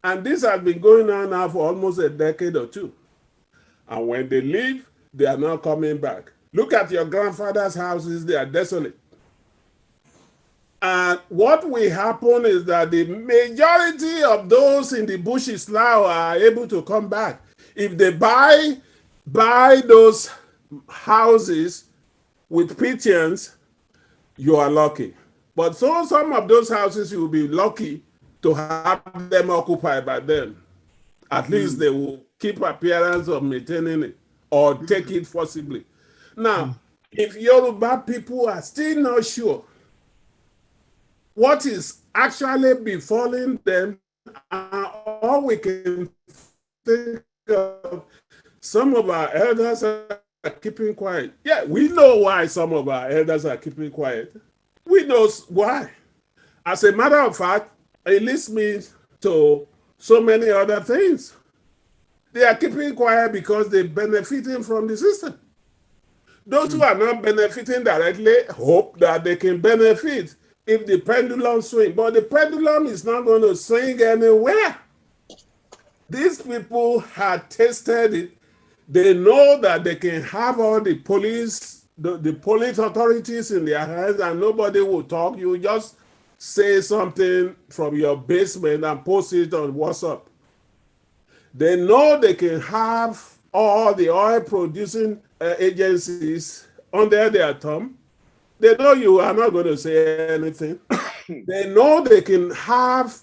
And this has been going on now for almost a decade or two. And when they leave, they are not coming back. Look at your grandfather's houses, they are desolate. And what will happen is that the majority of those in the bushes now are able to come back. If they buy those houses with pigeons, you are lucky. But so some of those houses, you will be lucky to have them occupied by them. At least they will keep appearance of maintaining it or take it forcibly. Now, if Yoruba people are still not sure what is actually befalling them, all we can think of, some of our elders are keeping quiet. Yeah, we know why some of our elders are keeping quiet. We know why. As a matter of fact, it leads me to so many other things. They are keeping quiet because they're benefiting from the system. Those who are not benefiting directly hope that they can benefit if the pendulum swings. But the pendulum is not going to swing anywhere. These people had tested it. They know that they can have all the police, the police authorities in their hands, and nobody will talk. You just say something from your basement and post it on WhatsApp. They know they can have all the oil producing agencies under their thumb. They know you are not going to say anything. They know they can have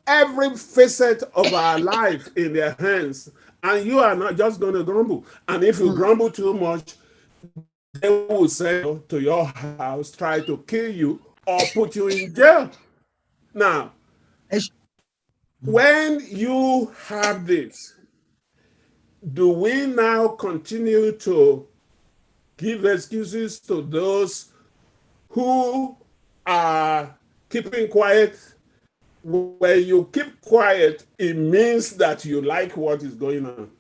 every facet of our life in their hands, and you are not just going to grumble. And if you grumble too much, they will send you to your house, try to kill you, or put you in jail. Now, when you have this, do we now continue to give excuses to those who are keeping quiet? When you keep quiet, it means that you like what is going on.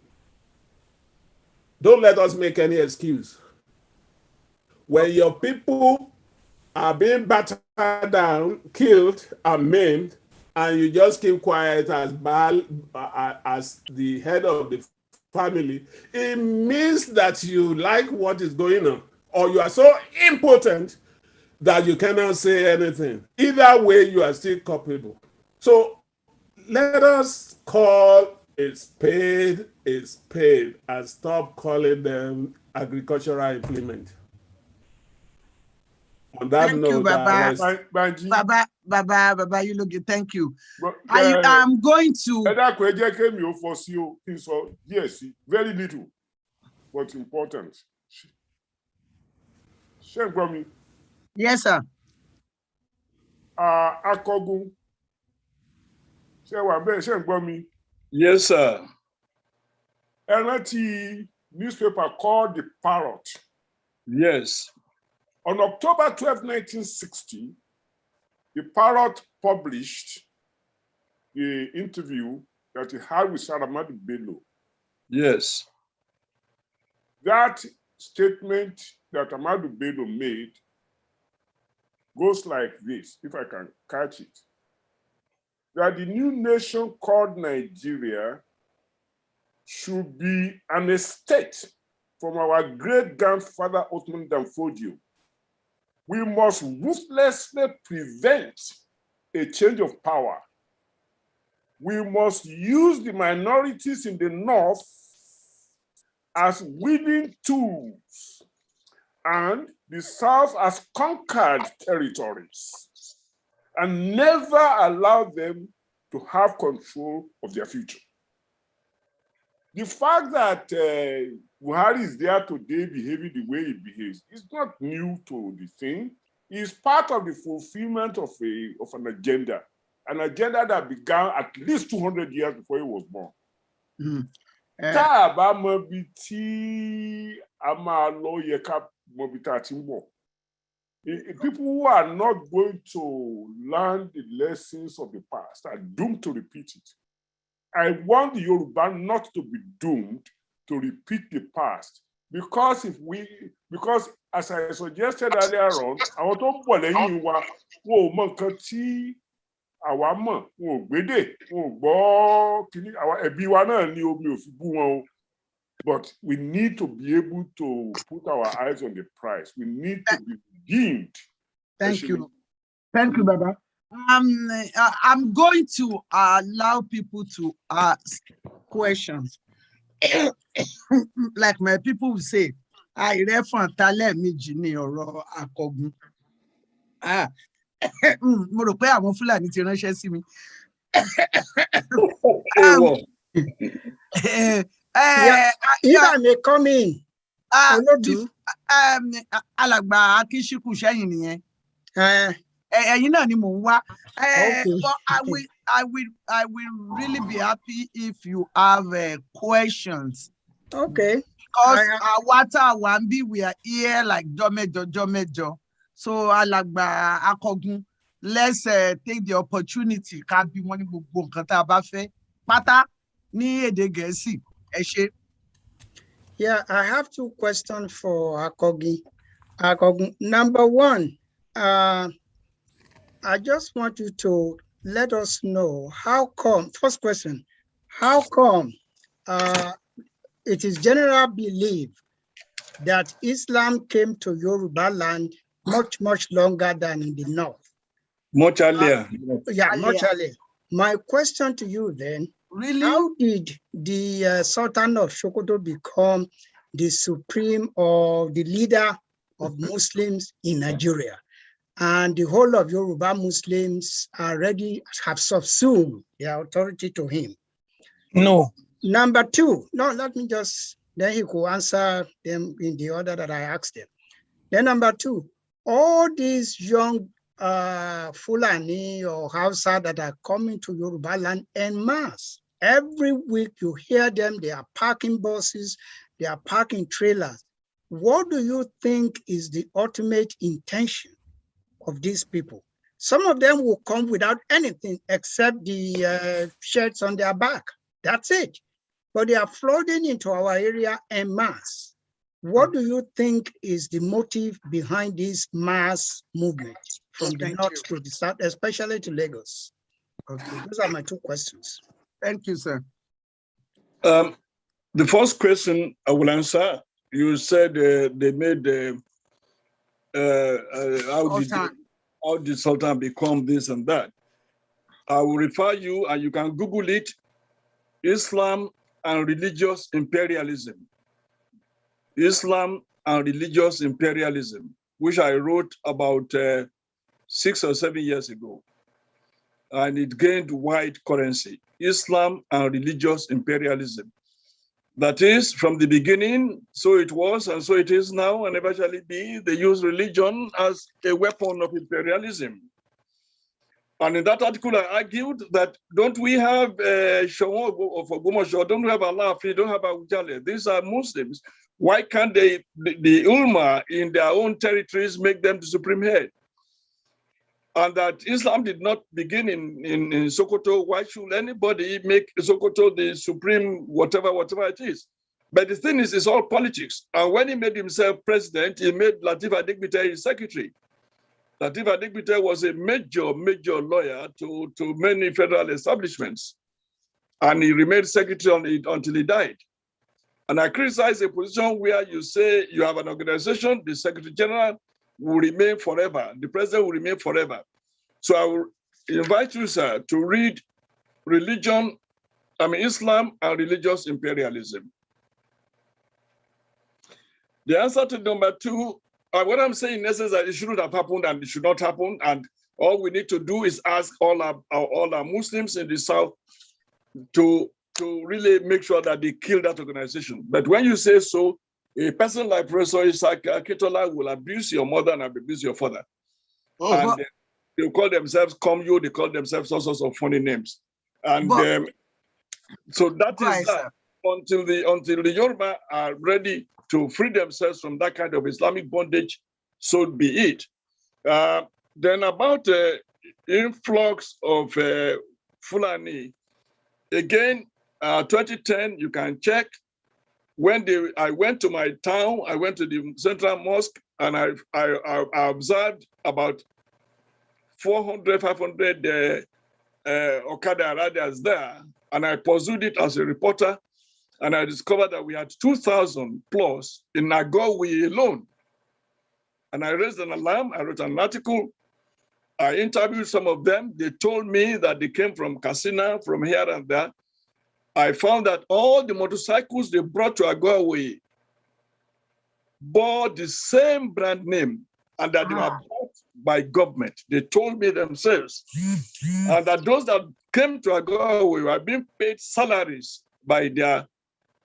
Don't let us make any excuse. When your people are being battered down, killed, and maimed, and you just keep quiet as the head of the family, it means that you like what is going on, or you are so impotent that you cannot say anything. Either way, you are still culpable. So let us call a spade, and stop calling them agricultural implement. On that
Thank
note,
you, Baba. Baba, you look good. Thank you. I'm going to.
Very little, but important.
Yes, sir.
Akogun.
Yes, sir.
A newspaper called The Parrot.
Yes.
On October 12, 1960, The Parrot published the interview that he had with Ahmadu Bello.
Yes.
That statement that Ahmadu Bello made goes like this, if I can catch it. That the new nation called Nigeria should be an estate from our great-grandfather Ottoman Danfodio. We must ruthlessly prevent a change of power. We must use the minorities in the North as willing tools and the South as conquered territories, and never allow them to have control of their future. The fact that Buhari is there today behaving the way he behaves is not new to the thing. It's part of the fulfillment of an agenda that began at least 200 years before he was born. People who are not going to learn the lessons of the past are doomed to repeat it. I want the Yoruba not to be doomed to repeat the past, because as I suggested earlier on, àwọn tó pọ̀ lẹ́yìn wa wọn ò mọ nǹkan tí àwa mọ̀, wọn ò gbédè, wọn ò gbọ́ kíní, àwa ẹ̀bi wa náà ni omi ò fi bú wọn o. But we need to be able to put our eyes on the prize. We need to be redeemed.
Thank you. Thank you, Baba. I'm going to allow people to ask questions. Like my people will say, I refer talent me jini oro Akogun. Mo rò pé àwọn Fúlàní ti ránṣẹ́ sí mi.
If I may come in.
Alàgbà Akíṣíkù sẹ́yìn nìyẹn. Ẹ̀yin náà ni mò ń wá. But I will really be happy if you have questions.
Okay.
Because àwa tá a wà níbí, we are here like jọ́mẹ́jọ. So Alàgbà Akogun, let's take the opportunity ká bí wọ́n ní gbogbo nǹkan tá a bá fẹ́ pátá ní èdè Gẹ̀ẹ́sì. Ẹ ṣé.
Yeah, I have two questions for Akogun. Number one, I just want you to let us know how come, first question, how come it is general belief that Islam came to Yoruba land much longer than in the North?
Much earlier.
Much earlier. My question to you then,
really?
How did the Sultan of Sokoto become the supreme or the leader of Muslims in Nigeria? And the whole of Yoruba Muslims already have subsumed their authority to him.
No.
Number two, no, let me just, then he could answer them in the order that I asked them. Then number two, all these young Fulani or Hausa that are coming to Yoruba land en masse, every week you hear them, they are parking buses, they are parking trailers. What do you think is the ultimate intention of these people? Some of them will come without anything except the shirts on their back. That's it. But they are flooding into our area en masse. What do you think is the motive behind this mass movement from the north to the south, especially to Lagos? Okay, those are my two questions.
Thank you, sir.
The first question I will answer, you said they made how did Sultan become this and that? I will refer you, and you can Google it, Islam and religious imperialism. Islam and religious imperialism, which I wrote about 6 or 7 years ago. And it gained wide currency. Islam and religious imperialism. That is, from the beginning, so it was, and so it is now, and eventually be, they use religion as a weapon of imperialism. And in that article, I argued that don't we have Shawon of Ogomosho, don't we have Allah, don't have Awujale? These are Muslims. Why can't the ulama in their own territories make them the supreme head? And that Islam did not begin in Sokoto. Why should anybody make Sokoto the supreme whatever it is? But the thing is, it's all politics. And when he made himself president, he made Lateef Adegbite his secretary. Lateef Adegbite was a major lawyer to many federal establishments. And he remained secretary until he died. And I criticize a position where you say you have an organization, the secretary general will remain forever. The president will remain forever. So I will invite you, sir, to read Islam and religious imperialism. The answer to number two, what I'm saying in essence is that it shouldn't have happened and it should not happen. And all we need to do is ask all our Muslims in the South to really make sure that they kill that organization. But when you say so, a person like Professor Isaac Akitola will abuse your mother and abuse your father. And they call themselves Komyo, they call themselves all sorts of funny names. And so that is that. Until the Yoruba are ready to free themselves from that kind of Islamic bondage, so be it. Then about influx of Fulani, again, 2010, you can check. When I went to my town, I went to the Central Mosque, and I observed about 400, 500 Okada riders there, and I pursued it as a reporter, and I discovered that we had 2,000 plus in Nagowi alone. And I raised an alarm, I wrote an article, I interviewed some of them. They told me that they came from Katsina, from here and there. I found that all the motorcycles they brought to Agaway bore the same brand name, and that they were bought by government. They told me themselves. And that those that came to Agaway were being paid salaries by their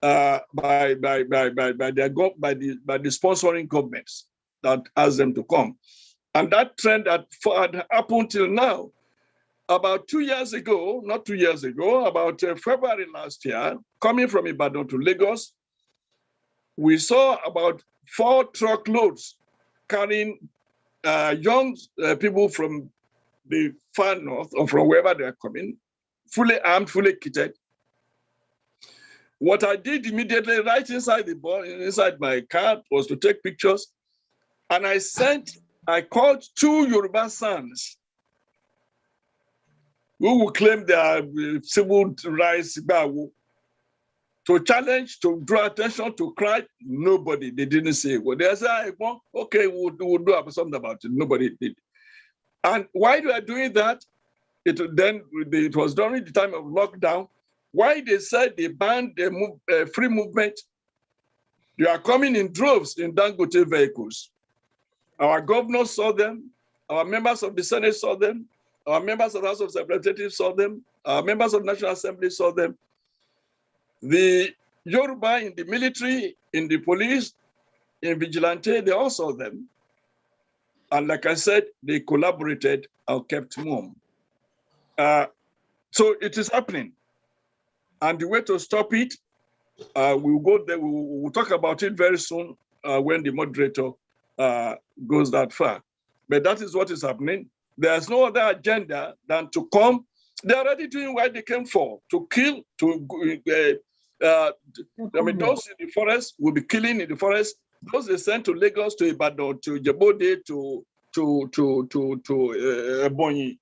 by the sponsoring governments that asked them to come. And that trend had happened till now. About 2 years ago, not 2 years ago, about February last year, coming from Ibadan to Lagos, we saw about 4 truckloads carrying young people from the far north or from wherever they're coming, fully armed, fully kitted. What I did immediately right inside my car was to take pictures, and I called 2 Yoruba sons who will claim their civil rights to challenge, to draw attention, to cry. Nobody, they didn't say. Well, they said, well, okay, we'll do something about it. Nobody did. And why they are doing that? It was during the time of lockdown. Why they said they banned the free movement? They are coming in droves in Dangote vehicles. Our governors saw them. Our members of the Senate saw them. Our members of the House of Representatives saw them. Our members of the National Assembly saw them. The Yoruba in the military, in the police, in vigilante, they all saw them. And like I said, they collaborated and kept mum. So it is happening. And the way to stop it, we'll go there. We'll talk about it very soon when the moderator goes that far. But that is what is happening. There's no other agenda than to come. They're already doing what they came for, to kill, those in the forest will be killing in the forest. those they sent to Lagos, to Ibadan, to Gbode, to Ebonyi,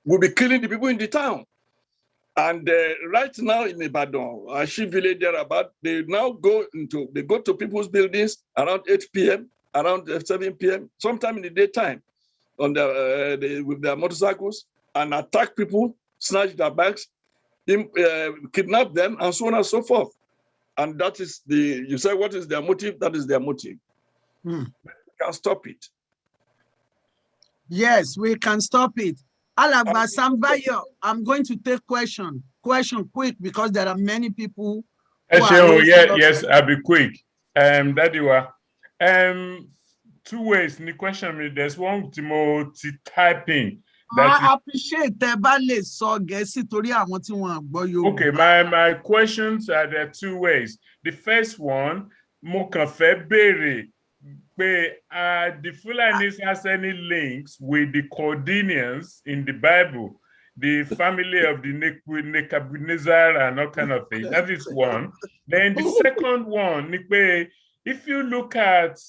will be killing the people in the town. And right now in Ibadan, Ashi village thereabout, they now go to people's buildings around 8 p.m., around 7 p.m., sometime in the daytime, on with their motorcycles, and attack people, snatch their bags, kidnap them, and so on and so forth. And that is you say, what is their motive? That is their motive. We can stop it.
Yes, we can stop it. Alagba Sambayo, I'm going to take question quick, because there are many people.
Yes, I'll be quick. Dadiwa, 2 ways. The question, there's one Timothy typing.
I appreciate so
okay, my questions are there 2 ways. The first one, Mokafe Bere, the Fulanis has any links with the Cordinians in the Bible, the family of the Nebuchadnezzar and all kind of things. That is one. Then the second one, if you look at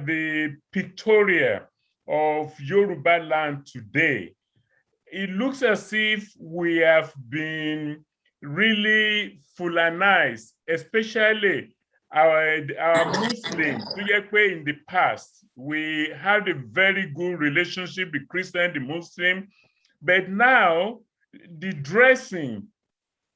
the pictorial of Yoruba land today, it looks as if we have been really Fulanized, especially our Muslims. In the past, we had a very good relationship with Christian, the Muslim, but now the dressing,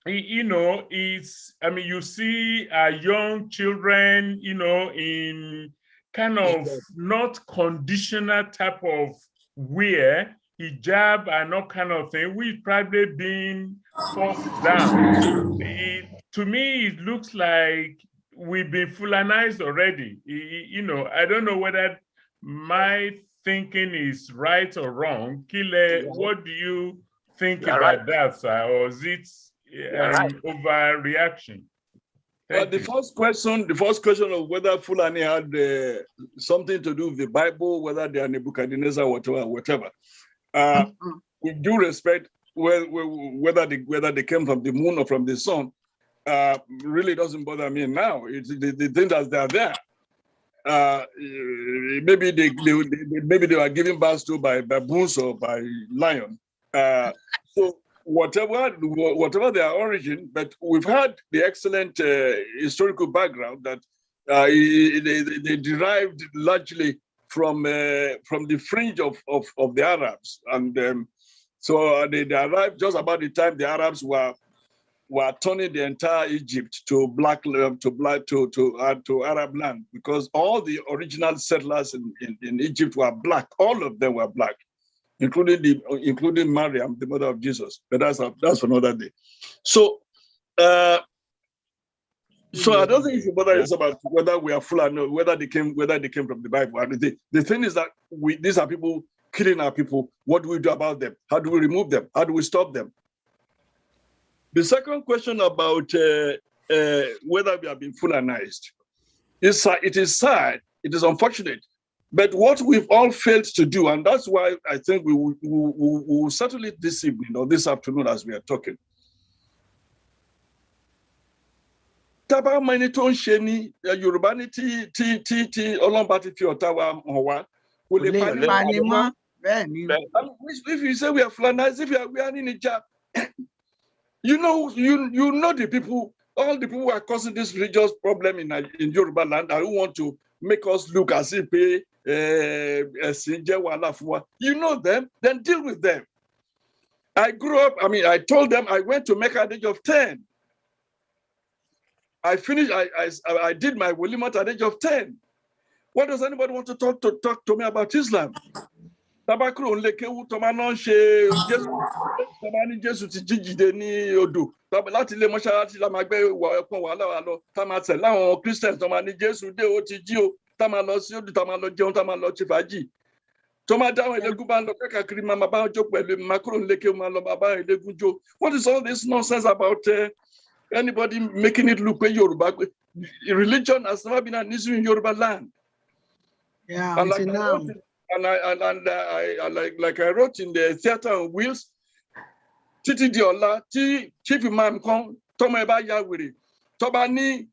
you see young children, in kind of not conditional type of wear, hijab and all kind of thing, we've probably been forced down. To me, it looks like we've been Fulanized already. I don't know whether my thinking is right or wrong. Kile, what do you think about that, sir? Or is it overreaction?
The first question of whether Fulani had something to do with the Bible, whether they are Nebuchadnezzar, whatever. With due respect, whether they came from the moon or from the sun, really doesn't bother me now. The thing that they are there. Maybe they were given birth to by baboons or by lion. So whatever their origin, but we've had the excellent historical background that they derived largely from the fringe of the Arabs, and so they arrived just about the time the Arabs were turning the entire Egypt to Arab land, because all the original settlers in Egypt were black. All of them were black, including Maryam, the mother of Jesus. But that's for another day. So I don't think it's bother us about whether we are Fulani, whether they came from the Bible. The thing is that these are people killing our people. What do we do about them? How do we remove them? How do we stop them? The second question about whether we have been Fulanized, it is sad, it is unfortunate, but what we've all failed to do, and that's why I think we will settle it this evening or this afternoon as we are talking. Taba mani tó ń ṣe ní Yorùbá ní tí Ọlọ́run ti fi ọ̀tá wa hàn wá. If you say we are Fulanized, if we are in Niger, you know the people, all the people who are causing this religious problem in Yoruba land, and who want to make us look as if you know them, then deal with them. I grew up, I told them I went to Mecca at the age of 10. I finished, I did my Wolimat at the age of 10. What does anybody want to talk to me about Islam? Tabakuro nlekewu tó máa ń ṣe Jésù tó máa ní Jésù ti jíjìde ní odò láti ilé mọ́ṣáláṣí la máa gbé ẹ̀pọ̀n wàhálà wa lọ tá máa tẹ̀ láwọn Christians tó máa ní Jésù dé ó ti jí o tá máa lọ sí odò tá máa lọ jẹun tá máa lọ ṣe fàájì tó máa dáhùn ẹlẹ́gùn bá ń lọ káàkiri máa bá wọn jó pẹ̀lú makuro nlekewu máa lọ máa bá ẹlẹ́gùn jó. What is all this nonsense about anybody making it look like Yoruba? Religion has never been an issue in Yoruba land.
Yeah, until now.
And I like I wrote in the Theatre on Wheels, Titi Diola, Chief Imam Kong, Toma Eba Yawiri, Toba ni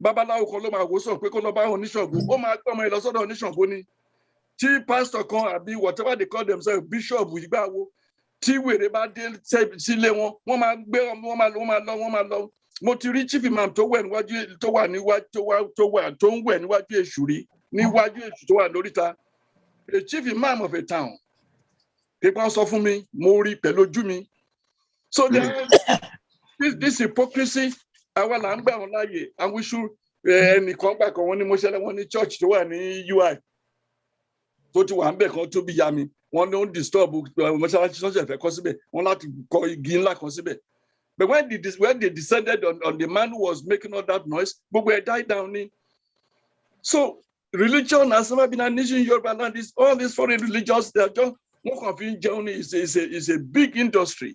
babaláwo kan ló máa wò sàn pé kó lọ bá oníṣàngó ó máa gbé ọmọ yẹn lọ sọ́dọ̀ oníṣàngó ni tí pásítọ̀ kan àbí whatever they call themselves bishop ìgbà wo tí wèrè bá dé sílé wọn wọ́n máa gbé wọ́n máa lọ mo ti rí chief imam tó wẹ̀ níwájú tó ń wẹ̀ níwájú èṣù rí níwájú èṣù tó wà lóríta a chief imam of a town pípa sọ fún mi mo rí pẹ̀lú ojú mi so this hypocrisy àwa là ń gbà wọn láàyè and we should ẹnìkan gbà kan wọn ní mọ́ṣẹ́lẹ̀ wọn ní church tó wà ní UI tó ti wà ń bẹ̀ kan tó bí ya mi wọn ní ó ń disturb mọ́ṣáláṣí sọ́sẹ̀ fẹ́ kọ́ síbẹ̀ wọn láti kọ́ igi ńlá kan síbẹ̀ but when they descended on the man who was making all that noise gbogbo ẹ̀ died down ni so religion has never been an issue in Yoruba land. All these foreign religions they are just one confusing journey is a big industry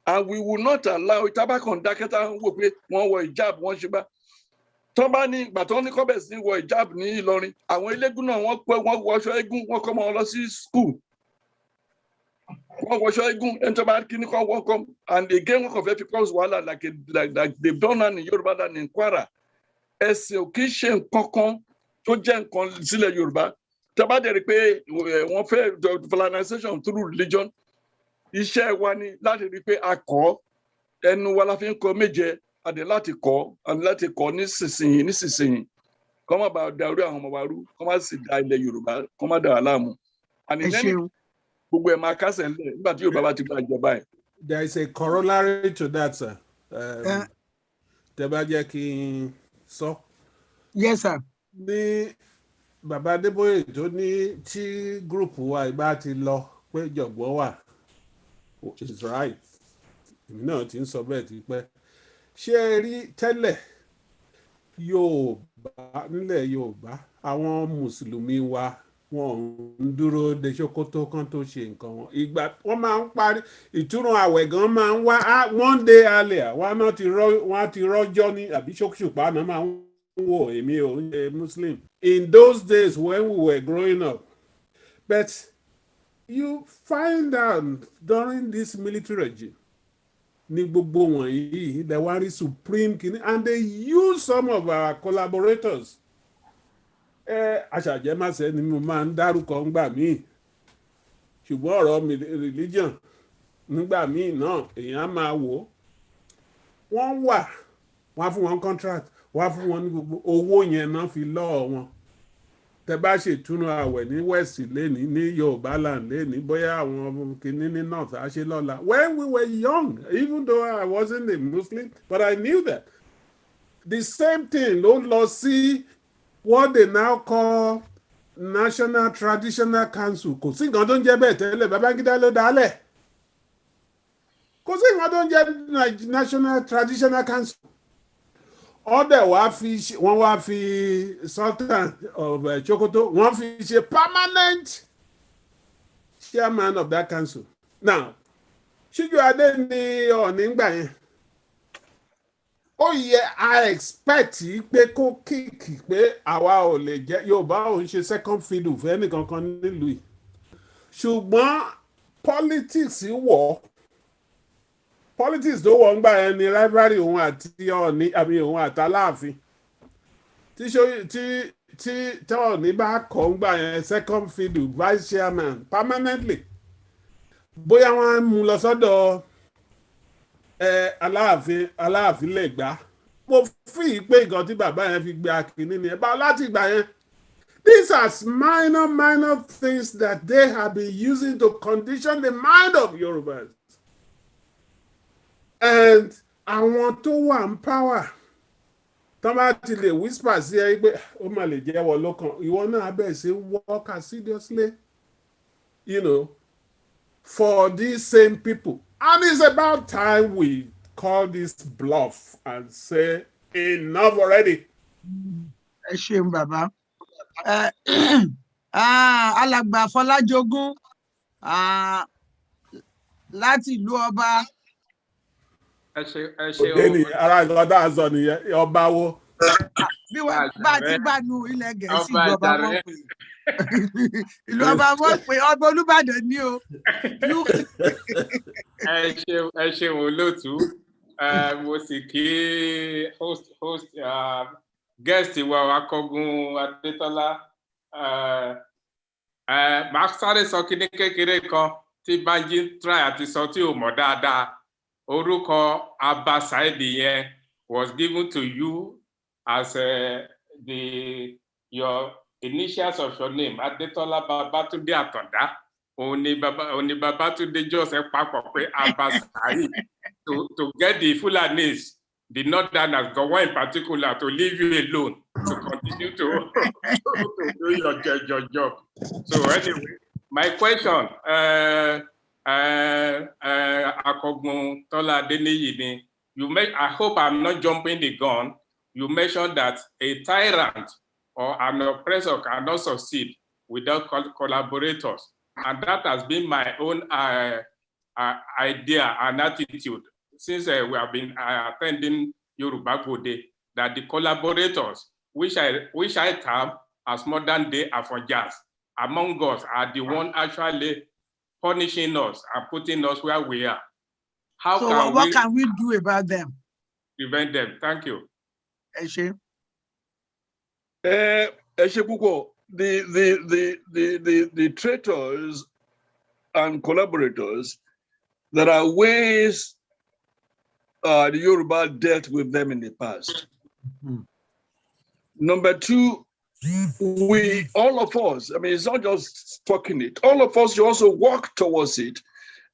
and we will not allow it tobacco and daketa wò pé wọ́n wọ hijab wọ́n ṣe bá tó bá ní ìgbà tó ní kọ́bẹ̀ sí wọ hijab ní Ìlọrin àwọn eléégún náà wọ́n wọṣọ eégún wọ́n kọ́ wọn lọ sí school wọ́n wọṣọ eégún ẹni tó bá kí ní kọ́ wọ́n kọ́ and again wọ́n kàn fẹ́ people's wahala like they've done that in Yoruba land in Kwara ẹ̀sìn ò kì í ṣe nǹkan kan tó jẹ́ nǹkan sílẹ̀ Yorùbá tó bá dẹ̀ rí pé wọ́n fẹ́ colonization through religion iṣẹ́ wa ni láti rí pé a kọ́ ẹnu wa la fi ń kọ́ méje àdé láti kọ́ nísinsìnyí kọ́ má bàa da orí àwọn ọmọ wa rú kọ́ má sì da ilẹ̀ Yorùbá kọ́ má da wà láàmú àní gbogbo ẹ̀ máa kásẹ̀ ńlẹ̀ nígbà tí Yorùbá bá ti gba ìjọba ẹ̀.
There is a corollary to that, sir. Tẹ́ bá jẹ́ kí n sọ.
Yes, sir.
Ní bàbá Adébóyè tó ní tí gúrùpù wa ìbá ti lọ pé jọ̀gbọ́ wà is right èmi náà ti ń sọ bẹ́ẹ̀ ti pẹ́ ṣé ẹ rí tẹ́lẹ̀ Yorùbá nílẹ̀ Yorùbá àwọn mùsùlùmí wa wọn ń dúró de ṣòkòtò kan tó ṣe nǹkan wọn ìgbà wọn máa ń parí ìtúrun àwẹ̀ gan máa ń wá one day earlier wọn ti rọ́jọ́ ní àbí ṣòkùṣùpá náà máa ń wò èmi ò ń ṣe Muslim in those days when we were growing up but you find out during this military regime ní gbogbo wọ̀nyí the one supreme kini and they use some of our collaborators aṣàjẹmásẹ ni mo máa ń dárúkọ ńgbà míì ṣùgbọ́n ọ̀rọ̀ religion nígbà míì náà èèyàn máa wò wọ́n wà wọ́n á fún wọn contract wọ́n á fún wọn ní gbogbo owó yẹn náà fi lọ́ọ̀ wọn tẹ bá ṣètúnú àwẹ̀ ní west lẹ́ni ní Yorùbá land lẹ́ni bóyá àwọn kìíní ní north á ṣe lọ́la when we were young even though I wasn't a Muslim but I knew that the same thing ló lọ sí what they now call National Traditional Council kò sí nǹkan tó ń jẹ́ bẹ́ẹ̀ tẹ́lẹ̀ Babangida ló dálẹ̀ kò sí nǹkan tó ń jẹ́ National Traditional Council ọdẹ wọ́n wá fi Sultan of Sokoto wọ́n fi ṣe permanent chairman of that council now Síjú Adé ní Ọọ̀ni ńgbà yẹn ó yẹ I expect pé kó kíkì pé àwa ò lè jẹ́ Yorùbá ò ń ṣe second fiddle fún ẹnìkankan nílùú yìí ṣùgbọ́n politics tó wọ̀ ń gbà yẹn ni rivalry òun àti Ọọ̀ni àbí òun àti Aláàfin tí Ọọ̀ni bá kọ́ ń gbà yẹn second fiddle vice chairman permanently bóyá wọ́n á mú lọ sọ́dọ̀ Aláàfin lè gbà mo fi pé nǹkan tí bàbá yẹn fi gbé akínní ni ẹ bá láti gbà yẹn these are minor things that they have been using to condition the mind of Yorubas. And àwọn tó wà ń power tó bá ti lè whisper sí ẹ pé ó mà lè jẹ́wọ́ lọ́kàn ìwọ náà bẹ̀ sí work seriously for these same people and it's about time we call this bluff and say enough already.
ẹ ṣeun bàbá alàgbà Fọlájogún láti ìlú ọba.
Òdeni ara nǹkan tá a sọ nìyẹn ọba wo.
Bí wọ́n bá ti bá nu ilẹ̀ Gẹ̀ẹ́sì ìjọba wọn pè ìlú ọba wọn pè ọba Olúbàdàn ní o.
Ẹ ṣeun olóòtú mo sì kí host guest wa Akogun Adetola. Màá sáré sọ kíní kékeré kan tí Banji try àti sọ tí ò mọ̀ dáadáa. Orúkọ Abba Saidi yẹn was given to you as your initials of your name, Adetola Babatunde Atanda. Oni Babatunde just papọ̀ pé Abba Saidi to get the Fulanis, the Northerners, the one in particular, to leave you alone to continue to do your job. So anyway, my question, Akogun Tola Adeniyi, I hope I'm not jumping the gun. You mentioned that a tyrant or an oppressor cannot succeed without collaborators. And that has been my own idea and attitude since we have been attending Yoruba Gbode, that the collaborators, which I term as modern day Afrojas, among us are the one actually punishing us and putting us where we are.
What can we do about them?
Prevent them. Thank you.
Eshe.
The traitors and collaborators, there are ways the Yoruba dealt with them in the past. Mm-hmm. Number two, all of us, I mean, it's not just talking it, all of us should also work towards it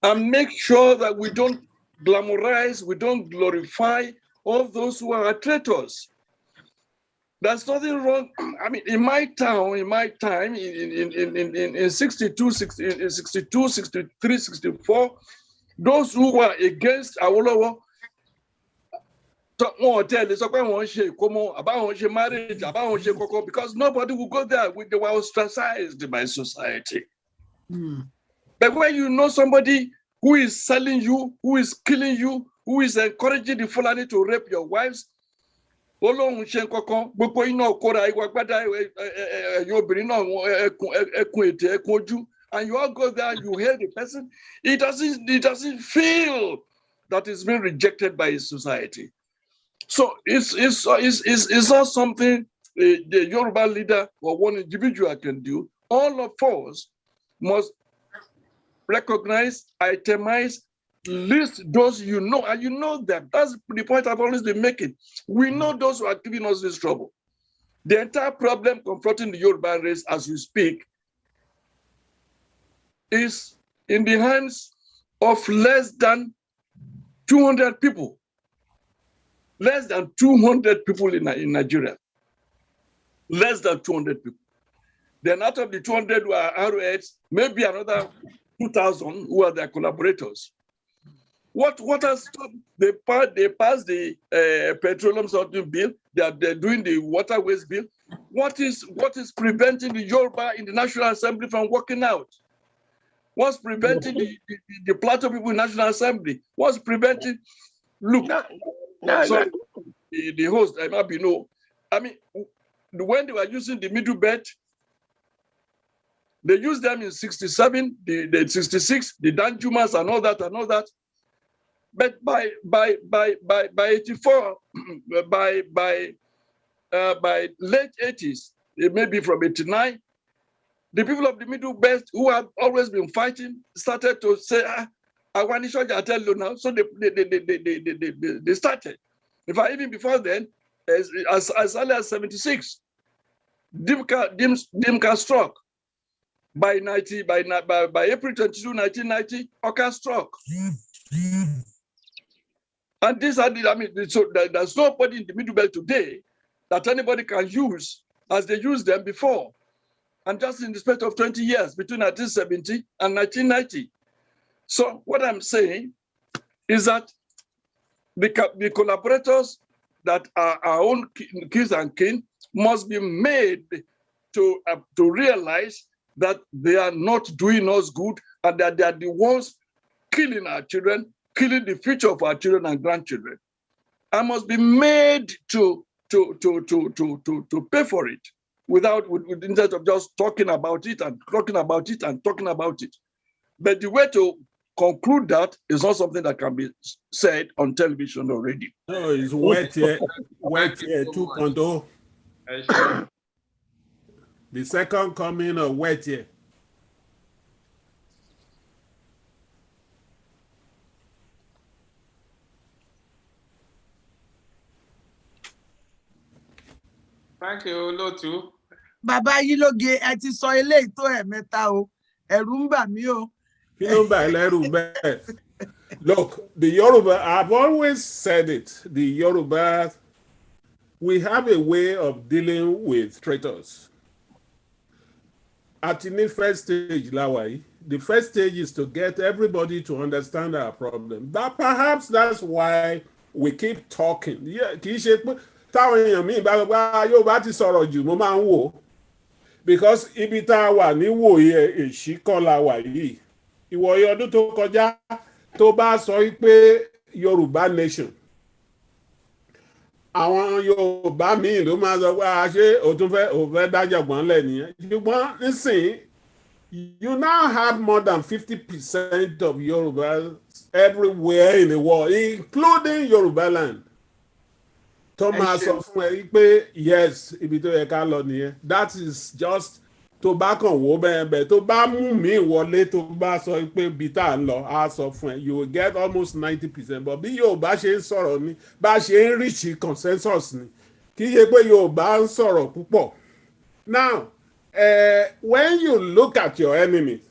and make sure that we don't glamorize, we don't glorify all those who are traitors. There's nothing wrong. I mean, in my time, in 62, 63, 64, those who were against Awolowo, because nobody will go there. They were ostracized by society. Mm. But when you know somebody who is selling you, who is killing you, who is encouraging the Fulani to rape your wives, and you all go there, you hear the person, it doesn't feel that it's been rejected by his society. So it's not something the Yoruba leader or one individual can do. All of us must recognize, itemize, list those you know, and you know them. That's the point I've always been making. We know those who are giving us this trouble. The entire problem confronting the Yoruba race as we speak is in the hands of less than 200 people. Less than 200 people in Nigeria. Less than 200 people. Then out of the 200 who are arrowheads, maybe another 2,000 who are their collaborators. What has stopped? They passed the petroleum sorting bill. They're doing the waterways bill. What is preventing the Yoruba in the National Assembly from working out? What's preventing the Plateau people in the National Assembly? What's preventing? Look. The host, I might be no. I mean, when they were using the middle belt, they used them in 67, the 66, the Danjumas and all that. But by 84, by late 80s, it may be from 89, the people of the middle belt who have always been fighting started to say, I want to tell you now. So they started. In fact, even before then, as early as 76, Dimka struck. By April 22, 1990, Oka struck. And these are so there's nobody in the Middle Belt today that anybody can use as they used them before. And just in the space of 20 years, between 1970 and 1990. So what I'm saying is that the collaborators that are our own kins and kin must be made to realize that they are not doing us good and that they are the ones killing our children, killing the future of our children and grandchildren. I must be made to pay for it instead of just talking about it and talking about it and talking about it. But the way to conclude that is not something that can be said on television or radio.
No, it's wet here 2.0. The second coming of wet here.
Thank you, Lotu.
Bàbá yìí ló gé ẹ ti sọ eléyìí tó ẹ̀mẹ́ta o. Ẹ̀rù ń bà mí o.
Kí ló ń bà ẹ́ lẹ́rù bẹ́ẹ̀? Look, the Yoruba, I've always said it, the Yoruba, we have a way of dealing with traitors. At the first stage, Lawai, the first stage is to get everybody to understand our problem. But perhaps that's why we keep talking. Yeah, kì í ṣe pé táwọn èèyàn míì bá gbá yóò bá ti sọ̀rọ̀ jù mo máa ń wò. Because ibi tá a wà níwòye èṣí kọ́ la wà yìí. Ìwòye ọdún tó kọjá tó bá sọ pé Yorùbá nation. Àwọn Yorùbá míì ló máa sọ pé ṣé o tún fẹ́ dájọ̀gbọ́n lẹ̀ nìyẹn. Ṣùgbọ́n nísìnyí, you now have more than 50% of Yorubas everywhere in the world, including Yoruba land. Tó máa sọ fún ẹ pé yes, ibi tó yẹ ká lọ nìyẹn. That is just tó bá kàn wò bẹ́ẹ̀ tó bá mú mi wọlé tó bá sọ pé ibi tá à ń lọ á sọ fún ẹ, you will get almost 90%. But bí Yorùbá ṣe ń sọ̀rọ̀ ni bá ṣe ń reach consensus ni kì í ṣe pé Yorùbá ń sọ̀rọ̀ púpọ̀. Now, when you look at your enemies,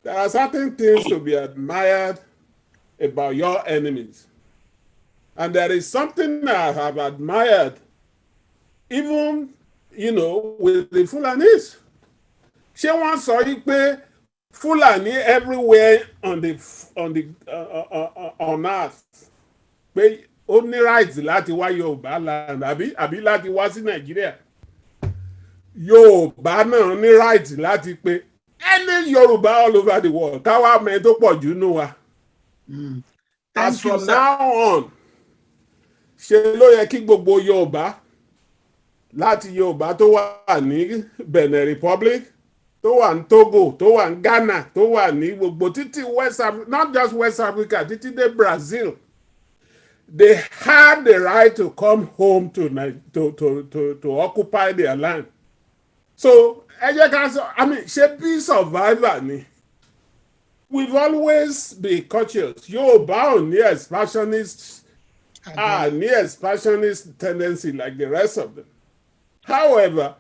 there are certain things to be admired about your enemies. And there is something I have admired, even, with the Fulanis. Ṣé wọ́n sọ yìí pé Fulani everywhere on earth pé ó ní right láti wá Yorùbá land àbí láti wá sí Nàìjíríà. Yorùbá náà ní right láti pé any Yorùbá all over the world káwá mẹ́rin tó pọ̀ jù nù wa. As from now on, ṣe ló yẹ kí gbogbo Yorùbá láti Yorùbá tó wà ní Benin Republic, tó wà ní Togo, tó wà ní Ghana, tó wà ní gbogbo títí West Africa, not just West Africa, títí dé Brazil, they had the right to come home to occupy their land. So, ṣe be survivor ni. We've always been cautious. Yorùbá ò ní expansionist tendency like the rest of them. However,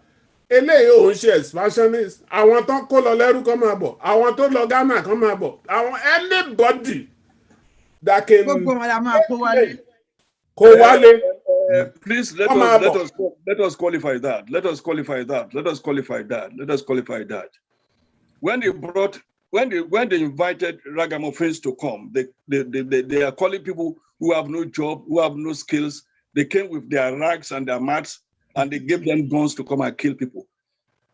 eléyìí ò ń ṣe expansionist. Àwọn tó kó lọ lẹ́rú kan máa bọ̀. Àwọn tó lọ Ghana kan máa bọ̀. Anybody that can kó wálé.
Please let us qualify that. Let us qualify that. When they invited ragamuffins to come, they are calling people who have no job, who have no skills. They came with their rags and their mats, and they gave them guns to come and kill people.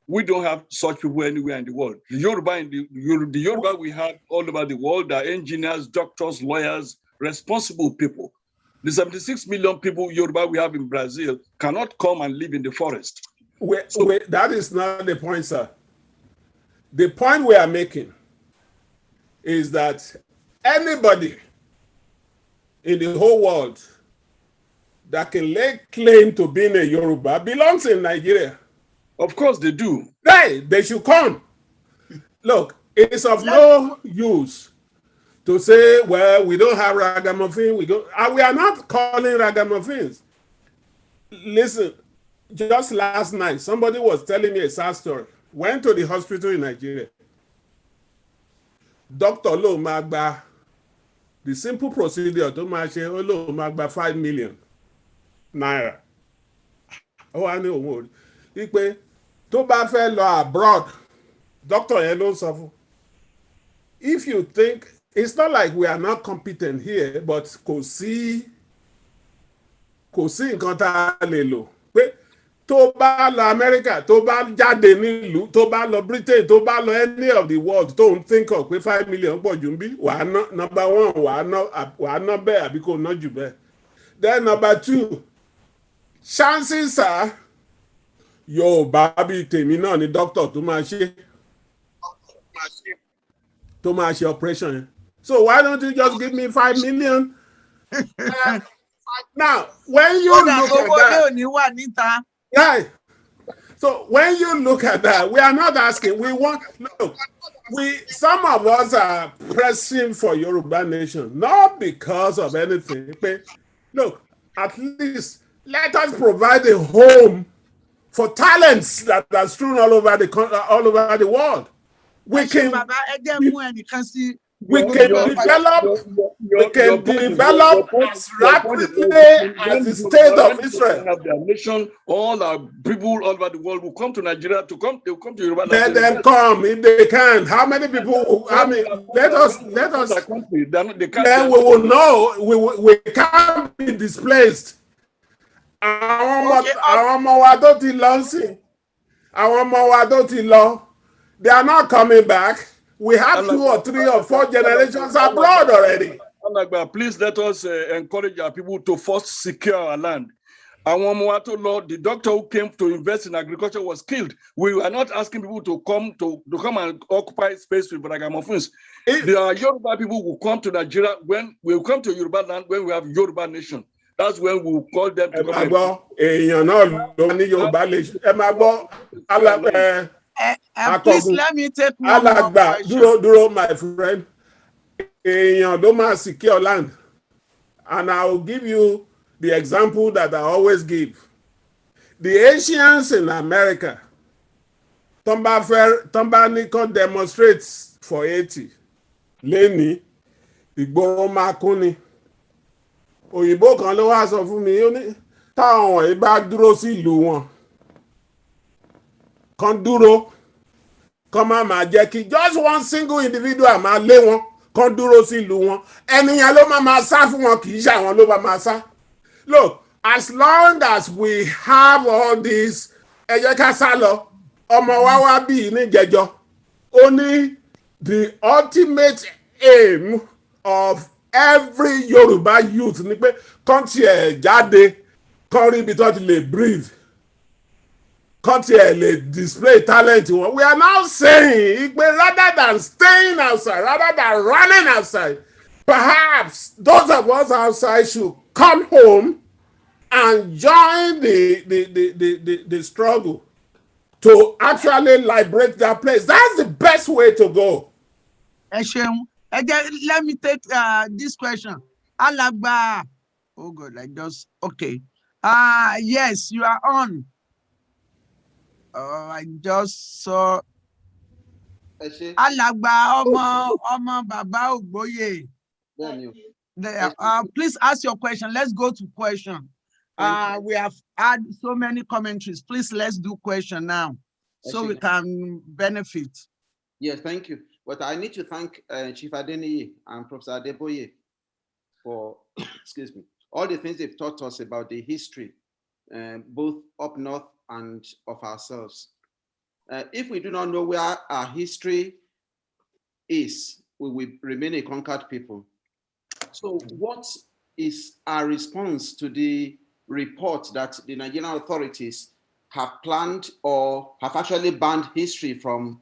We don't have such people anywhere in the world. The Yoruba we have all over the world are engineers, doctors, lawyers, responsible people. The 76 million people Yoruba we have in Brazil cannot come and live in the forest.
Wait, that is not the point, sir. The point we are making is that anybody in the whole world that can lay claim to being a Yoruba belongs in Nigeria.
Of course they do.
They should come. Look, it's of no use to say, well, we don't have ragamuffin. We are not calling ragamuffins. Listen, just last night, somebody was telling me a sad story. Went to the hospital in Nigeria. Dr. Lo Magba, the simple procedure to Lo Magba 5 million naira. Oh, I know. Ipe tó bá fẹ́ lọ abroad, doctor yẹn ló sọ fún. If you think, it's not like we are not competent here, but kò sí nǹkan tá a lè lò. Pé tó bá lọ America, tó bá jáde nílùú, tó bá lọ Britain, tó bá lọ any of the world, tó ń think of pé 5 million pọ̀ jù ń bí, number one, wàá ná bẹ́ẹ̀ àbí kò ná jù bẹ́ẹ̀. Then number two, chances are, Yorùbá bíi tèmi náà ni doctor tó máa ṣe operation yẹn. So why don't you just give me 5 million? Now, when you look at that, Yeah. So when you look at that, we are not asking. We want look. Some of us are pressing for Yoruba nation, not because of anything. But look, at least let us provide a home for talents that are strewn all over the world. We can develop as rapidly as the state of Israel.
Have their nation, all our people all over the world will come to Nigeria to come. They will come to Yoruba.
Let them come if they can. How many people? I mean, let us. Then we will know. We can't be displaced. They are not coming back. We have 2 or 3 or 4 generations abroad already.
Please let us encourage our people to first secure our land. The doctor who came to invest in agriculture was killed. We are not asking people to come and occupy space with Bragamofuns. There are Yoruba people who come to Nigeria when we will come to Yoruba land when we have Yoruba nation. That's when we will call them to come.
Please let me take one more question.
Duro, my friend. Don't secure land. And I will give you the example that I always give. The Asians in America, Tomba Nikon demonstrates for 80. Leni, Igboro Makuni. Òyìnbó kan ló wá sọ fún mi, ó ní táwọn wọ̀nyí bá dúró sí ìlú wọn. Kan dúró, kan máa jẹ́ kí just one single individual máa lé wọn, kan dúró sí ìlú wọn. Ẹnìyàn ló máa sá fún wọn, kì í ṣe àwọn ló máa sá. Look, as long as we have all this, ẹ jẹ́ ká sá lọ, ọmọ wa wá bí níjẹjọ. Ó ní the ultimate aim of every Yoruba youth ni pé kán tiẹ̀ jáde, kán rí ibi tó ti lè breathe, kán tiẹ̀ lè display talent wọn. We are now saying pé rather than staying outside, rather than running outside, perhaps those of us outside should come home and join the struggle to actually liberate that place. That's the best way to go.
Let me take this question. Alagba. Oh God, okay. Yes, you are on. I just saw Alagba Omo Baba Ogboye. Please ask your question. Let's go to question. We have had so many commentaries. Please, let's do question now so we can benefit.
Yes, thank you. But I need to thank Chief Adeniyi and Professor Adeboye for, excuse me, all the things they've taught us about the history, both up north and of ourselves. If we do not know where our history is, we will remain a conquered people. So what is our response to the report that the Nigerian authorities have planned or have actually banned history from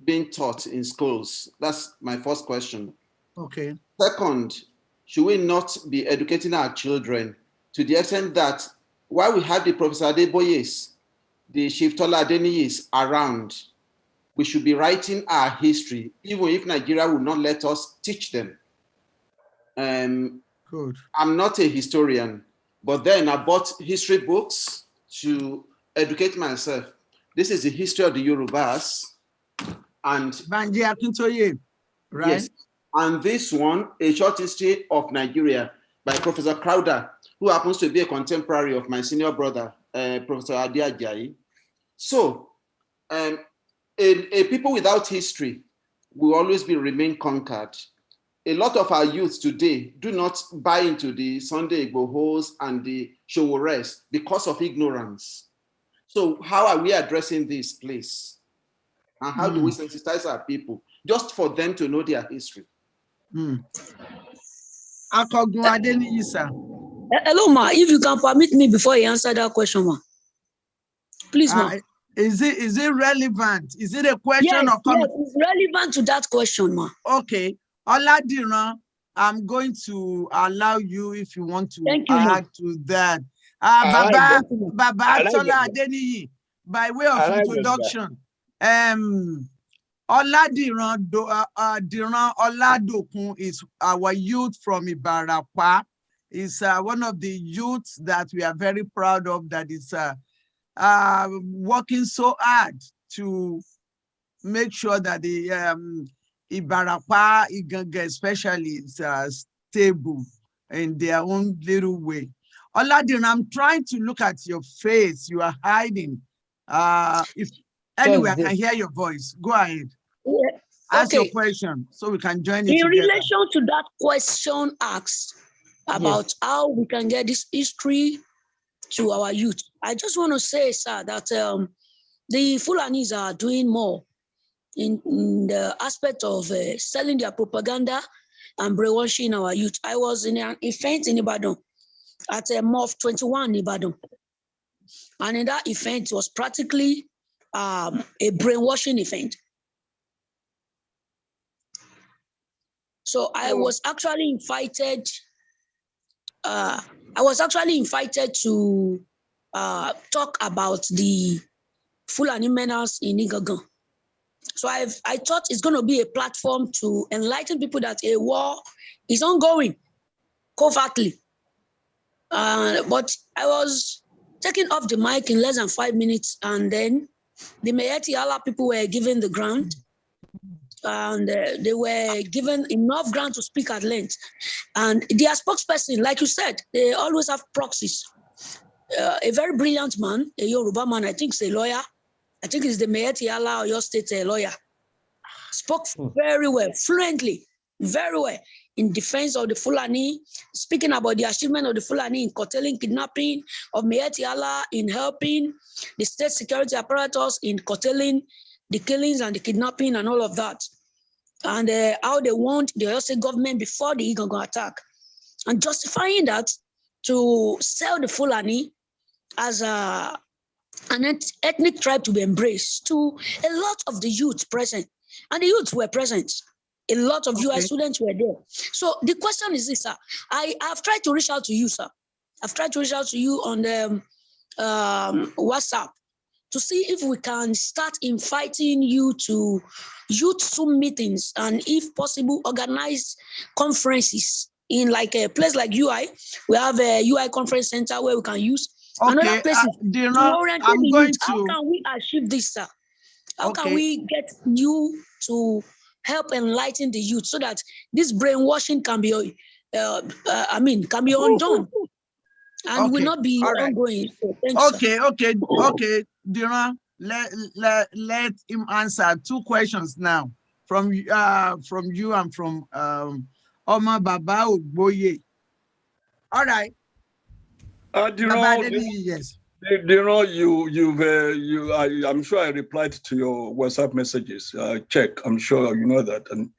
being taught in schools? That's my first question.
Okay.
Second, should we not be educating our children to the extent that while we have the Professor Adeboyes, the Chief Tola Adeniyis around, we should be writing our history, even if Nigeria will not let us teach them.
Good.
I'm not a historian, but then I bought history books to educate myself. This is the history of the Yorubas. And
Banji Akintoye, right?
Yes. And this one, A Short History of Nigeria by Professor Crowder, who happens to be a contemporary of my senior brother, Professor Adi Ajayi. So, a people without history will always remain conquered. A lot of our youth today do not buy into the Sunday Igbohos and the Showores because of ignorance. So how are we addressing this, please? And how do we sensitize our people just for them to know their history?
Hello, ma. If you can permit me before you answer that question, ma. Please, ma.
Is it relevant? Is it a question or comment?
Yes, it's relevant to that question, ma.
Okay. Oladiran, I'm going to allow you if you want to add to that. Baba Tola Adeniyi, by way of introduction, Oladiran Oladokun is our youth from Ibarapa. Is one of the youths that we are very proud of, that is working so hard to make sure that the Ibarapa, Iganga especially, is stable in their own little way. Oladiran, I'm trying to look at your face. You are hiding. If anyway, I can hear your voice. Go ahead.
Yeah.
Ask your question so we can join it
in
together.
relation to that question asked about how we can get this history to our youth, I just want to say, sir, that the Fulanis are doing more in the aspect of selling their propaganda and brainwashing our youth. I was in an event in Ibadan at MOF 21 in Ibadan, and in that event was practically a brainwashing event. So I was actually invited. To talk about the Fulani menace in Igagan. So I thought it's going to be a platform to enlighten people that a war is ongoing covertly. But I was taken off the mic in less than 5 minutes, and then the Mayeti Allah people were given the ground, and they were given enough ground to speak at length. And their spokesperson, like you said, they always have proxies. A very brilliant man, a Yoruba man, I think he's a lawyer. I think he's the Mayeti Allah or your state lawyer. Spoke very well, fluently, very well, in defense of the Fulani, speaking about the achievement of the Fulani in curtailing kidnapping, of Mayeti Allah in helping the state security apparatus in curtailing the killings and the kidnapping and all of that. And how they want the Oyo State government before the Igangan attack. And justifying that to sell the Fulani as an ethnic tribe to be embraced to a lot of the youth present. And the youths were present. A lot of UI students were there. So the question is this, sir. I've tried to reach out to you, sir. I've tried to reach out to you on the WhatsApp to see if we can start inviting you to youth Zoom meetings, and if possible, organize conferences in like a place like UI. We have a UI conference center where we can use another places to orientate the youth. How can we achieve this, sir? How can we get you to help enlighten the youth so that this brainwashing can be, can be undone and will not be ongoing? So
Okay. Dira, let him answer 2 questions now from you and from Oma Baba Ogboye. All right.
Yes. I'm sure I replied to your WhatsApp messages. Check. I'm sure you know that. And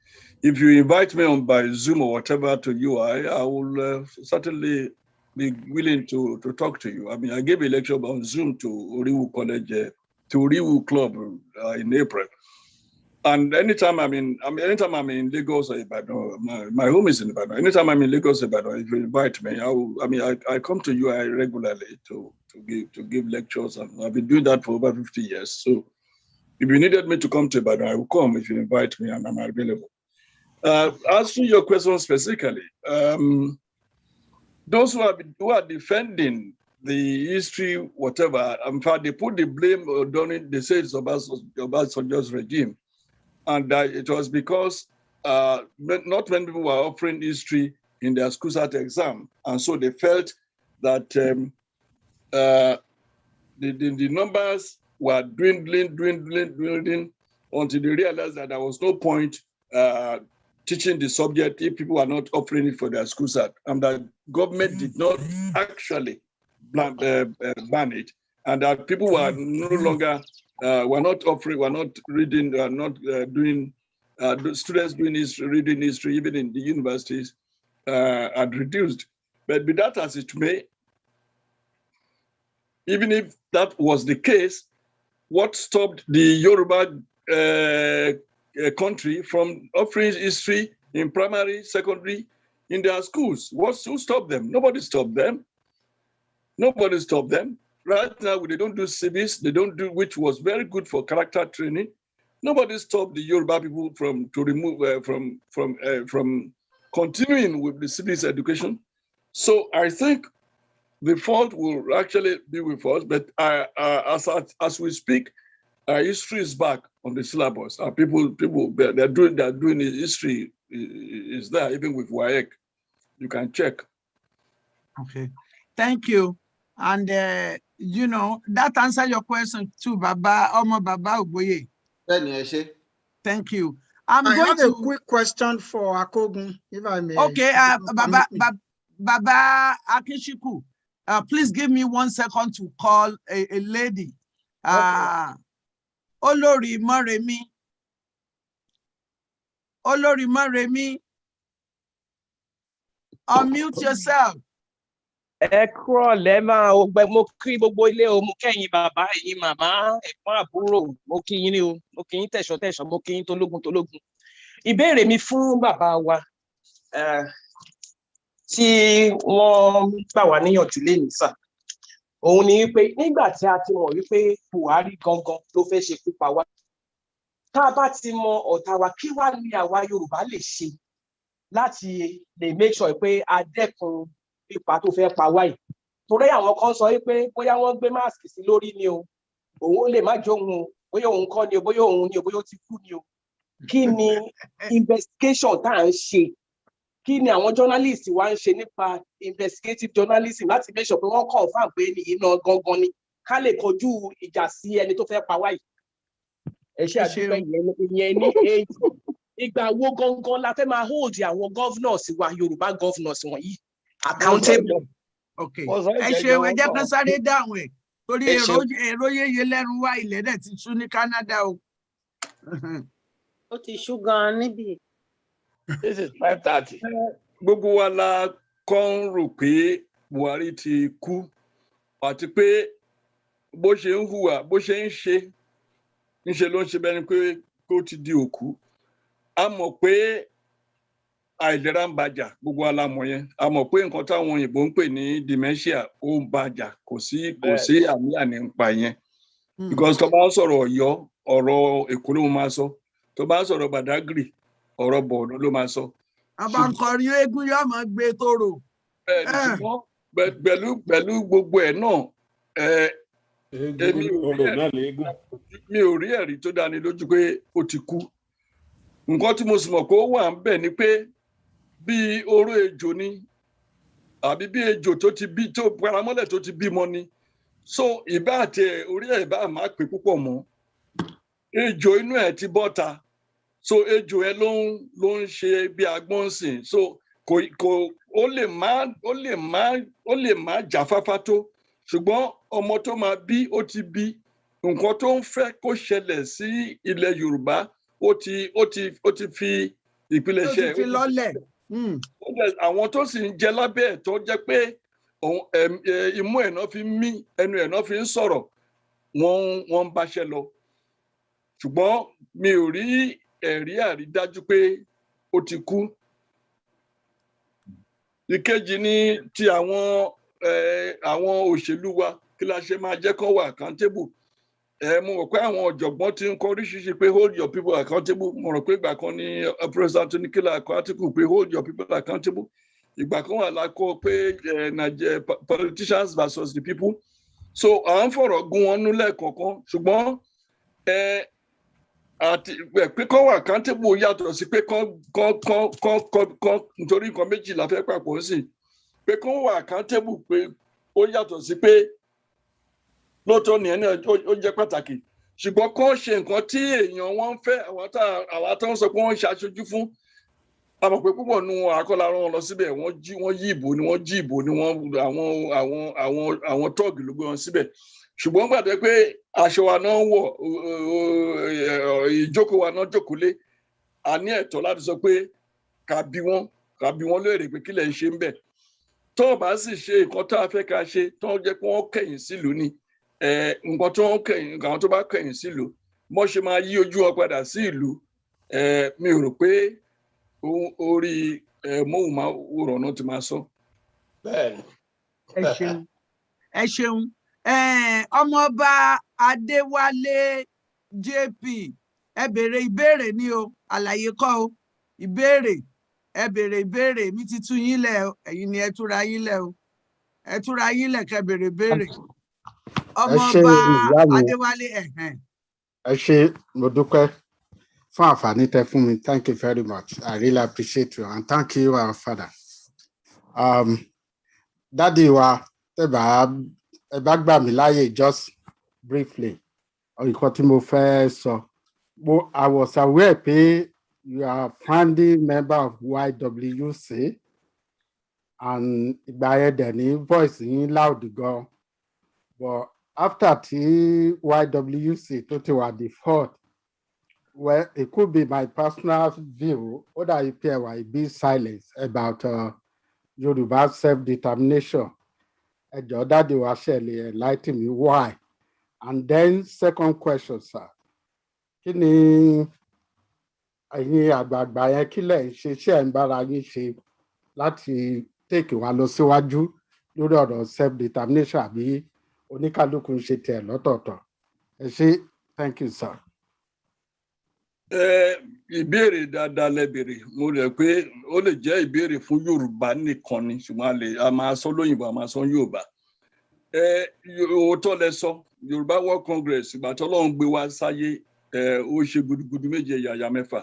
if you invite me on by Zoom or whatever to UI, I will certainly be willing to talk to you. I mean, I gave a lecture on Zoom to Oriwu College, to Oriwu Club in April. And anytime I'm in Lagos or Ibadan, my home is in Ibadan. Anytime I'm in Lagos or Ibadan, if you invite me, I come to UI regularly to give lectures, and I've been doing that for over 50 years. So if you needed me to come to Ibadan, I will come if you invite me, and I'm available. As to your question specifically, those who are defending the history, whatever, in fact, they put the blame on they say it's Obasanjo's regime. And it was because not many people were offering history in their school exam. And so they felt that the numbers were dwindling until they realized that there was no point teaching the subject if people were not offering it for their school and that government did not actually ban it, and that people were no longer were not offering, were not reading, doing students doing reading history even in the universities had reduced. But be that as it may, even if that was the case, what stopped the Yoruba country from offering history in primary, secondary, in their schools? Who stopped them? Nobody stopped them. Nobody stopped them. Right now, they don't do civics. They don't do, which was very good for character training. Nobody stopped the Yoruba people from continuing with the civics education. So I think the fault will actually be with us. But as we speak, our history is back on the syllabus. Our people they're doing the history is there even with WAEC. You can check.
Okay, thank you. And you know that answers your question too, Baba Omo Baba Ogboye. Thank you. I
have a quick question for Akogun, if I may.
Okay, Baba Akishiku, please give me 1 second to call a lady. Olori Moremi. Olori Moremi. Unmute yourself.
Ẹ kúrọ̀lẹ́ máa mo kí gbogbo ilé o, mo kẹ́yìn bàbá ẹ̀yin màmá ẹ̀gbọ́n àbúrò, mo kí yín ní o, mo kí yín tẹ̀ṣọ́, mo kí yín tológun. Ìbéèrè mi fún bàbá wa tí wọ́n gbà wá níyànjú lénìí sà, òun ni wípé nígbà tí a ti mọ̀ wípé Buhari gangan ló fẹ́ ṣekú pa wá, tá a bá ti mọ ọ̀tá wa, kí wá ní àwa Yorùbá lè ṣe láti lè make sure pé a dẹ́kun ipa tó fẹ́ pa wá yìí? Torí àwọn kan sọ wípé bóyá wọ́n gbé máàsì sí lórí ni o, òun lè má jẹ́ òun o, bóyá òun kọ́ ni o, bóyá òun ni o, bóyá ó ti kú ni o. Kí ni investigation tá à ń ṣe? Kí ni àwọn journalist wa ń ṣe nípa investigative journalism láti make sure pé wọ́n confirm pé ní iná gangan ni ká lè kojú ìjà sí ẹni tó fẹ́ pa wá yìí? Ẹ ṣe àdúgbò ìyẹn ní ìgbà wo gangan la fẹ́ máa hold àwọn governors wa, Yorùbá governors wọ̀nyí accountable?
Okay. Ẹ ṣe ẹ jẹ́ kán sáré dáhùn ẹ̀ torí èrò yéye lẹ́nu wá ilẹ̀ dẹ̀ ti ṣú ní Canada o.
Ó ti ṣú gan-an níbí.
This is 5:30. Gbogbo wa la kàn rò pé Buhari ti kú àti pé bó ṣe ń hùwà, bó ṣe ń ṣe, níṣe ló ń ṣe bẹ́ni pé kó ti di òkú. A mọ̀ pé àìlera ń bàjà, gbogbo wa la mọ̀ yẹn. A mọ̀ pé nǹkan táwọn òyìnbó ń pè ní dementia ó ń bàjà, kò sí àní-àní ń pa yẹn. Because tó bá sọ̀rọ̀ Ọ̀yọ́, ọ̀rọ̀ Èkó ló máa sọ. Tó bá sọ̀rọ̀ Badagry, ọ̀rọ̀ Borno ló máa sọ.
Abankọrin eégún yóò máa gbé tóró.
Pẹ̀lú gbogbo ẹ̀ náà, mi ò rí ẹ̀rí tó dáni lójú pé ó ti kú. Nǹkan tí mo sì mọ̀ pé ó wà ń bẹ̀ ni pé bí oró ejò ni àbí bí ejò tó paramọ́lẹ̀ tó ti bímọ ni. So ìbá àti orí ẹ̀ bá máa pè púpọ̀ mọ́. Ejò inú ẹ̀ ti bọ́ta. So ejò ẹ ló ń ṣe bí agbọ́n sìn. So ó lè má jáfáfá tó, ṣùgbọ́n ọmọ tó máa bí ó ti bí. Nǹkan tó ń fẹ́ kó ṣẹlẹ̀ sí ilẹ̀ Yorùbá ó ti fi ìpilẹ̀ṣẹ̀.
Ó ti fi lọ́lẹ̀.
Àwọn tó sì ń jẹ lábẹ́ ẹ̀ tó jẹ́ pé imú ẹ̀ náà fi ń mí, ẹnu ẹ̀ náà fi ń sọ̀rọ̀, wọ́n ń báṣẹ́ lọ. Ṣùgbọ́n mi ò rí ẹ̀rí àrídájú pé ó ti kú. Ìkejì ni ti àwọn òṣèlú wa, kí la ṣe máa jẹ́ kó wà accountable. Mo rò pé àwọn ọ̀jọ̀gbọ́n ti ń kọ oríṣiríṣi pé hold your people accountable. Mo rò pé ìgbà kan ní President Oníkílà Àkọ́tíkù pé hold your people accountable. Ìgbà kan wà lákọ pé politicians versus the people. So à ń fọ̀rọ̀ gún wọn nú lẹ́ẹ̀kọ̀ọ̀kan, ṣùgbọ́n àti pé kọ́ wà accountable yàtọ̀ sí pé kọ́ nítorí nǹkan méjì la fẹ́ papọ̀ sí. Pé kọ́ wà accountable pé ó yàtọ̀ sí pé lóòótọ́ ni ẹni ó jẹ́ pàtàkì. Ṣùgbọ́n kọ́ ṣe nǹkan tí èèyàn wọn ń fẹ́, àwọn tó ń sọ pé wọ́n ń ṣaṣojú fún. A mọ̀ pé púpọ̀ nu àkọlà rán wọn lọ síbẹ̀, wọ́n jí ìbò ni àwọn tọ́ọ̀gì ló gbé wọn síbẹ̀. Ṣùgbọ́n gbàdé pé aṣọ wa náà wọ̀, ìjókòó wa náà jókòó lé, a ní ẹ̀tọ́ láti sọ pé ká bí wọ́n léèrè pé kí lẹ̀ ń ṣe ń bẹ̀. Tó o bá sì ṣe nǹkan tá a fẹ́ ká ṣe, tó ń jẹ́ pé wọ́n kẹ̀yìn sílùú ni, nǹkan tó bá kẹ̀yìn sílùú, bọ́ ṣe máa yí ojú wọn padà sí ìlú, mi ò rò pé orí móhùnmáwòrán náà ti máa sọ.
Ẹ ẹ ṣeun ọmọọba Adéwálé JP ẹ béèrè ìbéèrè ní o àlàyé kọ́ o ìbéèrè ẹ béèrè ìbéèrè mi ti tú yín lẹ̀ o ẹ̀yin ni ẹ túra yín lẹ̀ o ẹ túra yín lẹ̀ kẹ́ béèrè ìbéèrè ọmọọba Adéwálé
ẹ ṣé mo dúpẹ́ fún àǹfààní tẹ́ fún mi. Thank you very much. I really appreciate you and thank you our father. Daddy wa ẹ bá gbà mí láyè just briefly nǹkan tí mo fẹ́ sọ. I was aware pé you are founding member of YWC and ìgbà yẹn dẹ̀ ní voice yín loud gan. But after tí YWC tó ti wà default, well, it could be my personal view, or that you pay a big silence about Yoruba self-determination. That they will actually enlighten me why. And then second question, sir. Kí ni ẹ̀yin àgbààgbà yẹn kí lẹ̀ ń ṣe ṣé ẹ̀ ń bára yín ṣe láti take wa lọ síwájú lórí ọ̀rọ̀ self-determination àbí oníkálukú ń ṣe tiẹ̀ lọ́tọ̀ọ̀tọ̀? Ẹ ṣé, thank you, sir.
Ìbéèrè dáadáa lẹ́bẹ̀rẹ̀ mo rẹ̀ pé ó lè jẹ́ ìbéèrè fún Yorùbá nìkan ni ṣùgbọ́n a máa sọ lóyìnbó a máa sọ Yorùbá. Òótọ́ lẹ sọ Yorùbá World Congress ìgbà tí Ọlọ́run gbé wá sáyé ó ṣe gudugudu méje yàyà mẹ́fà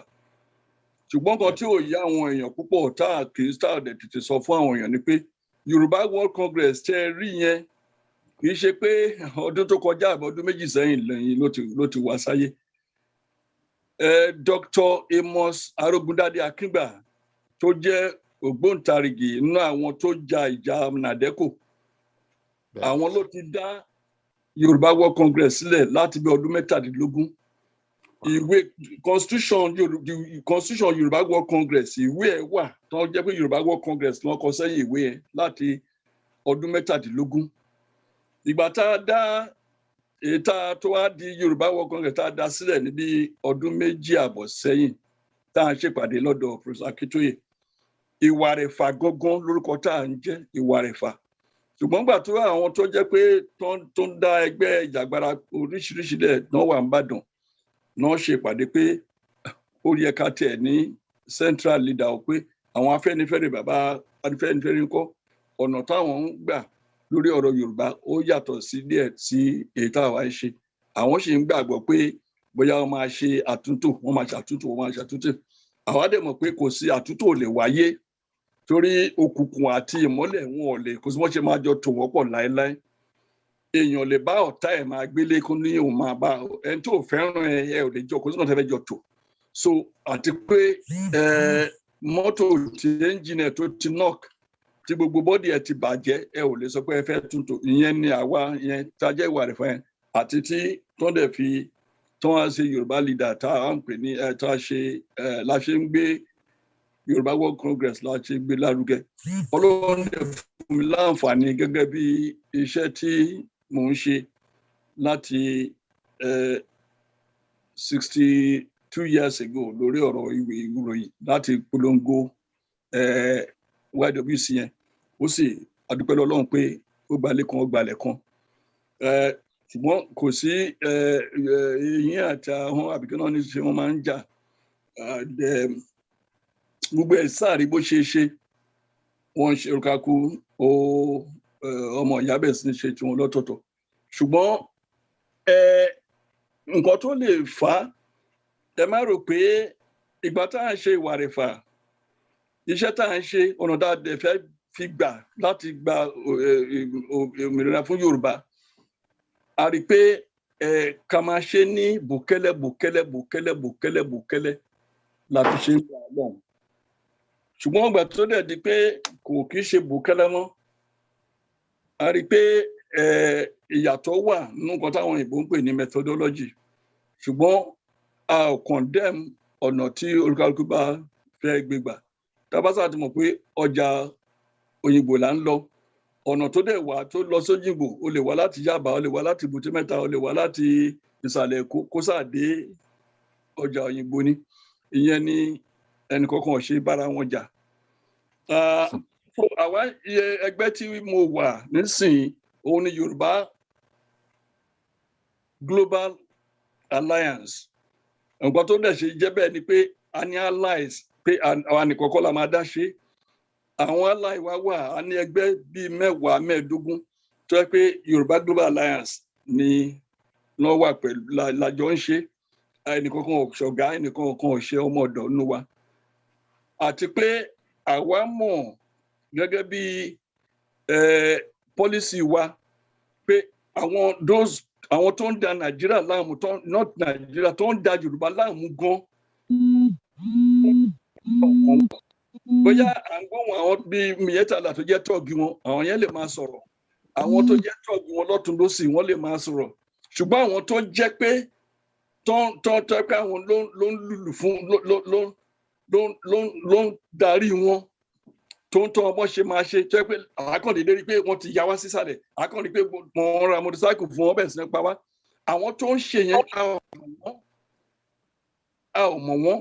ṣùgbọ́n kan tí ò yá àwọn èèyàn púpọ̀ tá a kì í dẹ̀ tètè sọ fún àwọn èèyàn ni pé Yorùbá World Congress tẹ́ rí yẹn kì í ṣe pé ọdún tó kọjá àbọ̀ ọdún méjì sẹ́yìn lẹ́yìn ló ti wá sáyé. Dr. Amos Arógundádé Akíngbà tó jẹ́ ògbóǹtarìgì nínú àwọn tó ja ìjà Nàdẹ́kò àwọn ló ti dá Yorùbá World Congress sílẹ̀ láti bí ọdún mẹ́tàdínlógún. Ìwé constitution Yorùbá World Congress ìwé ẹ̀ wà tó jẹ́ pé Yorùbá World Congress ló kọ sẹ́yìn ìwé ẹ̀ láti ọdún mẹ́tàdínlógún. Ìgbà tá a dá ètà tó wá di Yorùbá World Congress tá a dá sílẹ̀ níbi ọdún méjì àbọ̀ sẹ́yìn tá a ṣèpàdé lọ́dọ̀ Professor Akíntóyè ìwà rẹ̀fà gangan lórúkọ tá a ń jẹ́ ìwà rẹ̀fà ṣùgbọ́n gbà tó àwọn tó jẹ́ pé tó ń dá ẹgbẹ́ ìjàgbara oríṣiríṣi lẹ̀ náà wà ń bàdàn náà ṣèpàdé pé ó yẹ ká tẹ̀ ní central leader ó pé àwọn Afẹ́nifẹ́re bàbá Afẹ́nifẹ́re ń kọ́ ọ̀nà táwọn ń gbà lórí ọ̀rọ̀ Yorùbá ó yàtọ̀ sí díẹ̀ sí èyí táwa ń ṣe àwọn sì ń gbàgbọ́ pé bóyá wọ́n máa ṣe àtúntò wọ́n máa ṣàtúntò àwa dẹ̀ mọ̀ pé kò sí àtúntò lè wáyé torí òkùnkùn àti ìmọ́lẹ̀ wọn ò lè kò sí wọ́n ṣe máa jọ tò wọ́n pọ̀ láéláé èèyàn lè bá ọ̀tá ẹ̀ máa gbélé kó ní òun máa bá ẹni tó fẹ́ràn ẹ ò lè jọ kò sí náà tẹ́lẹ̀ jọ tò so àti pé mọ́tò tí ẹ́ńjìnì tó ti knock tí gbogbo bọ́dì ẹ̀ ti bàjẹ́ ẹ ò lè sọ pé ẹ fẹ́ túntò ìyẹn ni àwa ìyẹn tajẹ́ ìwà rẹ̀ fún ẹ àti tí tó dẹ̀ fi tó wá ṣe Yorùbá leader tá a ń pè ní tá a ṣe la ṣe ń gbé Yorùbá World Congress la ṣe gbé lárugẹ Ọlọ́run dẹ̀ fún mi láǹfààní gẹ́gẹ́ bí iṣẹ́ tí mò ń ṣe láti 62 years ago lórí ọ̀rọ̀ ìwé ìròyìn láti polongo YWC yẹn ó sì adúpẹ́ lọ́lọ́run pé ó gbalẹ̀ kan ó gbalẹ̀ kan ṣùgbọ́n kò sí eyín àti ahọ́n àbíkẹ́ náà ní ṣe wọ́n máa ń jà gbogbo ẹ̀ sáàrí bó ṣe ṣe wọ́n ń ṣe òrùkaku ọmọ ìyá bẹ̀ sí ṣe tiwọn lọ́tọ̀ọ̀tọ̀ ṣùgbọ́n nǹkan tó lè fà á ẹ má rò pé ìgbà tá à ń ṣe ìwà rẹ̀ fà iṣẹ́ tá à ń ṣe ọ̀nà tá a dẹ̀ fẹ́ fi gbà láti gba òmìnira fún Yorùbá a rí i pé ká máa ṣe ní bùkẹ́lẹ́ la fi ṣe ń gbà lọ́hùn ṣùgbọ́n ìgbà tó dẹ̀ di pé kò kí ṣe bùkẹ́lẹ́ mọ́ a rí i pé ìyàtọ̀ wà nínú nǹkan táwọn òyìnbó ń pè ní methodology ṣùgbọ́n a ò condemn ọ̀nà tí olúkálùkù bá fẹ́ gbégbà tabasa ti mọ̀ pé ọjà òyìnbó là ń lọ ọ̀nà tó dẹ̀ wà tó lọ sóyìnbó o lè wá láti Yaba o lè wá láti Bùté Mẹ́ta o lè wá láti ìsàlẹ̀ Èkó kó sáàdé ọjà òyìnbó ni ìyẹn ni ẹnì kọ̀ọ̀kan ṣe bára wọn jà àwa ẹgbẹ́ tí mo wà nísìnyí òun ni Yorùbá Global Alliance. Nǹkan tó dẹ̀ ṣe jẹ́ bẹ́ẹ̀ ni pé a ní allies pé àwa nìkan kọ́ la máa dá ṣe. Àwọn ally wa wà, a ní ẹgbẹ́ bíi 10 15 tó yẹ pé Yorùbá Global Alliance ni wọ́n wà pẹ̀lú lájọ ń ṣe. Ẹnìkan kan ò ṣọ̀gá, ẹnìkan kan ò ṣe ọmọ ọ̀dọ̀ nínú wa. Àti pé àwa mọ̀ gẹ́gẹ́ bí policy wa pé àwọn tó ń da Nàìjíríà láàmú, not Nàìjíríà, tó ń da Yorùbá láàmú gan. Bóyá à ń gbóhùn àwọn bíi Miyettala tó jẹ́ tọ́ọ̀gì wọn, àwọn yẹn lè máa sọ̀rọ̀. Àwọn tó jẹ́ tọ́ọ̀gì wọn lọ́tùn lósì wọ́n lè máa sọ̀rọ̀. Ṣùgbọ́n àwọn tó jẹ́ pé tọ́ pé àwọn ló ń lùlù fún ló ń darí wọn, tó ń tọ́ ọmọ ṣe máa ṣe, tó yẹ pé àákàndínlé rí pé wọ́n ti ya wá sísàlẹ̀, àákàndínlé pé wọ́n ra motorcycle fún wọn bẹ̀rẹ̀ sí ní pa wá. Àwọn tó ń ṣe yẹn a ò mọ̀ wọ́n.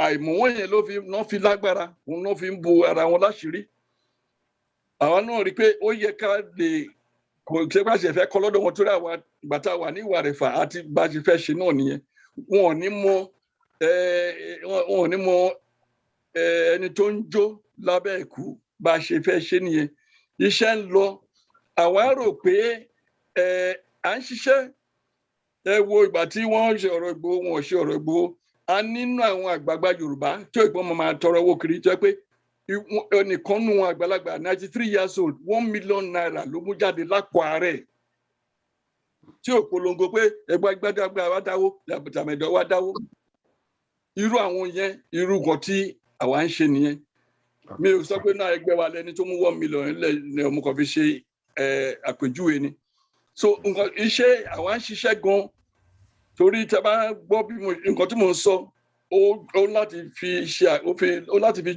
Àìmọ̀ wọ́n yẹn ló fi lágbára, òun ló fi ń bo ara wọn láṣìírí. Àwa náà rí pé ó yẹ ká lè kò ṣe bá ṣe fẹ́ kọ́ lọ́dọ̀ wọn torí àwa ìgbà tá a wà ní ìwà rẹ̀ fà àti bá ṣe fẹ́ ṣe náà nìyẹn. Wọn ò ní mọ ẹni tó ń jó lábẹ́ ẹ̀kú bá ṣe fẹ́ ṣe nìyẹn. Iṣẹ́ ń lọ. Àwa rò pé à ń ṣiṣẹ́. Ẹ wo ìgbà tí wọ́n ṣe ọ̀rọ̀ Ìgbòho, wọn ò ṣe ọ̀rọ̀ Ìgbòho. A nínú àwọn àgbààgbà Yorùbá tó ìpọ́n máa tọrọ owó kiri tó yẹ pé ẹnìkan nù wọn àgbàlagbà 93 years old 1 million naira ló mú jáde lápò ààrẹ tí ò polongo pé ẹgbàgbàdàgbà wa dáwó làbùtàmẹdọ wa dáwó. Irú àwọn yẹn irú nǹkan tí àwa ń ṣe nìyẹn. Mi ò sọ pé náà ẹgbẹ́ wa lẹni tó mú 1 million lẹ ọmọ kan fi ṣe àpèjúwe ni. So nǹkan iṣẹ́ àwa ń ṣiṣẹ́ gan torí tí a bá gbọ́ bí nǹkan tí mò ń sọ ó láti fi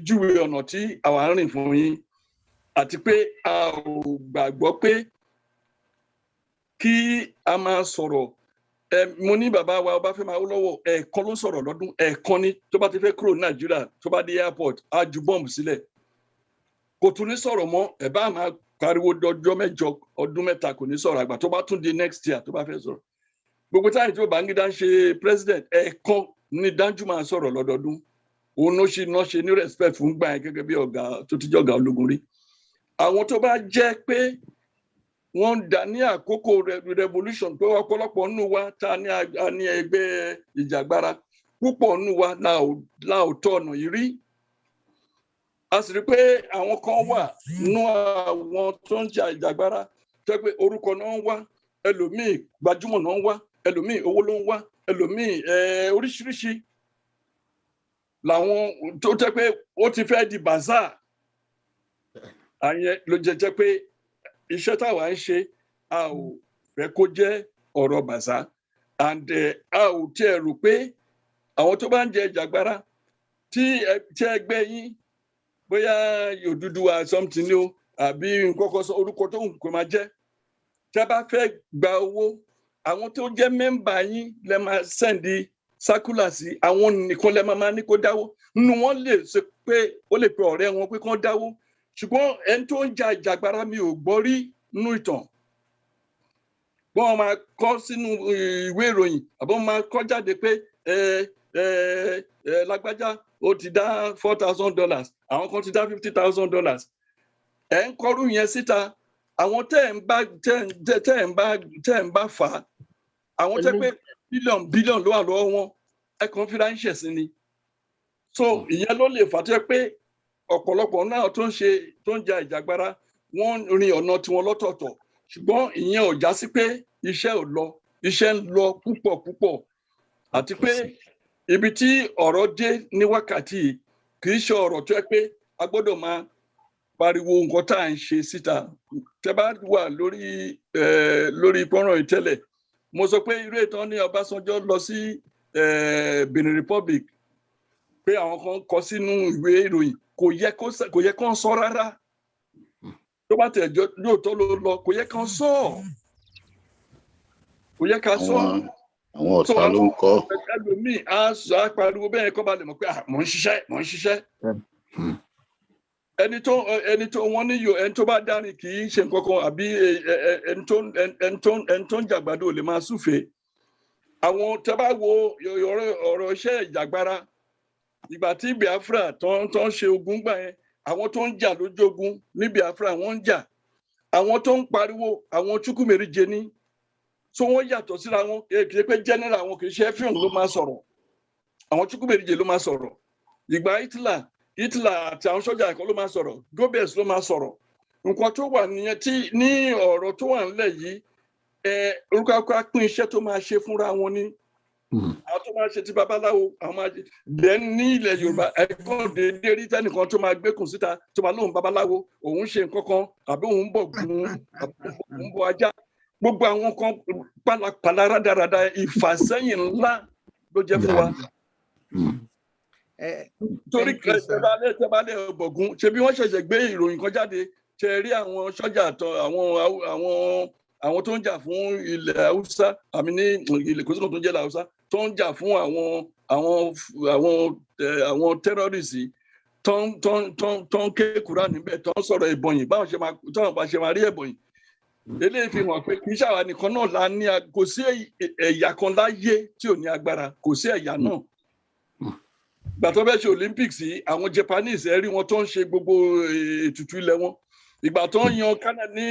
júwe ọ̀nà tí àwa ń rìn fún yín, àti pé a ò gbàgbọ́ pé kí a máa sọ̀rọ̀. Mo ní bàbá wa Ọbáfẹ́mi Awólọ́wọ̀ ẹ̀ẹ̀kan ló sọ̀rọ̀ lọ́dún, ẹ̀ẹ̀kan ni tó bá ti fẹ́ kúrò ní Nàìjíríà tó bá dé airport á ju bọ́ọ̀mù sílẹ̀. Kò tún ní sọ̀rọ̀ mọ́, ẹ̀ bá máa pariwo dọjọ́ mẹ́jọ ọdún mẹ́ta kò ní sọ̀rọ̀ àgbà tó bá tún di next year tó bá fẹ́ sọ̀rọ̀. Gbogbo táyì tí Babangida ń ṣe president ẹ̀ẹ̀kan ní Danjuma sọ̀rọ̀ lọ́dọọdún. Òun ló ṣe ní respect fún gbà yẹn gẹ́gẹ́ bí ọ̀gá tó ti jẹ́ ọ̀gá ológun rí. Àwọn tó bá jẹ́ pé wọ́n ń dà ní àkókò revolution pé ọ̀pọ̀lọpọ̀ nínú wa ta ní ẹgbẹ́ ìjàgbara púpọ̀ nínú wa láòótọ́ ọ̀nà yìí rí. A sì rí pé àwọn kan wà nínú àwọn tó ń jà ìjàgbara tó pé orúkọ náà ń wá, ẹlòmíì gbajúmọ̀ náà ń wá, ẹlòmíì owó ló ń wá, ẹlòmíì oríṣiríṣi làwọn tó jẹ́ pé ó ti fẹ́ di bazaar. Àyẹn ló jẹ́ pé iṣẹ́ táwa ń ṣe a ò fẹ́ kó jẹ́ ọ̀rọ̀ bazaar, and a ò tiẹ̀ rò pé àwọn tó bá ń jẹ ìjàgbara tí ẹgbẹ́ yín bóyá Odùduwà something ni o àbí nǹkan sọ orúkọ tó ń kó máa jẹ́, tí a bá fẹ́ gba owó àwọn tó jẹ́ mẹ́mbà yín lẹ máa sẹ́ndì sákúlà sí, àwọn nìkan lẹ máa ní kó dáwó. Nínú wọn lè ṣe pé ó lè pe ọ̀rẹ́ wọn pé kán dáwó, ṣùgbọ́n ẹni tó ń ja ìjàgbara mi ò gbọ́ rí nínú ìtàn. Wọ́n máa kọ sínú ìwé ìròyìn àbọ̀ máa kọ jáde pé lágbájá ó ti dá $4,000, àwọn kan ti dá $50,000. Ẹ̀ ń kọrú yẹn síta, àwọn tẹ́ ń bá fà á, àwọn tẹ́ pé bílíọ̀n ló wà lọ́wọ́ wọn, ẹ kàn fi ránṣẹ́ sí ni. So ìyẹn ló lè fà á tó yẹ pé ọ̀pọ̀lọpọ̀ náà tó ń ja ìjàgbara wọ́n rin ọ̀nà tiwọn lọ́tọ̀ọ̀tọ̀, ṣùgbọ́n ìyẹn ò já sí pé iṣẹ́ ò lọ, iṣẹ́ ń lọ púpọ̀ àti pé ibi tí ọ̀rọ̀ dé ní wákàtí kì í ṣe ọ̀rọ̀ tó yẹ pé a gbọ́dọ̀ máa pariwo nǹkan tá à ń ṣe síta. Tẹ́ bá wà lórí pọ́nrán ìtẹ́lẹ̀, mo sọ pé irú ìtàn ní Ọbásanjọ́ lọ sí Benin Republic pé àwọn kan kọ sínú ìwé ìròyìn, kò yẹ kán sọ rárá. Tó bá tẹ̀ lóòótọ́ ló lọ, kò yẹ kán sọ. Kò yẹ ká sọ.
Àwọn ọ̀tá ló ń kọ́.
Ẹlòmíì á pariwo bẹ́ẹ̀ kọ́ bá lè mọ̀ pé mò ń ṣiṣẹ́. ẹni tó wọ́n ní yóò ẹni tó bá dání kì í ṣe nǹkan kan àbí ẹni tó ń jàgbádò lè máa súfèé. Àwọn tẹ́ bá wo ọ̀rọ̀ iṣẹ́ ìjàgbara ìgbà tí Biafra tó ń ṣe ogun gbà yẹn, àwọn tó ń jà lójú ogun ní Biafra wọ́n ń jà, àwọn tó ń pariwo àwọn Chukwumerije ní, so wọ́n yàtọ̀ síra wọn, kì í pé general wọn kì í ṣe Effiong ló máa sọ̀rọ̀, àwọn Chukwumerije ló máa sọ̀rọ̀. Ìgbà Hitler àti àwọn sọ́jà kan ló máa sọ̀rọ̀, Goebbels ló máa sọ̀rọ̀. Nǹkan tó wà nìyẹn tí ní ọ̀rọ̀ tó wà nílẹ̀ yìí, orúkọ akọ́ pín iṣẹ́ tó máa ṣe fúnra wọn ní. Àwọn tó máa ṣe ti babaláwo, àwọn máa ṣe. Then ní ilẹ̀ Yorùbá, ẹ̀gbọ́n dédé rí tẹ́nìkan tó máa gbé kùn síta tó máa lóhùn babaláwo, òun ṣe nǹkan kan, àbí òun bọ̀ gún, àbí òun bọ̀ ajá. Gbogbo àwọn kan pálapàla rádaràda ìfàsẹ́yìn ńlá ló jẹ́ fún wa. Torí tẹ́bálẹ̀ ọ̀bọ̀gún, ṣe bí wọ́n ṣẹ̀ṣẹ̀ gbé ìròyìn kan jáde, ṣe rí àwọn sọ́jà àwọn tó ń jà fún ilẹ̀ Haúsá, àmì ní ilẹ̀ kòsíkò tó ń jẹ́ ilẹ̀ Haúsá, tó ń jà fún àwọn tẹ́rọ́rìsì tó ń ké kúrà níbẹ̀, tó ń sọ̀rọ̀ ìbọ̀yìn, báwọn ṣe máa rí ìbọ̀yìn. Eléyìí fi hàn pé kì í ṣàwa nìkan náà la ní, kò sí ẹ̀yà kan láyé tí ò ní agbára, kò sí ẹ̀yà náà. Ìgbà tó bẹ́ ṣe Olympics yìí, àwọn Japanese rí wọn tó ń ṣe gbogbo ètùtù ilẹ̀ wọn. Ìgbà tó ń yan Canada ní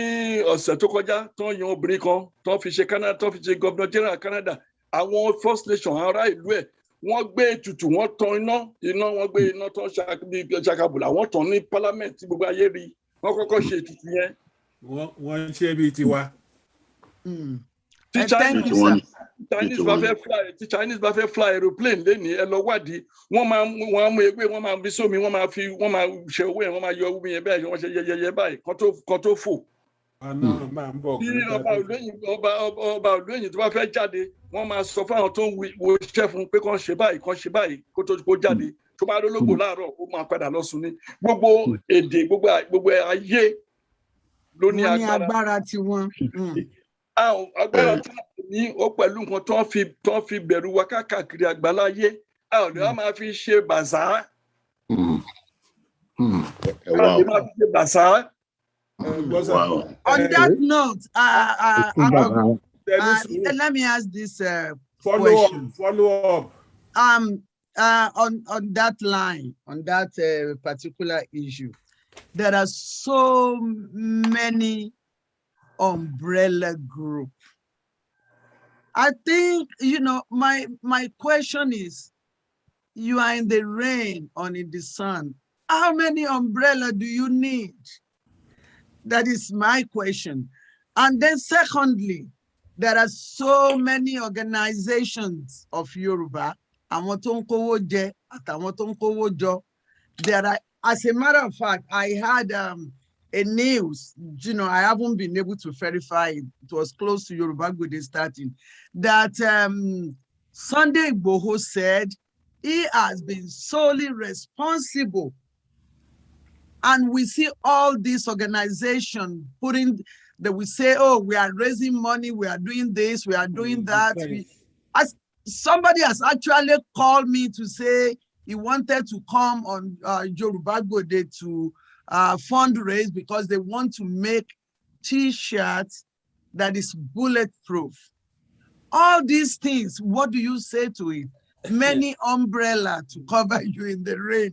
ọ̀sẹ̀ tó kọjá, tó ń yan obìnrin kan tó fi ṣe Canada, tó fi ṣe Governor General Canada, àwọn First Nation ará ìlú ẹ̀, wọ́n gbé ètùtù, wọ́n tan iná, wọ́n gbé iná tó ń ṣàkàbùlà, wọ́n tan ní Parliament tí gbogbo ayé rí, wọ́n kọ́kọ́ ṣe ètùtù yẹn.
Wọ́n ṣe bí tiwa.
Tí Chinese bá fẹ́ fly aeroplane lẹ́ni ẹ lọ wádìí, wọ́n máa mú ewé, wọ́n máa bí sómi, wọ́n máa ṣe owó yẹn, wọ́n máa yọ owó yẹn bẹ́ẹ̀, wọ́n ṣe yẹyẹ báyìí kan tó fò. Bí ọba olóyìn tó bá fẹ́ jáde, wọ́n máa sọ fáwọn tó ń wo iṣẹ́ fún pé kán ṣe báyìí kó tó jáde. Tó bá lólógbò láàárọ̀, ó máa padà lọ sùn ní. Gbogbo èdè, gbogbo ayé ló ní agbára tiwọn. Agbára tí wọ́n ní ó pẹ̀lú nǹkan tó ń fi bẹ̀rù wa káàkiri àgbáláyé, a ò lè wá máa fi ṣe bàṣá.
On that note, let me ask this question.
Follow up.
On that line, on that particular issue, there are so many umbrella group. I think, my question is, you are in the rain or in the sun. How many umbrella do you need? That is my question. And then secondly, there are so many organizations of Yoruba. There are, as a matter of fact, I had a news, I haven't been able to verify it. It was close to Yoruba Gbode starting, that Sunday Igboho said he has been solely responsible. And we see all these organizations they will say, oh, we are raising money, we are doing this, we are doing that. Somebody has actually called me to say he wanted to come on Yoruba Gbode to fundraise because they want to make T-shirts that is bulletproof. All these things, what do you say to it? Many umbrella to cover you in the rain.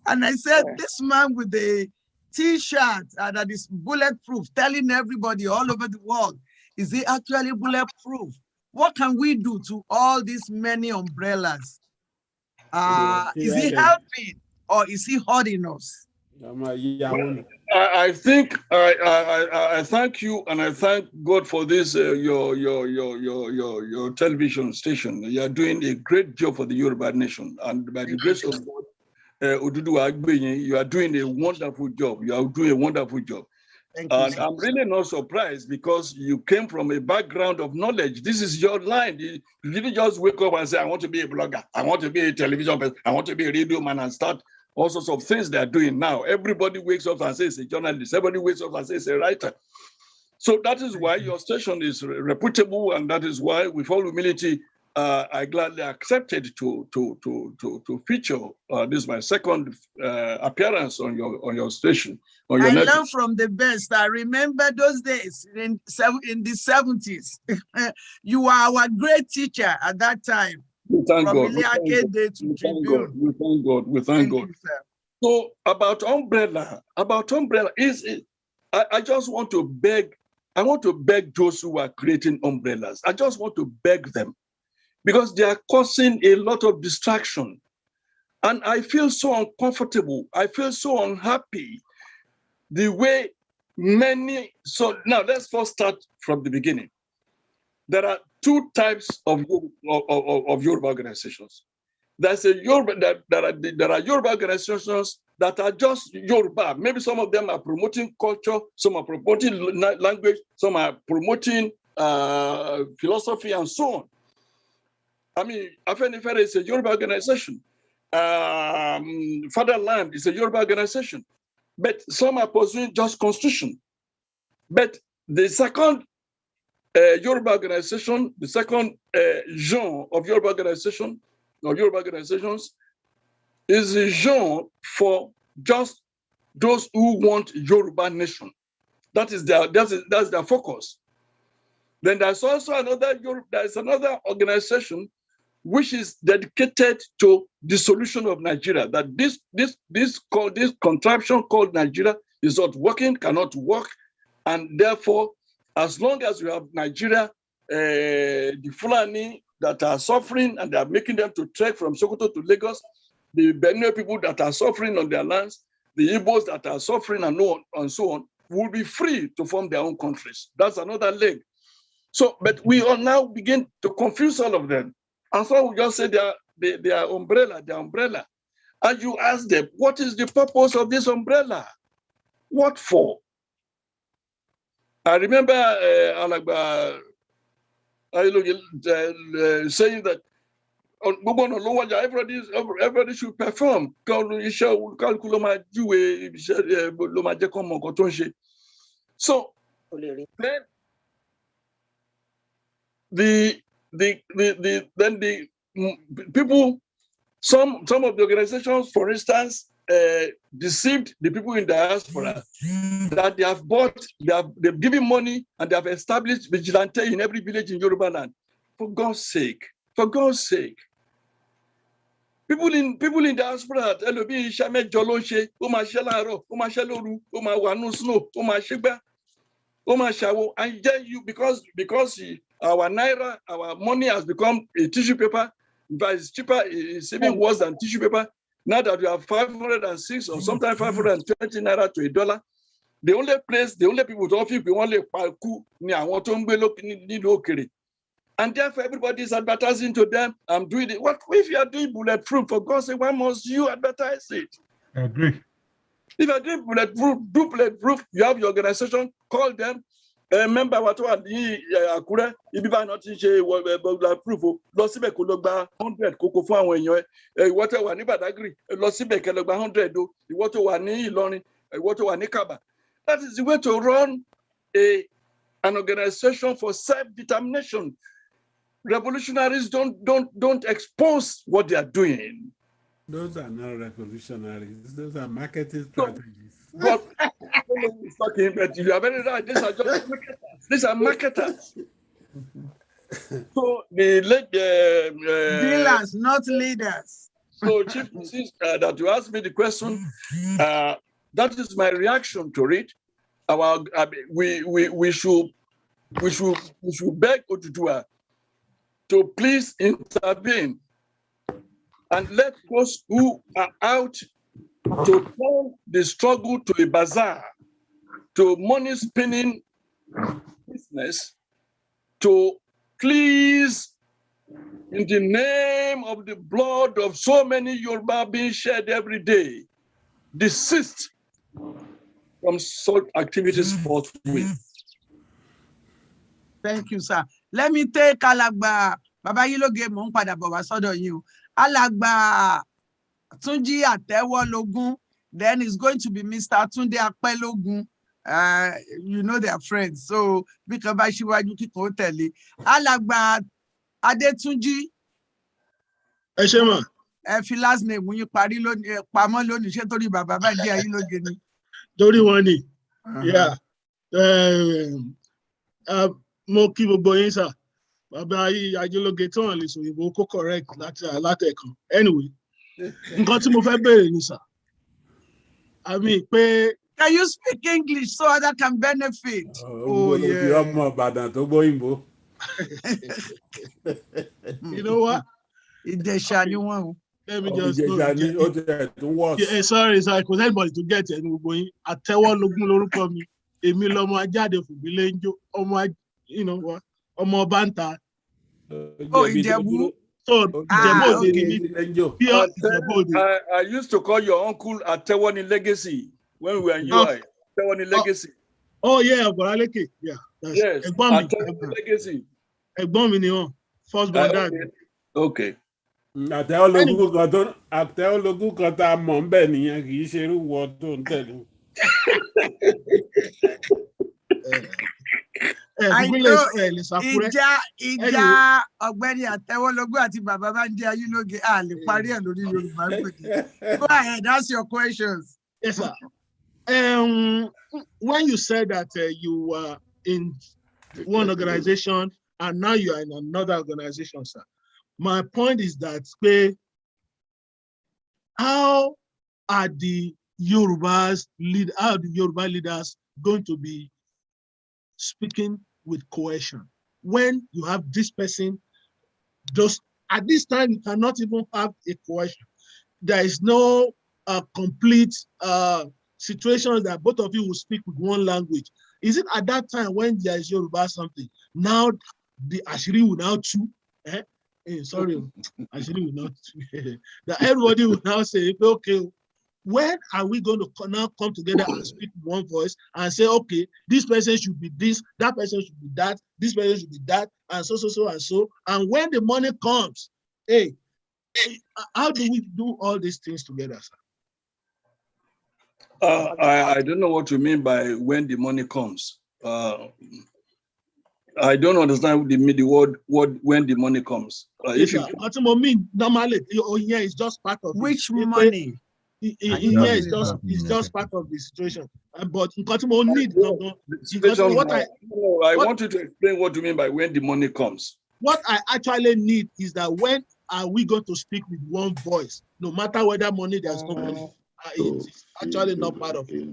And I said, this man with the T-shirt that is bulletproof, telling everybody all over the world, is he actually bulletproof? What can we do to all these many umbrellas? Is he helping or is he hurting us?
I think I thank you and I thank God for this your television station. You are doing a great job for the Yoruba nation, and by the grace of God, you are doing a wonderful job. You are doing a wonderful job. And I'm really not surprised because you came from a background of knowledge. This is your line. You didn't just wake up and say, I want to be a blogger. I want to be a television person. I want to be a radio man and start all sorts of things they're doing now. Everybody wakes up and says a journalist. Everybody wakes up and says a writer. So that is why your station is reputable, and that is why, with all humility, I gladly accepted to feature. This is my second appearance on your station. On your
I
network.
learned from the best. I remember those days in the 70s. You were our great teacher at that time.
We thank
from
God.
Iliake Day to Tribune.
We thank God. We thank God.
You, sir.
So about umbrella is I just want to beg. I want to beg those who are creating umbrellas. I just want to beg them because they are causing a lot of distraction. And I feel so uncomfortable. I feel so unhappy the way many. So now let's first start from the beginning. There are two types of Yoruba organizations. There's a Yoruba, there are Yoruba organizations that are just Yoruba. Maybe some of them are promoting culture, some are promoting language, some are promoting philosophy and so on. I mean, Afenifere is a Yoruba organization. Fatherland is a Yoruba organization. But some are pursuing just constitution. But the second Yoruba organization, the second genre of Yoruba organization, or Yoruba organizations, is a genre for just those who want Yoruba nation. That's their focus. Then there's also another organization which is dedicated to the solution of Nigeria. That this contraption called Nigeria is not working, cannot work, and therefore, as long as we have Nigeria, the Fulani that are suffering and they are making them to trek from Sokoto to Lagos, the Benue people that are suffering on their lands, the Igbos that are suffering and so on, will be free to form their own countries. That's another leg. So, but we all now begin to confuse all of them. And so we just say they are umbrella. And you ask them, what is the purpose of this umbrella? What for? I remember saying that everybody should perform. So then the people, some of the organizations, for instance, deceived the people in diaspora that they've given money and they have established vigilante in every village in Yoruba land. For God's sake. People in diaspora, and then you because our naira, our money has become a tissue paper, but it's cheaper, it's even worse than tissue paper. Now that we have 506 or sometimes 520 naira to $1, the only people to offer you only and therefore everybody is advertising to them. I'm doing it. What if you are doing bulletproof? For God's sake, why must you advertise it?
I agree.
If you are doing bulletproof, you have your organization, call them. Remember what one Akure, if you are not bulletproof, Losibe Kulogba 100 Koko for what one Ibadagri, Losibe Kelogba 100, what one Iloni, what one Nikaba. That is the way to run an organization for self-determination. Revolutionaries don't expose what they are doing.
Those are not revolutionaries. Those are marketing strategies.
But you are very right. These are just marketers. These are marketers. So
dealers, not leaders.
So, Chief, since that you asked me the question, that is my reaction to it. We should beg Oduduwa to please intervene and let those who are out to turn the struggle to a bazaar, to money spinning business, to please, in the name of the blood of so many Yoruba being shed every day, desist from such activities forthwith.
Thank you, sir. Let me take Alagba Baba Yiloge mo npada bọ̀ wá sọ́dọ̀ yín o. Alagba Tunji Atewologun, then it's going to be Mr. Tunde Apelogun. You know they are friends, so because by Shiwaju Kiko tẹ̀lé. Alagba Adetunji.
Ẹ ṣé mà.
Ẹ fi last name yín parí lónìí pamọ́ lónìí ṣé torí bàbá bá jẹ́ ayé lóge ni.
Torí wọn ni. Yeah. Mo kí gbogbo yín sà. Bàbá Ajílóge tí wọ́n lè sọ òyìnbó kó correct látẹ̀kan. Anyway, nǹkan tí mo fẹ́ béèrè ni sà. I mean pé.
Can you speak English so others can benefit?
Oh yeah.
You know what? Ìjẹ̀ṣà ni wọ́n o.
Let me just know. Yeah, sorry, because anybody to get it. Àtẹ́wọ́ lógún lórúkọ mi. Èmi lọmọ ajáde fùbílẹ̀ ń jó. You know what? Ọmọ ọba ń ta.
Oh, Ìjẹ̀bú.
So, Ìjẹ̀bú Òde ni mí.
I used to call your uncle Atewani Legacy when we were in UI. Atewani Legacy.
Oh yeah, Oboraleke. Yeah.
Yes.
Atewani
Legacy.
Ẹ̀gbọ́n mi ni wọ́n. First born dad.
Okay.
Àtẹ́wọ́lógún kan tá a mọ̀ ń bẹ̀ nìyẹn kì í ṣe irú wọ tó ń tẹ̀lé.
Ìjà ọ̀gbẹ́ni Àtẹ́wọ́lógún àti bàbá bá ń jẹ́ Ayílóge a lè parí ẹ̀ lórí Yorùbá Gbòde. Go ahead, ask your questions.
Yes, sir. When you said that you were in one organization and now you are in another organization, sir, my point is that how are the Yoruba leaders going to be speaking with cohesion when you have this person just at this time you cannot even have a cohesion? There is no complete situation that both of you will speak with one language. Is it at that time when there is Yoruba something? Now the Ashiri will now chew. Sorry, Ashiri will not. That everybody will now say, okay, when are we going to now come together and speak with one voice and say, okay, this person should be this, that person should be that, this person should be that, and so, and so. And when the money comes, hey, how do we do all these things together, sir?
I don't know what you mean by when the money comes. I don't understand the word when the money comes.
If you mean normally, it's just part of
which money.
It's just part of the situation. But what I
want you to explain what you mean by when the money comes.
What I actually need is that when are we going to speak with one voice, no matter whether money there's no money. It's actually not part of it.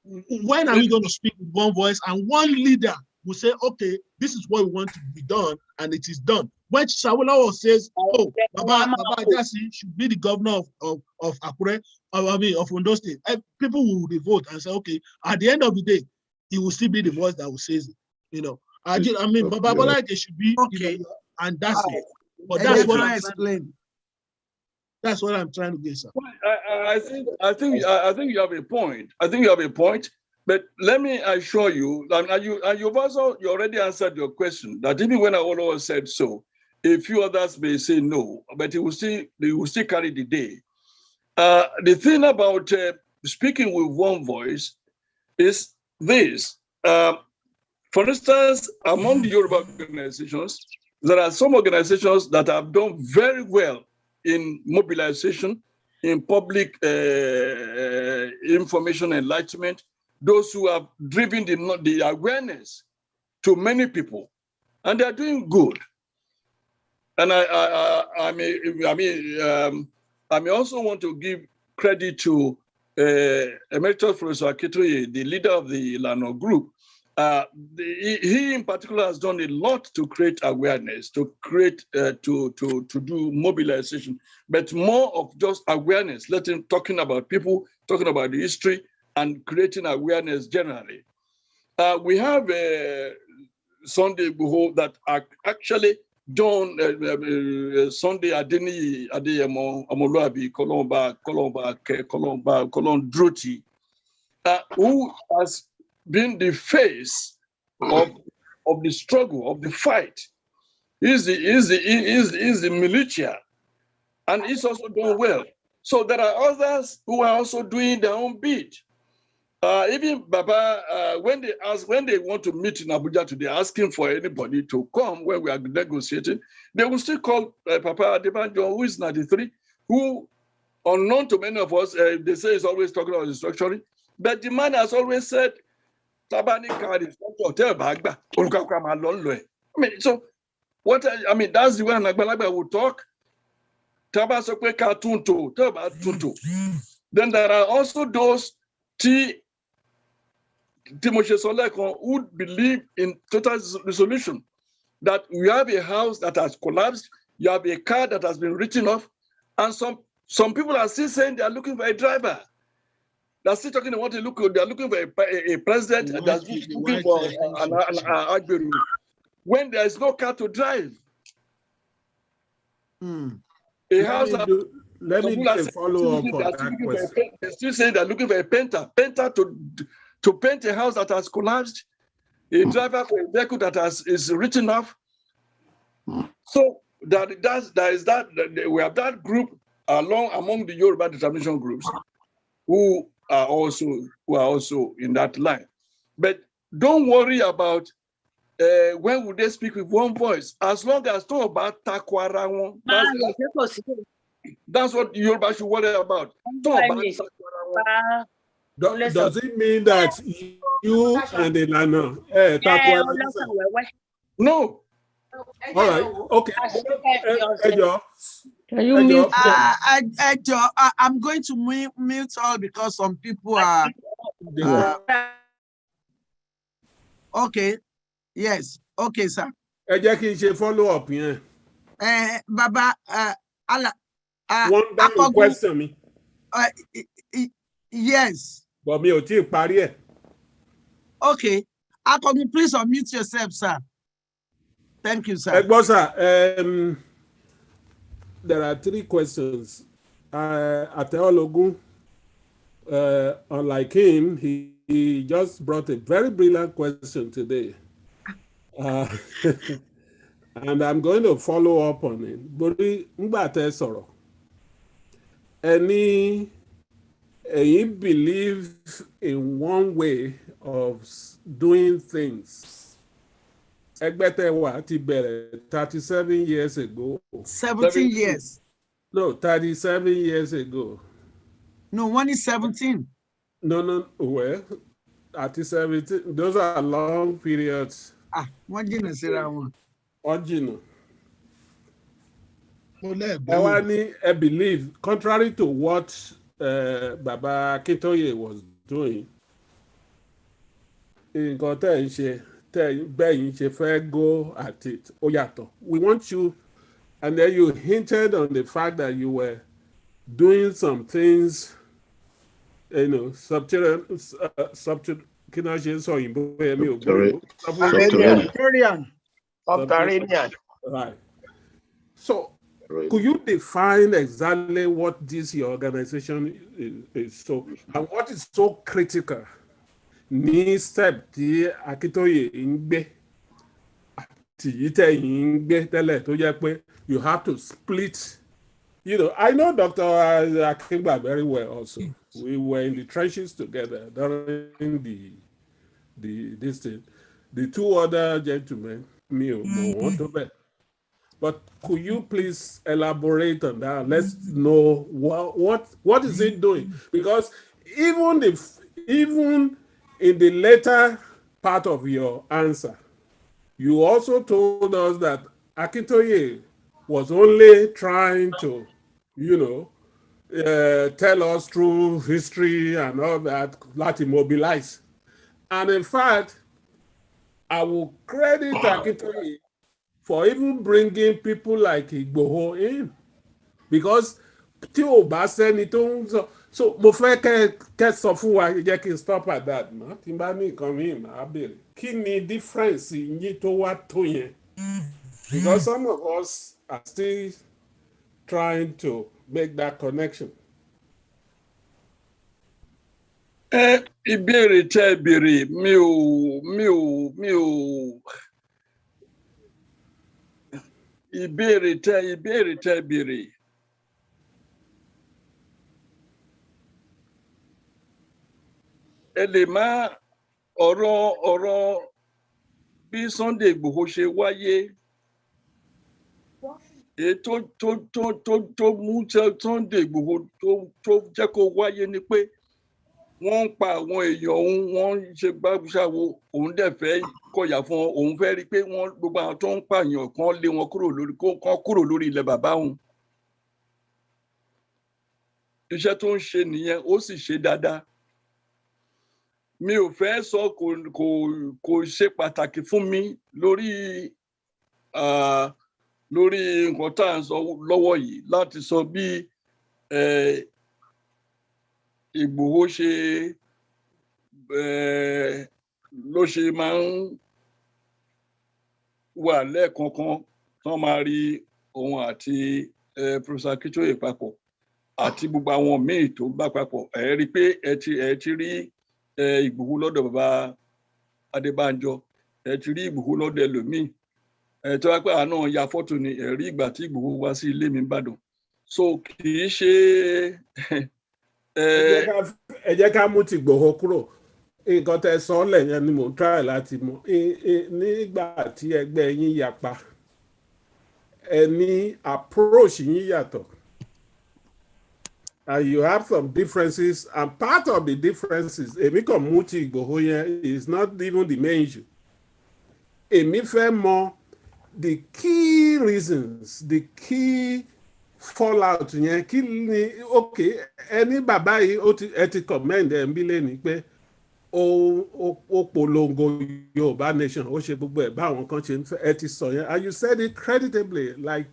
When are we going to speak with one voice and one leader will say, okay, this is what we want to be done, and it is done. When Shawulawo says, oh, Baba Ajasi should be the governor of Akure, of Ondo State, people will vote and say, okay, at the end of the day, he will still be the voice that will say it. You know, Baba Bolake should be, okay, and that's it. But that's what I explain. That's what I'm trying to get, sir.
I think you have a point. I think you have a point. But let me assure you, and you've also already answered your question, that even when Awolowo said so, a few others may say no, but they will still carry the day. The thing about speaking with one voice is this. For instance, among the Yoruba organizations, there are some organizations that have done very well in mobilization, in public information enlightenment, those who have driven the awareness to many people, and they are doing good. And I may also want to give credit to Emeritus Professor Akitoye, the leader of the Lano Group. He in particular has done a lot to create awareness, to create, to do mobilization, but more of just awareness, talking about people, talking about the history, and creating awareness generally. We have Sunday Igboho that are actually done Sunday Adeni Adeyemo Amoluabi Kolomba Droti, who has been the face of the struggle, of the fight. He's the militia, and he's also doing well. So there are others who are also doing their own bit. Even Baba, when they want to meet in Abuja today, asking for anybody to come when we are negotiating, they will still call Papa Adebanjo, who is 93, who, unknown to many of us, they say he's always talking about restructuring, but the man has always said, Tabani card is not hotel bagba. I mean, so what I mean, that's the way Nagbalagba will talk. Taba sokwe katunto, taba tunto. Then there are also those Timoshe Solekon who believe in total resolution, that we have a house that has collapsed, you have a car that has been written off, and some people are still saying they are looking for a driver. They're still talking about they're looking for a president that's looking for an Agberu when there is no car to drive. A house
let me follow up on that question.
They're still saying they're looking for a painter to paint a house that has collapsed, a driver for a vehicle that is written off. So we have that group among the Yoruba determination groups who are also in that line. But don't worry about when would they speak with one voice. As long as talk about Takwara, that's what Yoruba should worry about. Talk about
Does it mean that you and Elana
No.
All right. Okay.
Can you mute? I'm going to mute all because some people are. Okay. Yes. Okay, sir.
Follow up here.
Baba,
one question me.
Yes.
But me ò
Okay. Akogun, please unmute yourself, sir. Thank you, sir.
Sir, there are 3 questions. Ateologun, unlike him, he just brought a very brilliant question today. And I'm going to follow up on it. Bori ngbate sọ̀rọ̀. He believe in one way of doing things. Egbetewa ti bẹ̀rẹ̀ 37 years ago.
17 years.
No, 37 years ago.
No, one is 17.
No, well, at 17, those are long periods.
One jìnnà síra wọn.
One jìnnà. I believe, contrary to what Baba Akintoye was doing, nǹkan tẹ́ ń ṣe bẹ́yìn ṣe fẹ́ go at it ó yàtọ̀. We want you, and then you hinted on the fact that you were doing some things, subterranean. Right. So, could you define exactly what this your organization is? So, and what is so critical? Ní step tí Akintoye ń gbé tí tẹ̀yin ń gbé tẹ́lẹ̀ tó jẹ́ pé you have to split. I know Dr. Akingba very well also. We were in the trenches together during this thing. The 2 other gentlemen, but could you please elaborate on that? Let's know what is it doing? Because even in the later part of your answer, you also told us that Akintoye was only trying to, tell us through history and all that, let him mobilize. And in fact, I will credit Akintoye for even bringing people like Igboho in, because tí ò bá sẹ́ni tó ń sọ, so mo fẹ́ kẹ́ sọ fún wa, jẹ́ kí n stop at that náà, tí n bá ní nǹkan míì máa béèrè kí ni difference yín tó wá tó yẹn, because some of us are still trying to make that connection.
Ìbéèrè tẹ́ béèrè mi ò ìbéèrè tẹ́ béèrè. lè má ọ̀rọ̀ bí Sunday Igboho ṣe wáyé tó mú Sunday Igboho tó jẹ́ kó wáyé ni pé wọ́n ń pa àwọn èèyàn òun, wọ́n ń ṣe gbàgbúṣàwò, òun dẹ̀ fẹ́ kọ̀yà fún wọn, òun fẹ́ rí pé wọ́n gbogbo àwọn tó ń pààyàn kan lé wọn kúrò lórí ilẹ̀ bàbá òun. Iṣẹ́ tó ń ṣe nìyẹn, ó sì ṣe dáadáa. Mi ò fẹ́ sọ kò ṣe pàtàkì fún mi lórí nǹkan tá à ń sọ lọ́wọ́ yìí láti sọ bí Ìgbòho ṣe ló ṣe máa ń wà lẹ́ẹ̀kọ̀ọ̀kan tán máa rí òun àti Professor Akintoye papọ̀ àti gbogbo àwọn míì tó bá papọ̀. Ẹ rí i pé ẹ ti rí Ìgbòho lọ́dọ̀ bàbá Adébánjọ, ẹ ti rí Ìgbòho lọ́dọ̀ ẹlòmíì, tó wá pé àná ya fọ́tò ni ẹ rí ìgbà tí Ìgbòho wá sí ilé mi Ìbàdàn. So kì í ṣe
ẹ jẹ́ ká mú ti Ìgbòho kúrò. Nǹkan tẹ́ sọ lẹ́yìn ni mò ń try láti mọ̀. Nígbà tí ẹgbẹ́ yín yapa, ẹ ní approach yín yàtọ̀. And you have some differences, and part of the differences, èmi kàn mú ti Ìgbòho yẹn is not even the main issue. Èmi fẹ́ mọ̀ the key reasons, the key fallout yẹn, kí ni, okay, ẹni bàbá yìí ẹ ti commend ẹ̀ ń bí lẹ́ni pé ó polongo Yorùbá nation, ó ṣe gbogbo ẹ̀ báwọn kan ṣe ń fẹ́, ẹ ti sọ yẹn, and you said it creditably, like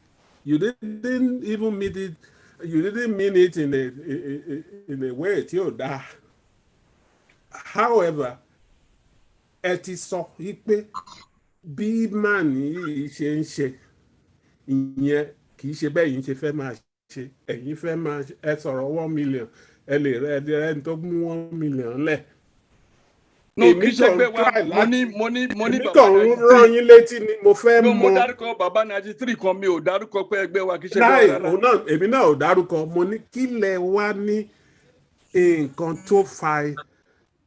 you didn't even mean it. You didn't mean it in a way tí ò dáa. However, ẹ ti sọ wípé bí màní yìí ṣe ń ṣe ìyẹn kì í ṣe bẹ́ẹ̀ yìí ṣe fẹ́ máa ṣe. Ẹ̀yin fẹ́ máa ẹ sọ̀rọ̀ 1 million, ẹ lè rẹ ẹni tó mú 1 million lẹ̀.
No, kì í ṣe pé mo ní
bàbá kan rán yín létí ni mo fẹ́ mọ̀.
Mo dárúkọ bàbá 93 kan, mi ò dárúkọ pé ẹgbẹ́ wa kì í ṣe bẹ́ẹ̀ rárá.
Èmi náà ò dárúkọ, mo ní kí lẹ wá ní nǹkan tó fa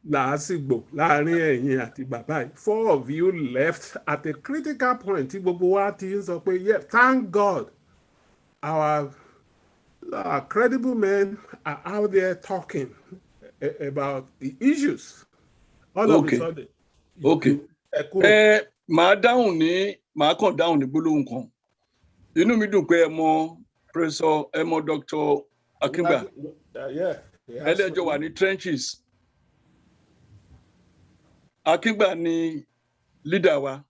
làásìgbò láàrin ẹ̀yin àti bàbá yìí. 4 of you left at a critical point tí gbogbo wa ti ń sọ pé yeah, thank God our credible men are out there talking about the issues.
Okay. Màá kàn dáhùn ní gbólóhùn kan. Inú mi dùn pé ẹ mọ Professor, ẹ mọ Dr. Akingba. Ẹlẹ́jọ́ wà ní trenches. Akingba ni leader wa,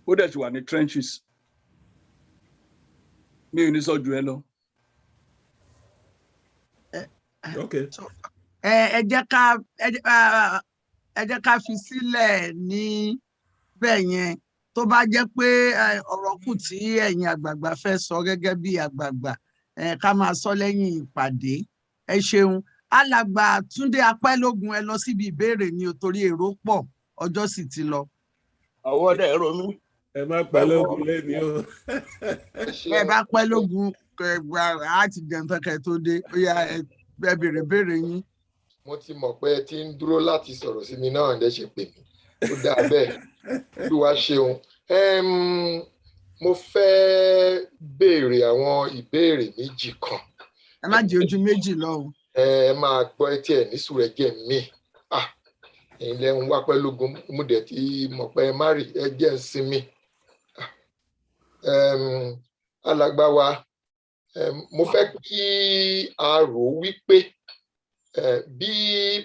ó dẹ̀ ti wà ní trenches. Mi ò ní sọ jù ẹ lọ.
Okay.
Ẹ jẹ́ ká fi sílẹ̀ ní bẹ́ẹ̀ yẹn, tó bá jẹ́ pé ọ̀rọ̀ kù tí ẹ̀yin àgbààgbà fẹ́ sọ gẹ́gẹ́ bí àgbààgbà, ká máa sọ lẹ́yìn ìpàdé. Ẹ ṣeun. Alàgbà Túndé Apẹ́lógún, ẹ lọ síbi ìbéèrè ni o, torí èrò pọ̀, ọjọ́ sì ti lọ.
Àwọn ọdẹ ẹ̀rọ mi.
Ẹ má Pẹ́lógún lẹ́ni o.
Ẹ bá Pẹ́lógún á ti jẹun fẹ́kẹ̀ tó dé, ó yá ẹ béèrè yín.
Mo ti mọ̀ pé ẹ ti ń dúró láti sọ̀rọ̀ sí mi náà ẹ̀ ṣe pè mí. Ó dáa bẹ́ẹ̀. Olúwa ṣeun. Mo fẹ́ béèrè àwọn ìbéèrè méjì kan.
Ẹ má jẹ́ ojú méjì lọ o.
Ẹ máa gbọ́ etí ẹ̀ ní sùúrù ẹ̀jẹ̀ mi. Ẹ̀yin lẹ ń wá Pẹ́lógún, mo dẹ̀ ti mọ̀ pé ẹ má rí ẹjẹ́ ń sinmi. Alàgbà wa, mo fẹ́ kí a rò wípé bí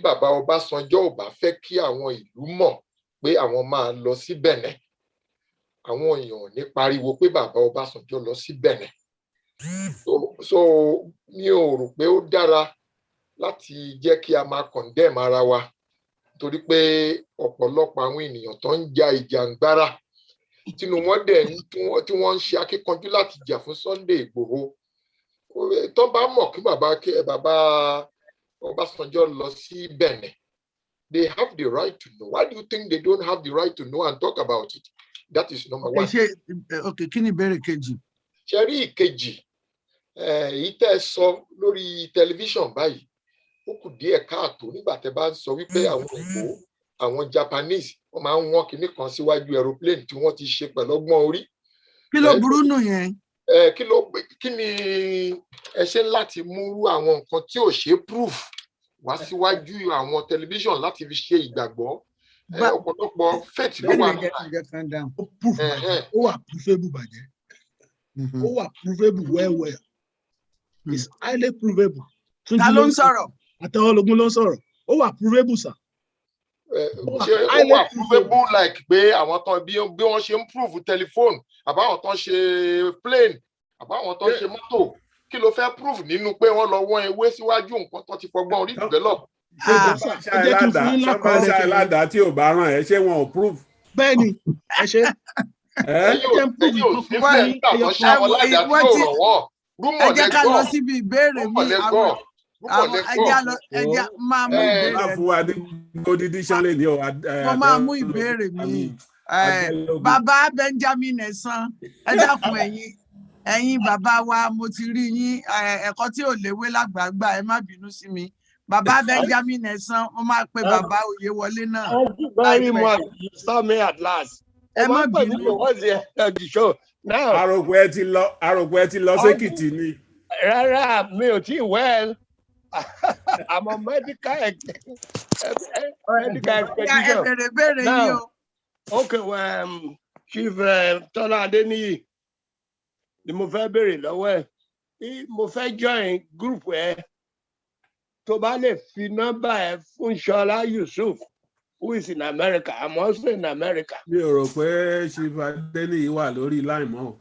bàbá Ọbásanjọ́ ò bá fẹ́ kí àwọn ìlú mọ̀ pé àwọn máa lọ sí Bẹ̀nẹ̀, àwọn èèyàn ní pariwo pé bàbá Ọbásanjọ́ lọ sí Bẹ̀nẹ̀. So mi ò rò pé ó dára láti jẹ́ kí a máa condemn ara wa, torí pé ọ̀pọ̀lọpọ̀ àwọn ènìyàn tó ń ja ìjàngbara tínú wọn dẹ̀ tí wọ́n ń ṣe akíkanjú láti jà fún Sunday Igboho, tó bá mọ̀ kí bàbá Ọbásanjọ́ lọ sí Benin, they have the right to know. Why do you think they don't have the right to know and talk about it? That is number one.
Okay, kí ni ìbéèrè kejì?
Ṣé rí ìkejì, èyí tẹ́ ẹ sọ lórí tẹlifíṣàn báyìí, ó kù díẹ̀ káàtó nígbà tẹ́ bá ń sọ wípé àwọn òyìnbó àwọn Japanese wọ́n máa ń wọ́n kinní kan síwájú aeroplane tí wọ́n ti ṣe pẹ̀lú ọgbọ́n orí.
Kí ló burú nù yẹn?
Kí ni ẹ ṣe láti mú àwọn nǹkan tí ò ṣe proof wá síwájú àwọn tẹlifíṣàn láti fi ṣe ìgbàgbọ́? Ọ̀pọ̀lọpọ̀ faith ló wà nígbà.
Ó wà provable bàjẹ́. Ó wà provable well. It's highly provable.
Ta ló ń sọ̀rọ̀?
Àtẹwọ́lógún ló ń sọ̀rọ̀. Ó wà provable, sir.
Ṣé ó wà provable like pé àwọn tán bí wọ́n ṣe ń prove telephone àbáwọn tán ṣe plane àbáwọn tán ṣe mọ́tò kí ló fẹ́ prove nínú pé wọ́n lọ wọ́n ewé síwájú nǹkan tó ti fọgbọ́n orí develop.
Sọ́kọ́ ṣáìládà tí ò bá ràn ẹ́ ṣé wọn ò prove.
Bẹ́ẹ̀ni, ẹ ṣe.
Ẹ̀yin ò sí fẹ́ nígbà tó ṣáwọn ládàá tí ò rọ̀ wọ́n.
Ẹ jẹ́ ká lọ síbi ìbéèrè mi. Ẹja máa mú ìbéèrè.
Má fún wa ní odidi ṣánlẹ̀ ní o.
Mo máa mú ìbéèrè mi. Bàbá Benjamin Ẹ̀sán, ẹ dákun ẹ̀yin bàbá wa, mo ti rí yín ẹ̀kọ́ tí ò léwé lágbàgbà, ẹ má bínú sí mi. Bàbá Benjamin Ẹ̀sán, mo máa pe bàbá Oyèwọlé náà.
Thank you very much. You saw me at last.
Ẹ má bínú.
What's the show? Now.
Àròpọ̀ ẹ ti lọ sékìtì ni.
Rárá, mi ò tí well. I'm a medical expedition. Now, okay, Chief Tọ́lá Adéníyì ni mo fẹ́ béèrè lọ́wọ́ ẹ̀. Mo fẹ́ join group ẹ̀ tó bá lè fi nọ́mbà ẹ̀ fún Ṣọlá Yusuf, who is in America. I'm also in America.
Mi ò rò pé Chief Adéníyì wà lórí line mọ́.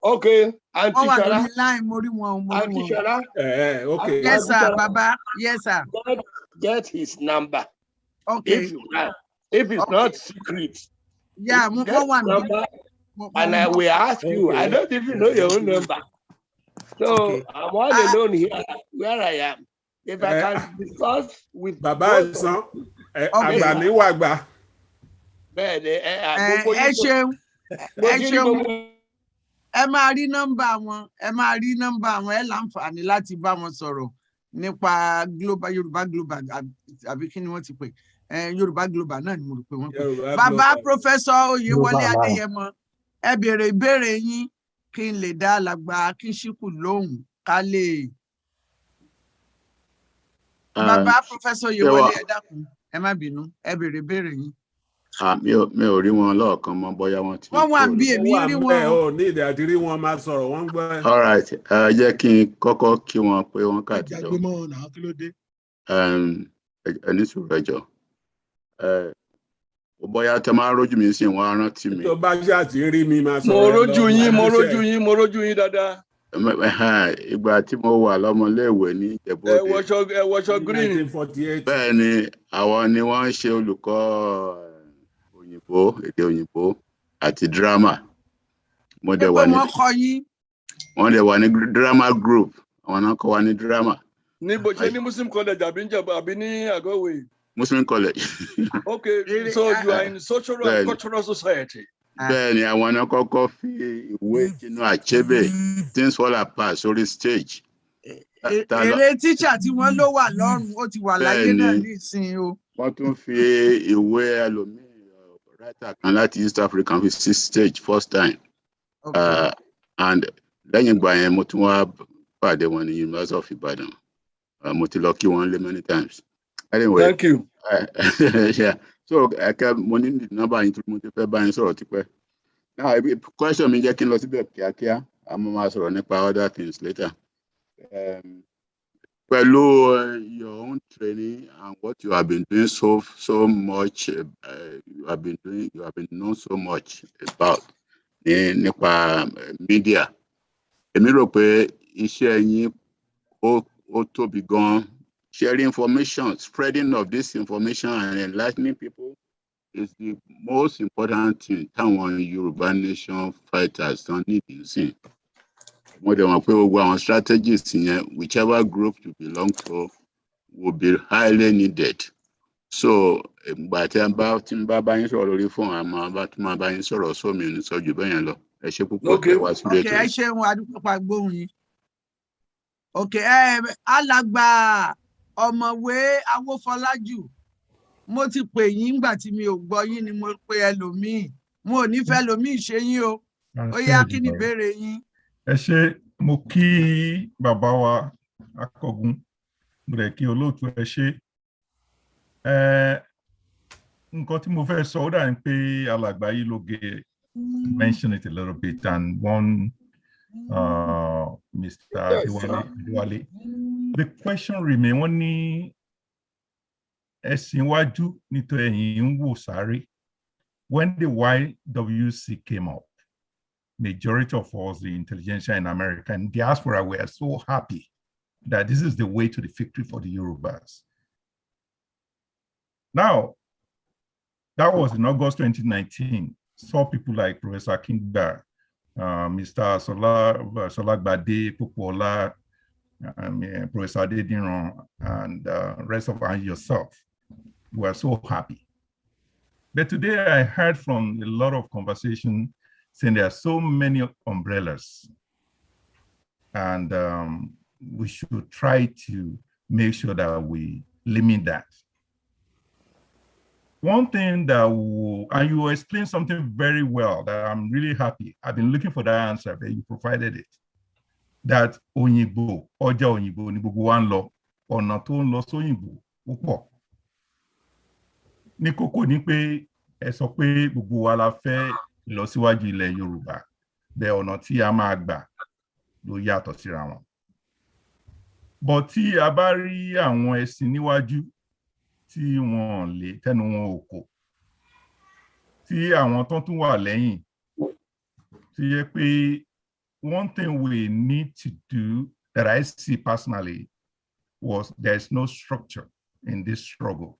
Okay, Auntie Shola.
Wọ́n wà lórí line, mo rí wọn.
Auntie Shola.
Okay.
Yes, sir, Baba. Yes, sir.
Get his number.
Okay.
If it's not secret.
Yeah,
get his number, and I will ask you. I don't even know your own number. So I'm all alone here where I am. If I can discuss with
Baba Ẹ̀sán, àgbà ní wàgbà.
Bẹ́ẹ̀ni,
ẹ ṣeun. Ẹ máa rí nọ́mbà wọn, ẹ láǹfààní láti bá wọn sọ̀rọ̀ nípa Yorùbá Global àbí kí ni wọ́n ti pè Yorùbá Global náà ni mo rò pé wọ́n pè. Bàbá Pọ́fẹ́sọ̀ Oyèwọlé Adéyẹmọ, ẹ béèrè ìbéèrè yín kí n lè dá alàgbà Kíṣíkù lóhùn ká lè. Bàbá Pọ́fẹ́sọ̀ Oyèwọlé, ẹ dákun, ẹ má bínú, ẹ béèrè ìbéèrè yín.
Mi ò rí wọn lọ́ọ̀kan mọ́ bóyá wọ́n ti.
Wọ́n wà bí èmi rí wọn.
Ó ní ìdí àti rí wọn máa sọ̀rọ̀ wọ́n gbọ́.
All right, jẹ́ kí n kọ́kọ́ kí wọn pé wọ́n kàdíjọ́. Ẹni sùúrù ẹjọ́. Bóyá tẹ máa rójú mi sí wọn rántí mi.
Tó bá ṣáà ti rí mi máa sọ̀rọ̀.
Mo rójú yín dáadáa.
Ìgbà tí mo wà lọ́mọléèwé ní Gbode.
Ẹ wọṣọ green.
1948.
Bẹ́ẹ̀ ni àwọn ni wọ́n ń ṣe olùkọ́ èdè òyìnbó àti drama. Wọ́n dẹ̀ wà ní drama group. Àwọn náà kọ́ wa ní drama.
Níbo ṣe ní Muslim college àbí ní Àgọ́wé?
Muslim college.
Okay, so you are in social and cultural society.
Bẹ́ẹ̀ni, àwọn náà kọ́kọ́ fi ìwé Chinua Achebe Things Fall Apart sórí stage.
Èrè tíṣà tí wọ́n ló wà lọ́rùn ó ti wà láyé náà nísìnyí o.
Wọ́n tún fi ìwé ẹlòmíì writer kan láti East Africa fi sí stage first time. And lẹ́yìn ìgbà yẹn mo tún wá pàdé wọn ní University of Ibadan. Mo ti lọ kí wọn lé many times. Anyway,
thank you.
Yeah. So mo ní nọ́mbà yín tí mo ti fẹ́ bá yín sọ̀rọ̀ tipẹ́. Now, question mi jẹ́ kí n lọ síbẹ̀ kíákíá. A máa sọ̀rọ̀ nípa other things later. Pẹ̀lú your own training and what you have been doing so much, you have been known so much about nípa media. Èmi rò pé iṣẹ́ yín ó tóbi gan. Sharing information, spreading of this information and enlightening people is the most important thing táwọn Yorùbá nation fighters don't need to see. Mo dẹ̀ mọ̀ pé gbogbo àwọn strategies yẹn, whichever group you belong to, will be highly needed. So, ìgbà tí n bá bá yín sọ̀rọ̀ lórí fóònù, àmọ́ bá tún máa bá yín sọ̀rọ̀ sómi ní sọ́jú bẹ́ẹ̀ yẹn lọ. Ẹ ṣé púpọ̀ tẹ́ wá sílé
tó. Ẹ ṣeun, adúpọ̀ pa gbóhùn yín. Okay, alàgbà ọ̀mọ̀wé Awófọlájù, mo ti pè yín nígbà tí mi ò gbọ́ yín ni mo pe ẹlòmíì. Mo ò ní fẹ́ ẹlòmíì ṣe yín o. Ó yá, kí ni ìbéèrè yín?
Ẹ ṣé, mo kí bàbá wa Akọgun, mo dẹ̀ kí olóòtú ẹ ṣé. Nǹkan tí mo fẹ́ sọ ó dà ní pé alàgbà yìí lóge mention it a little bit and one Mr. Adewale. The question remains, wọ́n ní ẹ̀sìn iwájú nítorí ẹ̀yìn ń wò sáré. When the YWC came up, majority of us, the intelligentsia in America and diaspora, were so happy that this is the way to the victory for the Yorubas. Now, that was in August 2019. Saw people like Professor Kingba, Mr. Sola Gbode, Popola, Professor Adediran, and rest of us, yourself, were so happy. But today I heard from a lot of conversation saying there are so many umbrellas, and we should try to make sure that we limit that. One thing that and you explained something very well that I'm really happy. I've been looking for that answer, but you provided it. That Oyinbo, Ọjà Oyinbo ni gbogbo wa ń lọ, ọ̀nà tó ń lọ sóyìnbó ó pọ̀. Ní kókó ni pé ẹ sọ pé gbogbo wa la fẹ́ ìlọsíwájú ilẹ̀ Yorùbá, bẹ́ẹ̀ ọ̀nà tí a máa gbà ló yàtọ̀ síra wọn. But tí a bá rí àwọn ẹ̀sìn níwájú tí wọ́n lè tẹnu wọn ò kò, tí àwọn tó tún wà lẹ́yìn, tí yẹ pé one thing we need to do that I see personally was there's no structure in this struggle.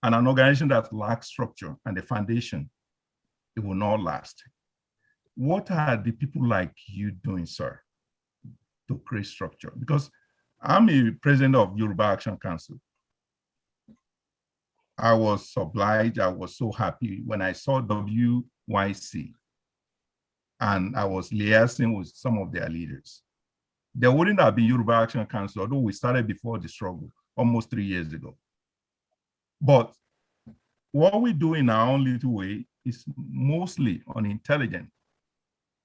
And an organization that lacks structure and the foundation, it will not last. What are the people like you doing, sir, to create structure? Because I'm a president of Yoruba Action Council. I was obliged, I was so happy when I saw WYC, and I was liaising with some of their leaders. There wouldn't have been Yoruba Action Council, although we started before the struggle, almost 3 years ago. But what we do in our own little way is mostly unintelligent.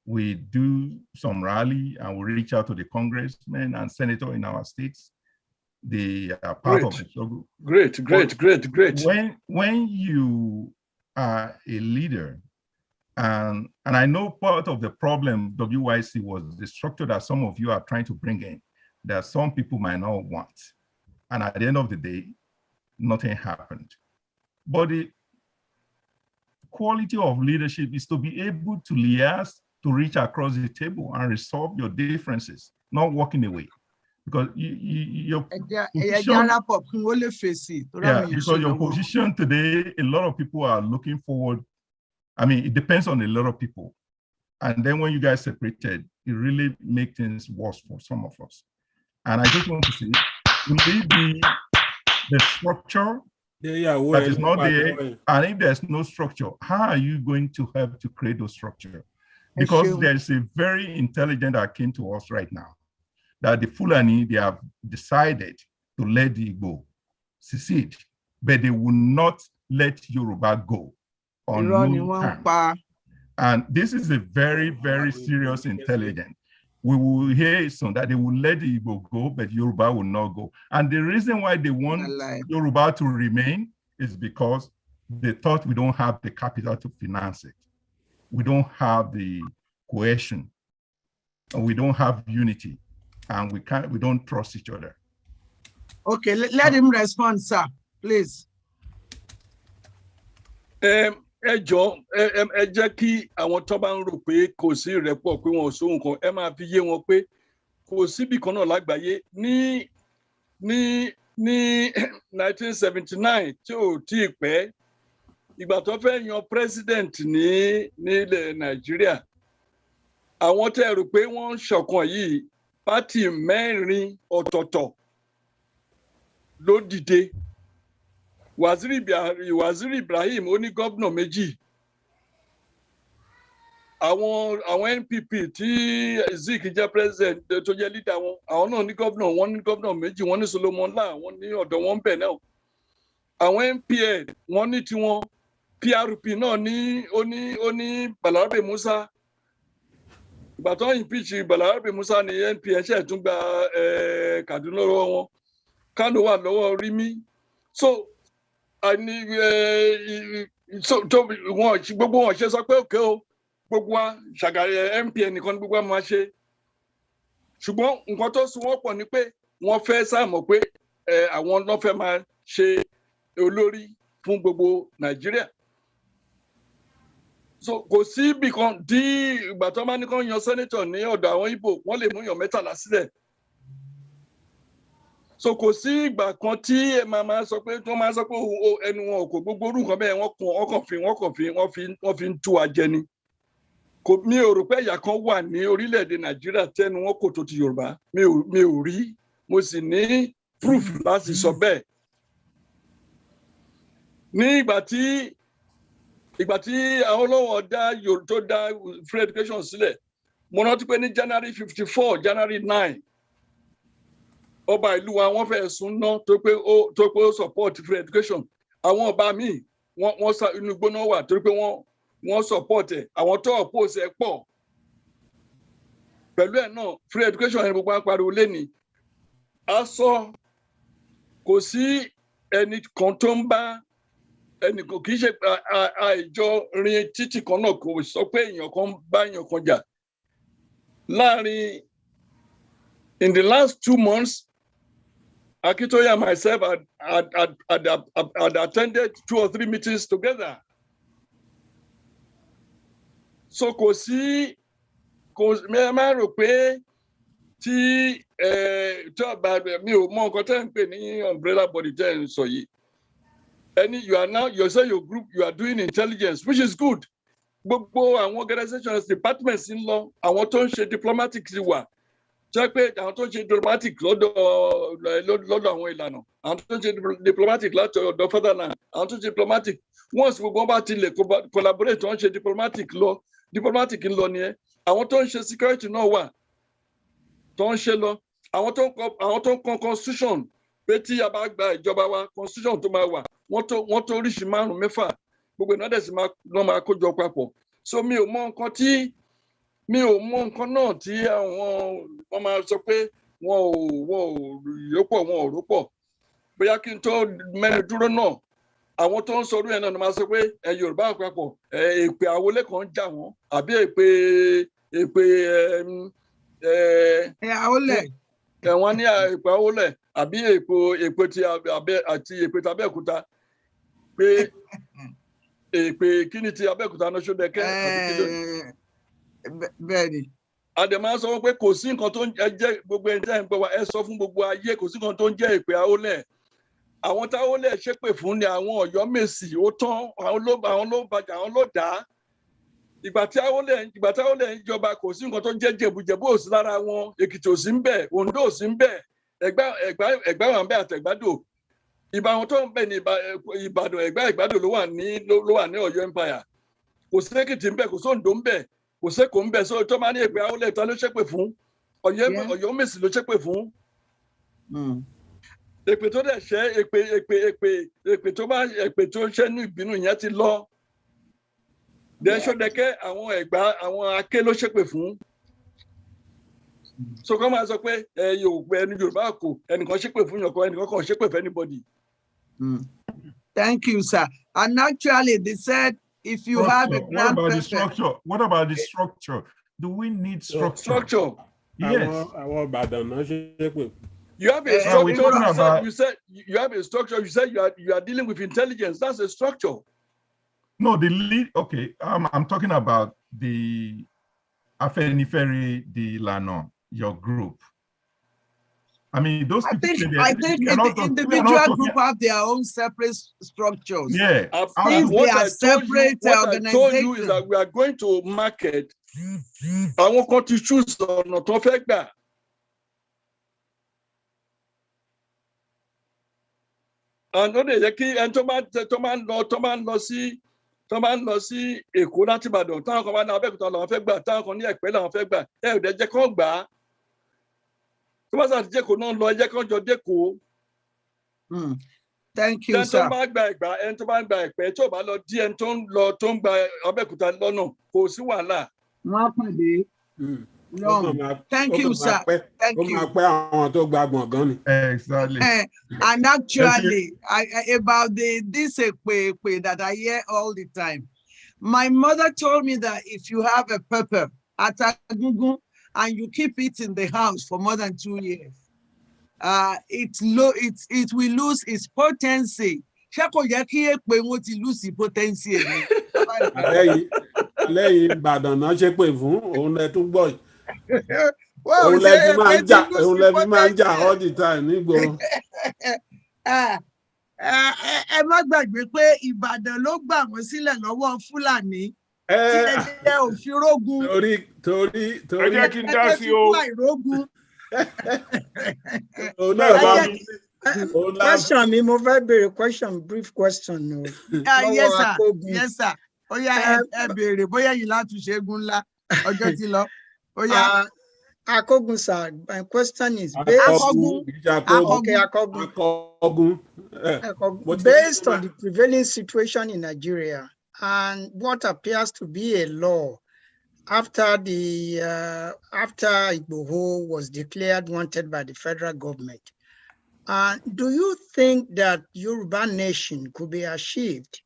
We do some rally and we reach out to the congressmen and senators in our states. They are part of the struggle.
Great.
When you are a leader, and I know part of the problem WYC was the structure that some of you are trying to bring in, that some people might not want. And at the end of the day, nothing happened. But the quality of leadership is to be able to liaise, to reach across the table and resolve your differences, not walking away. Because your position today, a lot of people are looking forward. I mean, it depends on a lot of people. And then when you guys separated, it really makes things worse for some of us. And I just want to say, will it be the structure that is not there? And if there's no structure, how are you going to help to create those structure? Because there's a very intelligent that came to us right now, that the Fulani, they have decided to let the Igbo secede, but they will not let Yoruba go on no terms. And this is a very, very serious intelligence. We will hear soon that they will let the Igbo go, but Yoruba will not go. And the reason why they want Yoruba to remain is because they thought we don't have the capital to finance it. We don't have the cohesion, and we don't have unity, and we don't trust each other.
Okay, let him respond, sir, please.
Ẹ jọ̀ọ́, ẹ jẹ́ kí àwọn tó bá ń rò pé kò sí ìrẹ́pọ̀ pé wọn ò sóhun kan, ẹ máa fi yé wọn pé kò síbì kan náà lágbàáyé ní 1979 tí ò tí ì pẹ́, ìgbà tó fẹ́ yan president ní ilẹ̀ Nàìjíríà, àwọn tẹ́ rò pé wọ́n ń ṣọ̀kan yìí, pátì mẹ́rin ọ̀tọ̀ọ̀tọ̀ ló dìde. Waziri Ibrahim ó ní gómìnà méjì. àwọn NPP tí Zik jẹ́ president tó jẹ́ leader wọn, àwọn náà ní governor, wọ́n ní governor méjì, wọ́n ní Solomon La, wọ́n ní ọ̀dọ̀ wọn bẹ̀ náà. Àwọn MPN wọ́n ní tiwọn, PRP náà ní ó ní Balarabe Musa. Ìgbà tó ń impeach Balarabe Musa ní NPN ṣe tún gba Kaduna lọ́wọ́ wọn. Kano wà lọ́wọ́ Rimi. So gbogbo wọn ṣe sọ pé òkè o, gbogbo wa Ṣàgàrí MPN nìkan ní gbogbo wa máa ṣe. Ṣùgbọ́n nǹkan tó sún wọ́n pọ̀ ni pé wọ́n fẹ́ sáàmọ̀ pé àwọn ló fẹ́ máa ṣe olórí fún gbogbo Nàìjíríà. So kò sí ibì kan dí ìgbà tó máa ní kán yan sẹ́nítọ̀ ní ọ̀dọ̀ àwọn Ìgbò, wọ́n lè mú yàn 13 sílẹ̀. So kò sí ìgbà kan tí ẹ máa sọ pé tó máa sọ pé ẹnu wọn kò gbogbo orú nǹkan bẹ́ẹ̀ wọ́n fi ń tú wa jẹ ni. Mi ò rò pé ẹ̀yà kan wà ní orílẹ̀-èdè Nàìjíríà tẹ́nu wọn kò tó ti Yorùbá. Mi ò rí, mo sì ní proof láti sọ bẹ́ẹ̀. Ní ìgbà tí Awólọ́wọ̀ tó dá free education sílẹ̀, mo rántí pé ní January 54, January 9, ọba ìlú wa wọ́n fẹ́ sún ná tó pé ó support free education. Àwọn ọba míì wọ́n sá inú gbóná wà tó pé wọ́n support ẹ̀, àwọn tó oppose ẹ̀ pọ̀. Pẹ̀lú ẹ̀ náà free education ẹni gbogbo apariwo lẹ́ni. Aṣọ kò sí ẹnì kan tó ń bá ẹnì kan, kì í ṣe àìjọ rin títì kan náà, kò sọ pé èèyàn kan bá èèyàn kan jà. Láàrin in the last 2 months, Akintoye and myself had attended 2 or 3 meetings together. So kò máa rò pé tí mi ò mọ nǹkan tẹ́ ń pè ní umbrella body tẹ́ ń sọ yìí. You say your group, you are doing intelligence, which is good. Gbogbo àwọn organizations, departments ń lọ, àwọn tó ń ṣe diplomatic ti wà. Jẹ́ pé àwọn tó ń ṣe diplomatic lọ́dọ̀ àwọn ìlànà, àwọn tó ń ṣe diplomatic láti ọ̀dọ̀ fatherland, àwọn tó ń ṣe diplomatic, once gbogbo wọn bá ti lè collaborate, tó ń ṣe diplomatic ń lọ nìyẹn. Àwọn tó ń ṣe security náà wà, tó ń ṣe lọ. Àwọn tó ń kọ constitution, pé tí a bá gba ìjọba wa, constitution tó máa wà, wọ́n tó oríṣi 5-6, gbogbo ìnáwó sì máa kójọ papọ̀. So mi ò mọ nǹkan náà tí wọ́n máa sọ pé wọn ò rọ́pọ̀. Bóyá kí n tó mẹ́nu dúró náà, àwọn tó ń sọ orí ẹ̀ náà ni máa sọ pé Yorùbá àpapọ̀ èpè àwọlé kan jà wọ́n, àbí èpè
àwọlé.
Wọ́n ní èpè àwọlé àbí èpè ti Abẹ́òkúta, pé èpè kí ni ti Abẹ́òkúta náà Ṣódẹkẹ́ àbí kí ló ní.
Bẹ́ẹ̀ni.
Àdèmá sọ pé kò sí nǹkan tó ń jẹ́ gbogbo ẹni tẹ́ ń gbọ́ wa, ẹ sọ fún gbogbo ayé, kò sí nǹkan tó ń jẹ́ èpè àwọlé. Àwọn táwọlé ṣépè fún ni àwọn Ọ̀yọ́mèsì, ó tán, àwọn ló bàjẹ́, àwọn ló dá. Ìgbà tí Awólẹ̀ ń jọba, kò sí nǹkan tó ń jẹ́ Jẹ̀bú ò sí lára wọn, Èkìtì ò sí ń bẹ̀, Oǹdó ò sí ń bẹ̀, Ẹ̀gbá wà ń bẹ̀ àtẹ̀gbádò. Ìbàdàn tó ń bẹ̀ ní Ìbàdàn, Ẹ̀gbádò ló wà ní Ọ̀yọ́ empire. Kò sí Èkìtì ń bẹ̀, kò sí Oǹdó ń bẹ̀, kò sí Èkó ń bẹ̀. So tó máa ní èpè Awólẹ̀ ta ló ṣépè fún? Ọ̀yọ́mèsì ló ṣépè fún. Èpè tó dẹ̀ ṣẹ́, èpè tó ṣẹ́ ní ìbínú yẹn ti lọ. Ṣódẹkẹ́ àwọn Ẹ̀gbá, àwọn Aké ló ṣépè fún. So kọ́ máa sọ pé Yorùbá kò ẹnìkan ṣépè fún yànkan, ẹnìkan kan ṣépè for anybody.
Thank you, sir. And actually, they said if you have a grand
What about the structure? Do we need structure? Yes.
You have a structure. You said you have a structure. You said you are dealing with intelligence. That's a structure.
No, the lead. Okay, I'm talking about the Afenifere, the Lano, your group. I mean, those people.
I think the individual group have their own separate structures.
Yeah.
What I told you is that we are going to market. I want to choose ọ̀nà tó fẹ́ gbà. And ó lè jẹ́ kí ẹni tó máa ń lọ sí tó bá ń lọ sí Èkó láti Ìbàdàn táwọn kan bá ní Abẹ́òkúta làwọn fẹ́ gbà táwọn kan ní Ẹ̀pẹ́ làwọn fẹ́ gbà ẹ ò dẹ̀ jẹ́ kán gbà á tó bá sàti jẹ́kọ̀ọ́ náà lọ ẹ jẹ́ kán jọ dẹ́kọ̀ọ́.
Thank you, sir.
ẹni tó bá gba Ẹ̀gbá ẹni tó bá gba Ẹ̀pẹ́ tó bá lọ dí ẹni tó ń lọ tó ń gba Abẹ́òkúta lọ́nà kò sí wàhálà.
Wọ́n á pàdé. Thank you, sir. Thank you.
Exactly.
And actually, about this ekpe that I hear all the time, my mother told me that if you have a pepper at Agungun and you keep it in the house for more than 2 years, it will lose its potency. Ṣé kò yẹ kí èpè wọn ti lose its potency ni?
Lẹ́yìn Ìbàdàn náà ṣe pé fún òun lẹ tún gbọ́ yìí.
Òun
lẹ fi máa ń jà all the time nígboro.
Ẹ má gbàgbé pé Ìbàdàn ló gbà wọ́n sílẹ̀ lọ́wọ́ Fúlàní. Ilẹ̀ òfin rógun.
Torí.
Ẹ jẹ́ kí n dá sí o.
Question mi, mo fẹ́ béèrè question, brief question.
Yes, sir. Yes, sir. Ó yá ẹ béèrè bóyá yìí láti ṣẹ́gun ńlá ọjọ́ ti lọ. Ó yá.
Akogun, sir, my question is based on the prevailing situation in Nigeria and what appears to be a law after Igboho was declared wanted by the federal government. Do you think that Yoruba nation could be achieved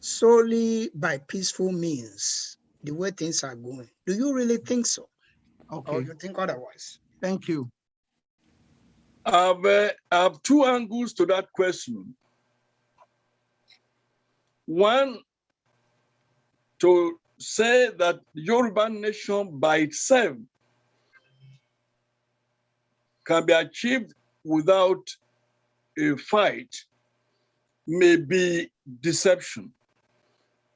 solely by peaceful means, the way things are going? Do you really think so?
Okay.
Or you think otherwise?
Thank you.
I have two angles to that question. One, to say that Yoruba nation by itself can be achieved without a fight may be deception.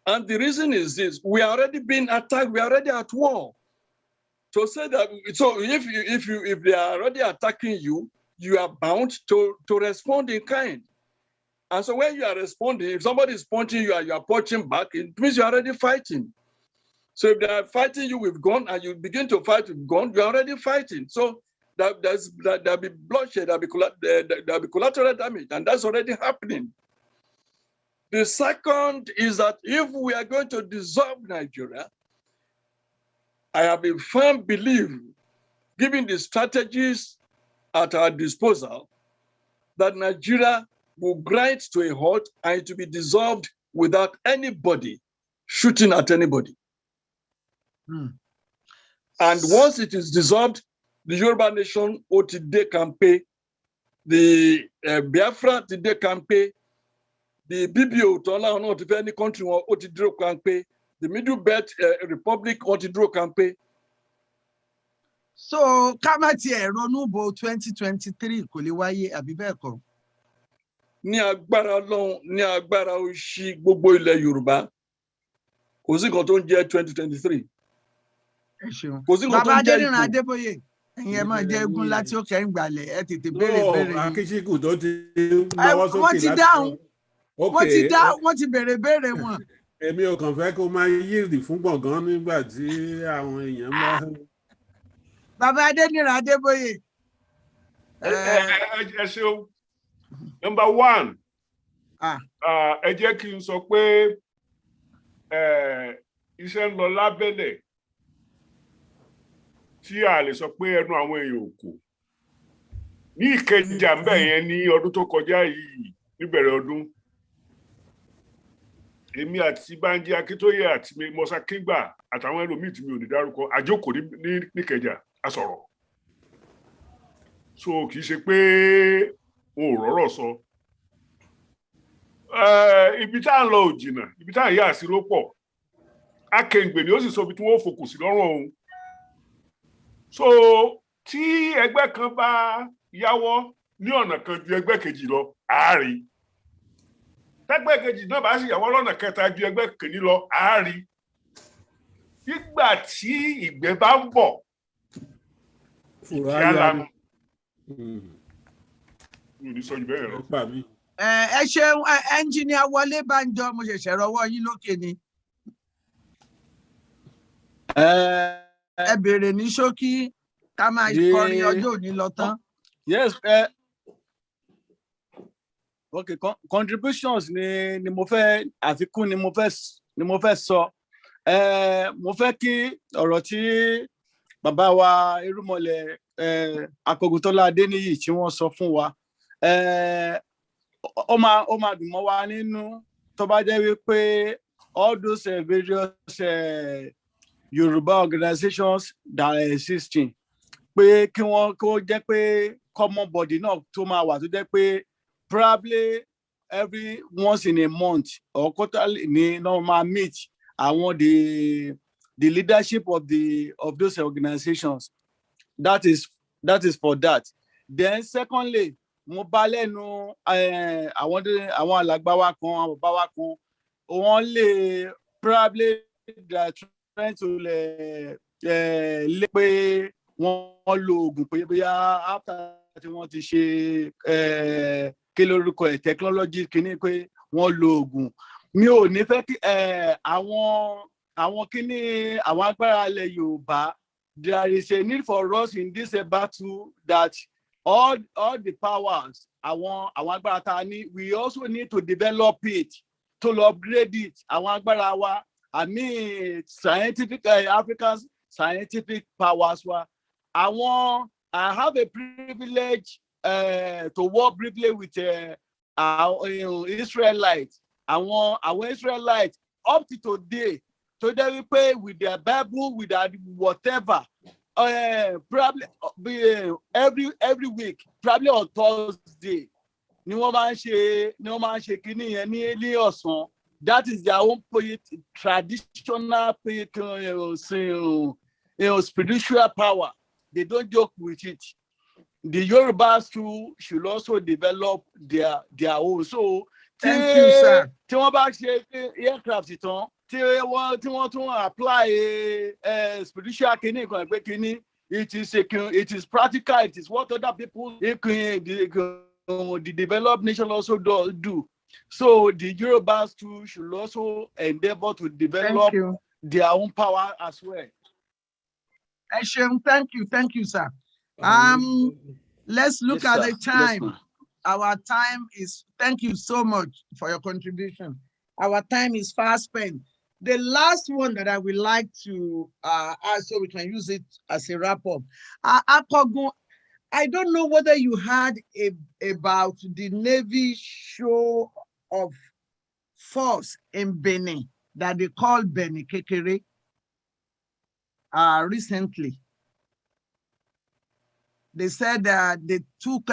And the reason is this: we are already being attacked, we are already at war. To say that, so if they are already attacking you, you are bound to respond in kind. And so when you are responding, if somebody is punching you and you are punching back, it means you are already fighting. So if they are fighting you with gun and you begin to fight with gun, you are already fighting. So there'll be bloodshed, there'll be collateral damage, and that's already happening. The second is that if we are going to dissolve Nigeria, I have a firm belief, given the strategies at our disposal, that Nigeria will grind to a halt and it will be dissolved without anybody shooting at anybody. And once it is dissolved, the Yoruba nation, Otide can pay, the Biafra today can pay, the BBO, Tola, not if any country, Otidro can pay, the Middle Belt Republic, Otidro can pay.
So, Kamati Ronubo 2023, kò lè wáyé àbí bẹ́ẹ̀ kọ́?
Ní agbára Ọlọ́run, ní agbára òṣì gbogbo ilẹ̀ Yorùbá, kò sí nǹkan tó ń jẹ́ 2023.
Ẹ ṣeun.
Kò sí nǹkan tó ń jẹ́
Bàbá Adébóyè, ẹ̀yin ẹ máa jẹ́ eégún láti ó kẹ́ ń gbalẹ̀, ẹ tètè béèrè béèrè yìí.
Akíṣíkù tó ti náwó sókè láti.
Wọ́n ti dáhùn, wọ́n ti béèrè béèrè wọn.
Èmi ò kàn fẹ́ kó máa yíìdì fún gbọ̀ngàn nígbà tí àwọn èèyàn bá.
Bàbá Adébóyè.
Ẹ ṣeun. Number one, ẹ jẹ́ kí n sọ pé iṣẹ́ ń lọ lábẹ́lẹ̀ tí a lè sọ pé ẹnu àwọn èèyàn ò kò. Ní Ìkẹjà ń bẹ̀ yẹn ní ọdún tó kọjá yìí níbẹ̀rẹ̀ ọdún. Èmi àti Bánjí Akíntóyè àti Mọ́sá Kígbà àtàwọn ẹlòmíì tí mi ò ní dárúkọ àjókòó ní Ìkẹjà a sọ̀rọ̀. So kì í ṣe pé wọn ò rọ́rọ̀ sọ. Ibi tá à ń lọ ò jìnnà, ibi tá à ń yà sí ló pọ̀. Akẹ̀ǹgbè ni ó sì sọ ibi tí wọ́n fòkùn sí lọ́rùn òun. So tí ẹgbẹ́ kan bá yáwọ́ ní ọ̀nà kan ju ẹgbẹ́ kejì lọ, àárí. Tẹ́gbẹ́ kejì náà bá sì yáwọ́ lọ́nà kẹta ju ẹgbẹ́ kejì lọ, àárí. Nígbà tí ìgbẹ́ bá ń bọ̀, kí á lanu. Mi ò ní sọ jù bẹ́ẹ̀ lọ.
ẹ ṣeun engineer Wọlé Bánjọ mo ṣẹ̀ṣẹ̀ rọwọ́ yín lókè ni. Ẹ béèrè ní ṣókí ká máa kọrin ọjọ́ òní lọ tán.
Yes, okay, contributions ni mo fẹ́ àfikún ni mo fẹ́ sọ. Mo fẹ́ kí ọ̀rọ̀ tí bàbá wa Irúnmọlẹ̀ Akọ̀gùntọ́lá Adéníyì tí wọ́n sọ fún wa ó máa dùn mọ́ wa nínú tó bá jẹ́ wípé all those various Yoruba organizations that are existing pé kó jẹ́ pé common body náà tó máa wà tó jẹ́ pé probably every once in a month or quarterly ni no máa meet àwọn the leadership of those organizations. That is for that. Then secondly, mo bá lẹ́nu àwọn alàgbà wa kan àwọn bàbá wa kan wọ́n lè probably they are trying to lé pé wọ́n lo oògùn pé bóyá after tí wọ́n ti ṣe kí lórúkọ ẹ̀ technology kìíní pé wọ́n lo oògùn. Mi ò ní fẹ́ kí àwọn kíní àwọn agbára ilẹ̀ Yorùbá, there is a need for us in this battle that all the powers àwọn agbára ta ní, we also need to develop it, to upgrade it. Àwọn agbára wa, I mean scientific African scientific powers wa. I have a privilege to work briefly with Israelites. Our Israelites up to today, we pay with their Bible, with their whatever. Probably every week, probably on Thursday. That is their own traditional spiritual power. They don't joke with it. The Yorubas too should also develop their own. So
thank you, sir.
Tí wọ́n bá ṣe aircraft tán, tí wọ́n tún apply spiritual kìíní kan pé kìíní, it is practical, it is what other people the developed nation also do. So the Yorubas too should also endeavor to develop their own power as well.
Thank you, sir. Let's look at the time. Yes, our time is, thank you so much for your contribution. Our time is fast spent. The last one that I would like to ask so we can use it as a wrap-up. Akogun, I don't know whether you heard about the Navy show of force in Benin that they call Benin Kekere recently. They said that they took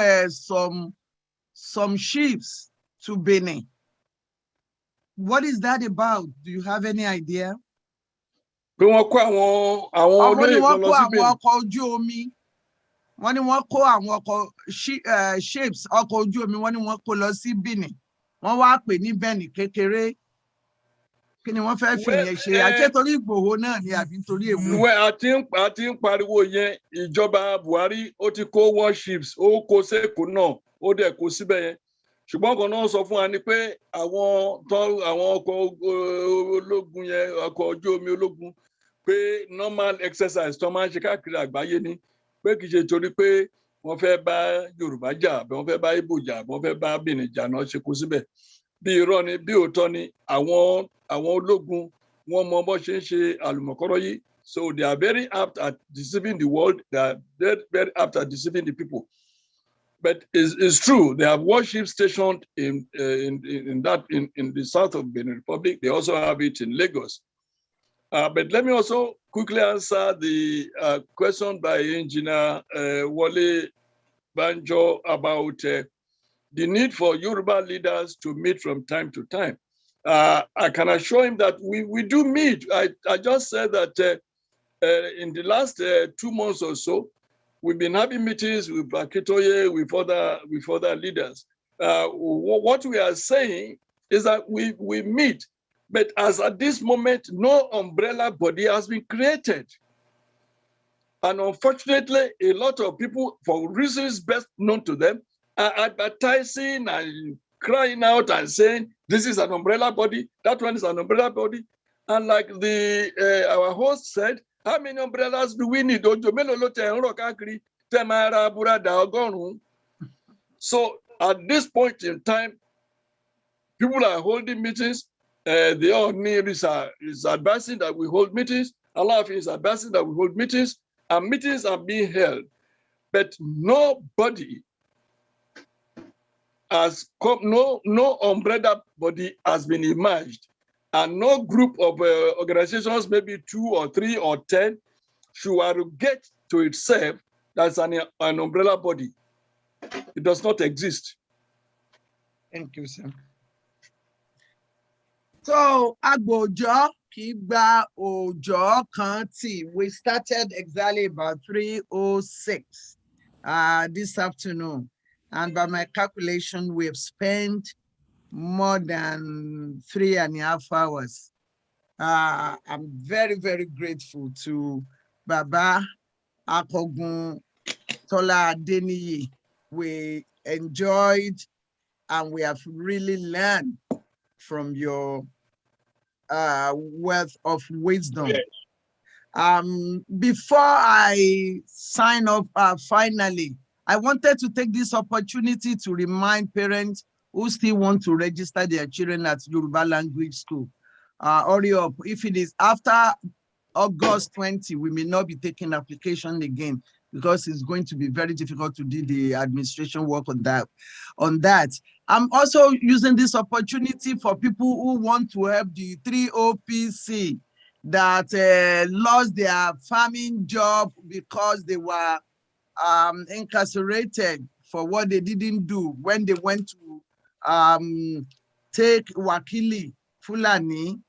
some ships to Benin. What is that about? Do you have any idea?
Wọ́n kó àwọn
ọkọ̀ ojú omi. Wọ́n ní wọ́n kó àwọn ọkọ̀ ships ọkọ̀ ojú omi wọ́n ní wọ́n kó lọ sí Benin. Wọ́n wá pè ní Benin Kékeré. Kí ni wọ́n fẹ́ fi yẹn ṣe? Àṣé torí Ìgbòho náà ni àbí torí èwo?
Àti ń pariwo yẹn, ìjọba Buhari ó ti kó warships, ó kó sẹ́kù náà, ó dẹ̀ kó síbẹ̀ yẹn. Ṣùgbọ́n kan náà sọ fún wa ni pé àwọn ọkọ̀ ológun yẹn, ọkọ̀ ojú omi ológun, pé normal exercise tó máa ń ṣe káàkiri àgbáyé ni, pé kì í ṣe torí pé wọ́n fẹ́ bá Yorùbá jà, wọ́n fẹ́ bá Ìgbò jà, wọ́n fẹ́ bá Benin jà náà ṣe kó síbẹ̀. Bí irọ́ ni, bí òótọ́ ni, àwọn ológun wọ́n mọ bó ṣe ń ṣe àlùmọ̀kọ́rọ́ yìí. So they are very apt at deceiving the world. They are very, very apt at deceiving the people. But it's true. They have warships stationed in the south of Benin Republic. They also have it in Lagos. But let me also quickly answer the question by Engineer Wole Banjo about the need for Yoruba leaders to meet from time to time. I can assure him that we do meet. I just said that in the last 2 months or so, we've been having meetings with Akitoye, with other leaders. What we are saying is that we meet, but as at this moment, no umbrella body has been created. And unfortunately, a lot of people, for reasons best known to them, are advertising and crying out and saying, this is an umbrella body, that one is an umbrella body. And like our host said, how many umbrellas do we need? So at this point in time, people are holding meetings. The ONI is advising that we hold meetings. Allah is advising that we hold meetings, and meetings are being held. But nobody has come, no umbrella body has been emerged, and no group of organizations, maybe 2 or 3 or 10, should arrogate to itself that's an umbrella body. It does not exist.
Thank you, sir. So, Agbojo Kigba Ojo Kanti, we started exactly about 3:06 this afternoon. And by my calculation, we have spent more than 3.5 hours. I'm very, very grateful to Baba Akogun Tola Adeniyi. We enjoyed and we have really learned from your wealth of wisdom. Before I sign off, finally, I wanted to take this opportunity to remind parents who still want to register their children at Yoruba Language School. Hurry up. If it is after August 20, we may not be taking application again because it's going to be very difficult to do the administration work on that. I'm also using this opportunity for people who want to help the 3OPC that lost their farming job because they were incarcerated for what they didn't do when they went to take Wakili Fulani.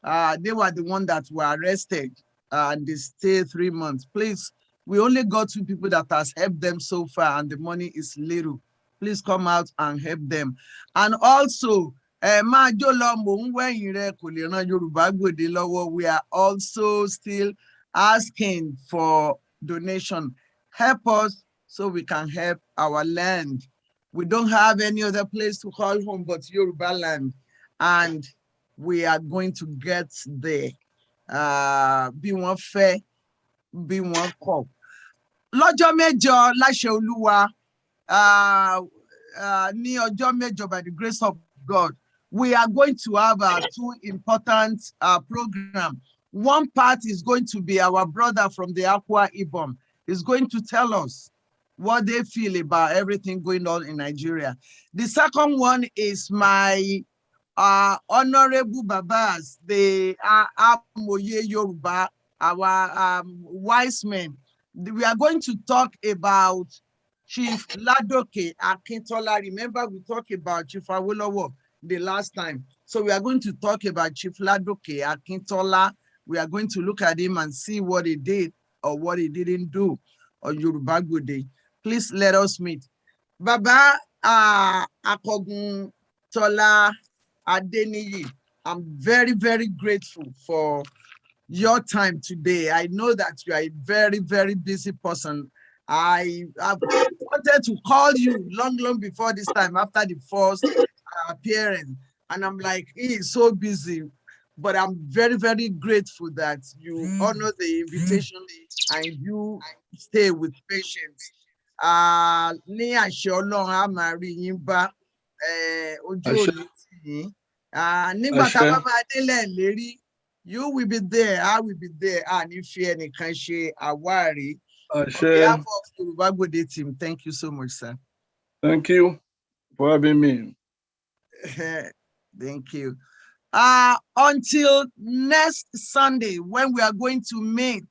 They were the ones that were arrested and they stayed 3 months. Please, we only got 2 people that has helped them so far and the money is little. Please come out and help them. And also, we are also still asking for donation. Help us so we can help our land. We don't have any other place to call home but Yoruba land. And we are going to get there. Bí wọ́n fẹ́, bí wọ́n kọ̀. Lọ́jọ́ mẹ́jọ láṣẹ Olúwa, ní ọjọ́ mẹ́jọ by the grace of God, we are going to have 2 important programs. One part is going to be our brother from the Akwa Ibom. He's going to tell us what they feel about everything going on in Nigeria. The second one is my honorable Babas, the Amoye Yoruba, our wise men. We are going to talk about Chief Ladoke Akintola. Remember, we talked about Chief Awolowo the last time. So we are going to talk about Chief Ladoke Akintola. We are going to look at him and see what he did or what he didn't do on Yoruba Gbode. Please let us meet. Baba Akogun Tola Adeniyi, I'm very, very grateful for your time today. I know that you are a very, very busy person. I wanted to call you long before this time, after the first appearance. And I'm like, he is so busy. But I'm very, very grateful that you honor the invitation and you stay with patience. Ní àṣẹ Ọlọ́run á máa rí yín bá ojú òní tì yín. Nígbà tá a bá máa délẹ̀ lérí, you will be there, I will be there. And if you ẹnìkan ṣe àwárí. On behalf of the Yoruba Gbode team, thank you so much, sir.
Thank you for having me.
Thank you. Until next Sunday, when we are going to meet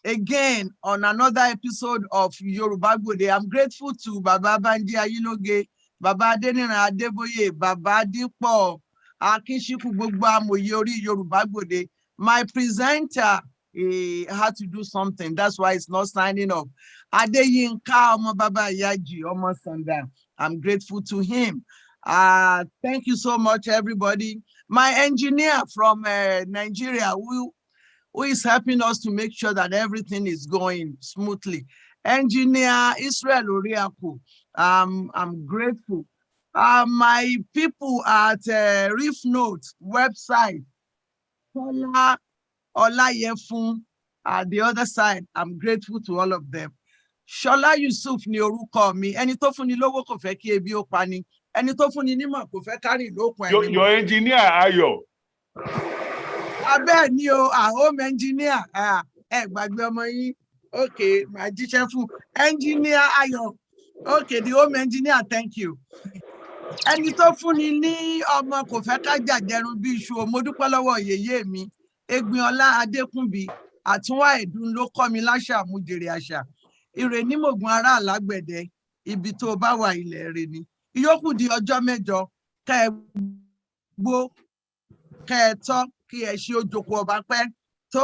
again on another episode of Yoruba Gbode, I'm grateful to Baba Banji Ayiloge, Baba Adenira Adeboye, Baba Dipo, Akishiku Gbogbo Amoye Ori Yoruba Gbode. My presenter, he had to do something. That's why it's not signing up. Adeyinka Omo Baba Yaji Omo Sanda. I'm grateful to him. Thank you so much, everybody. My engineer from Nigeria, who is helping us to make sure that everything is going smoothly. Engineer Israel Oriaku, I'm grateful. My people at Reef Note website, Kola Olayefun, at the other side, I'm grateful to all of them. Shola Yusuf ni orúkọ mi, ẹni tó fún ni lówó kò fẹ́ kí ebi ó pa ni, ẹni tó fún ni nímọ̀ kò fẹ́ kárì lókun ẹni mọ̀.
Your engineer Ayo.
Abẹ́ ni o, home engineer, gbàgbé ọmọ yín, okay, màá jíṣẹ́ fún engineer Ayo, okay, the home engineer, thank you. Ẹni tó fún ni ní ọmọ kò fẹ́ ká jàjẹrun bí iṣu, mo dúpẹ́ lọ́wọ́ yèyé mi, Egbinola Adékúnbí, àtúnwá ẹ̀dùn ló kọ́ mi láṣà mú jèrè àṣà. Ire ní mògùn ará alágbẹ̀dẹ, ibi tó bá wà ilẹ̀ rẹ ni. Ìyókù di ọjọ́ mẹ́jọ, kẹ́ ẹ gbó, kẹ́ ẹ tọ́, kí ẹ ṣe ojoko ọba pẹ́ tó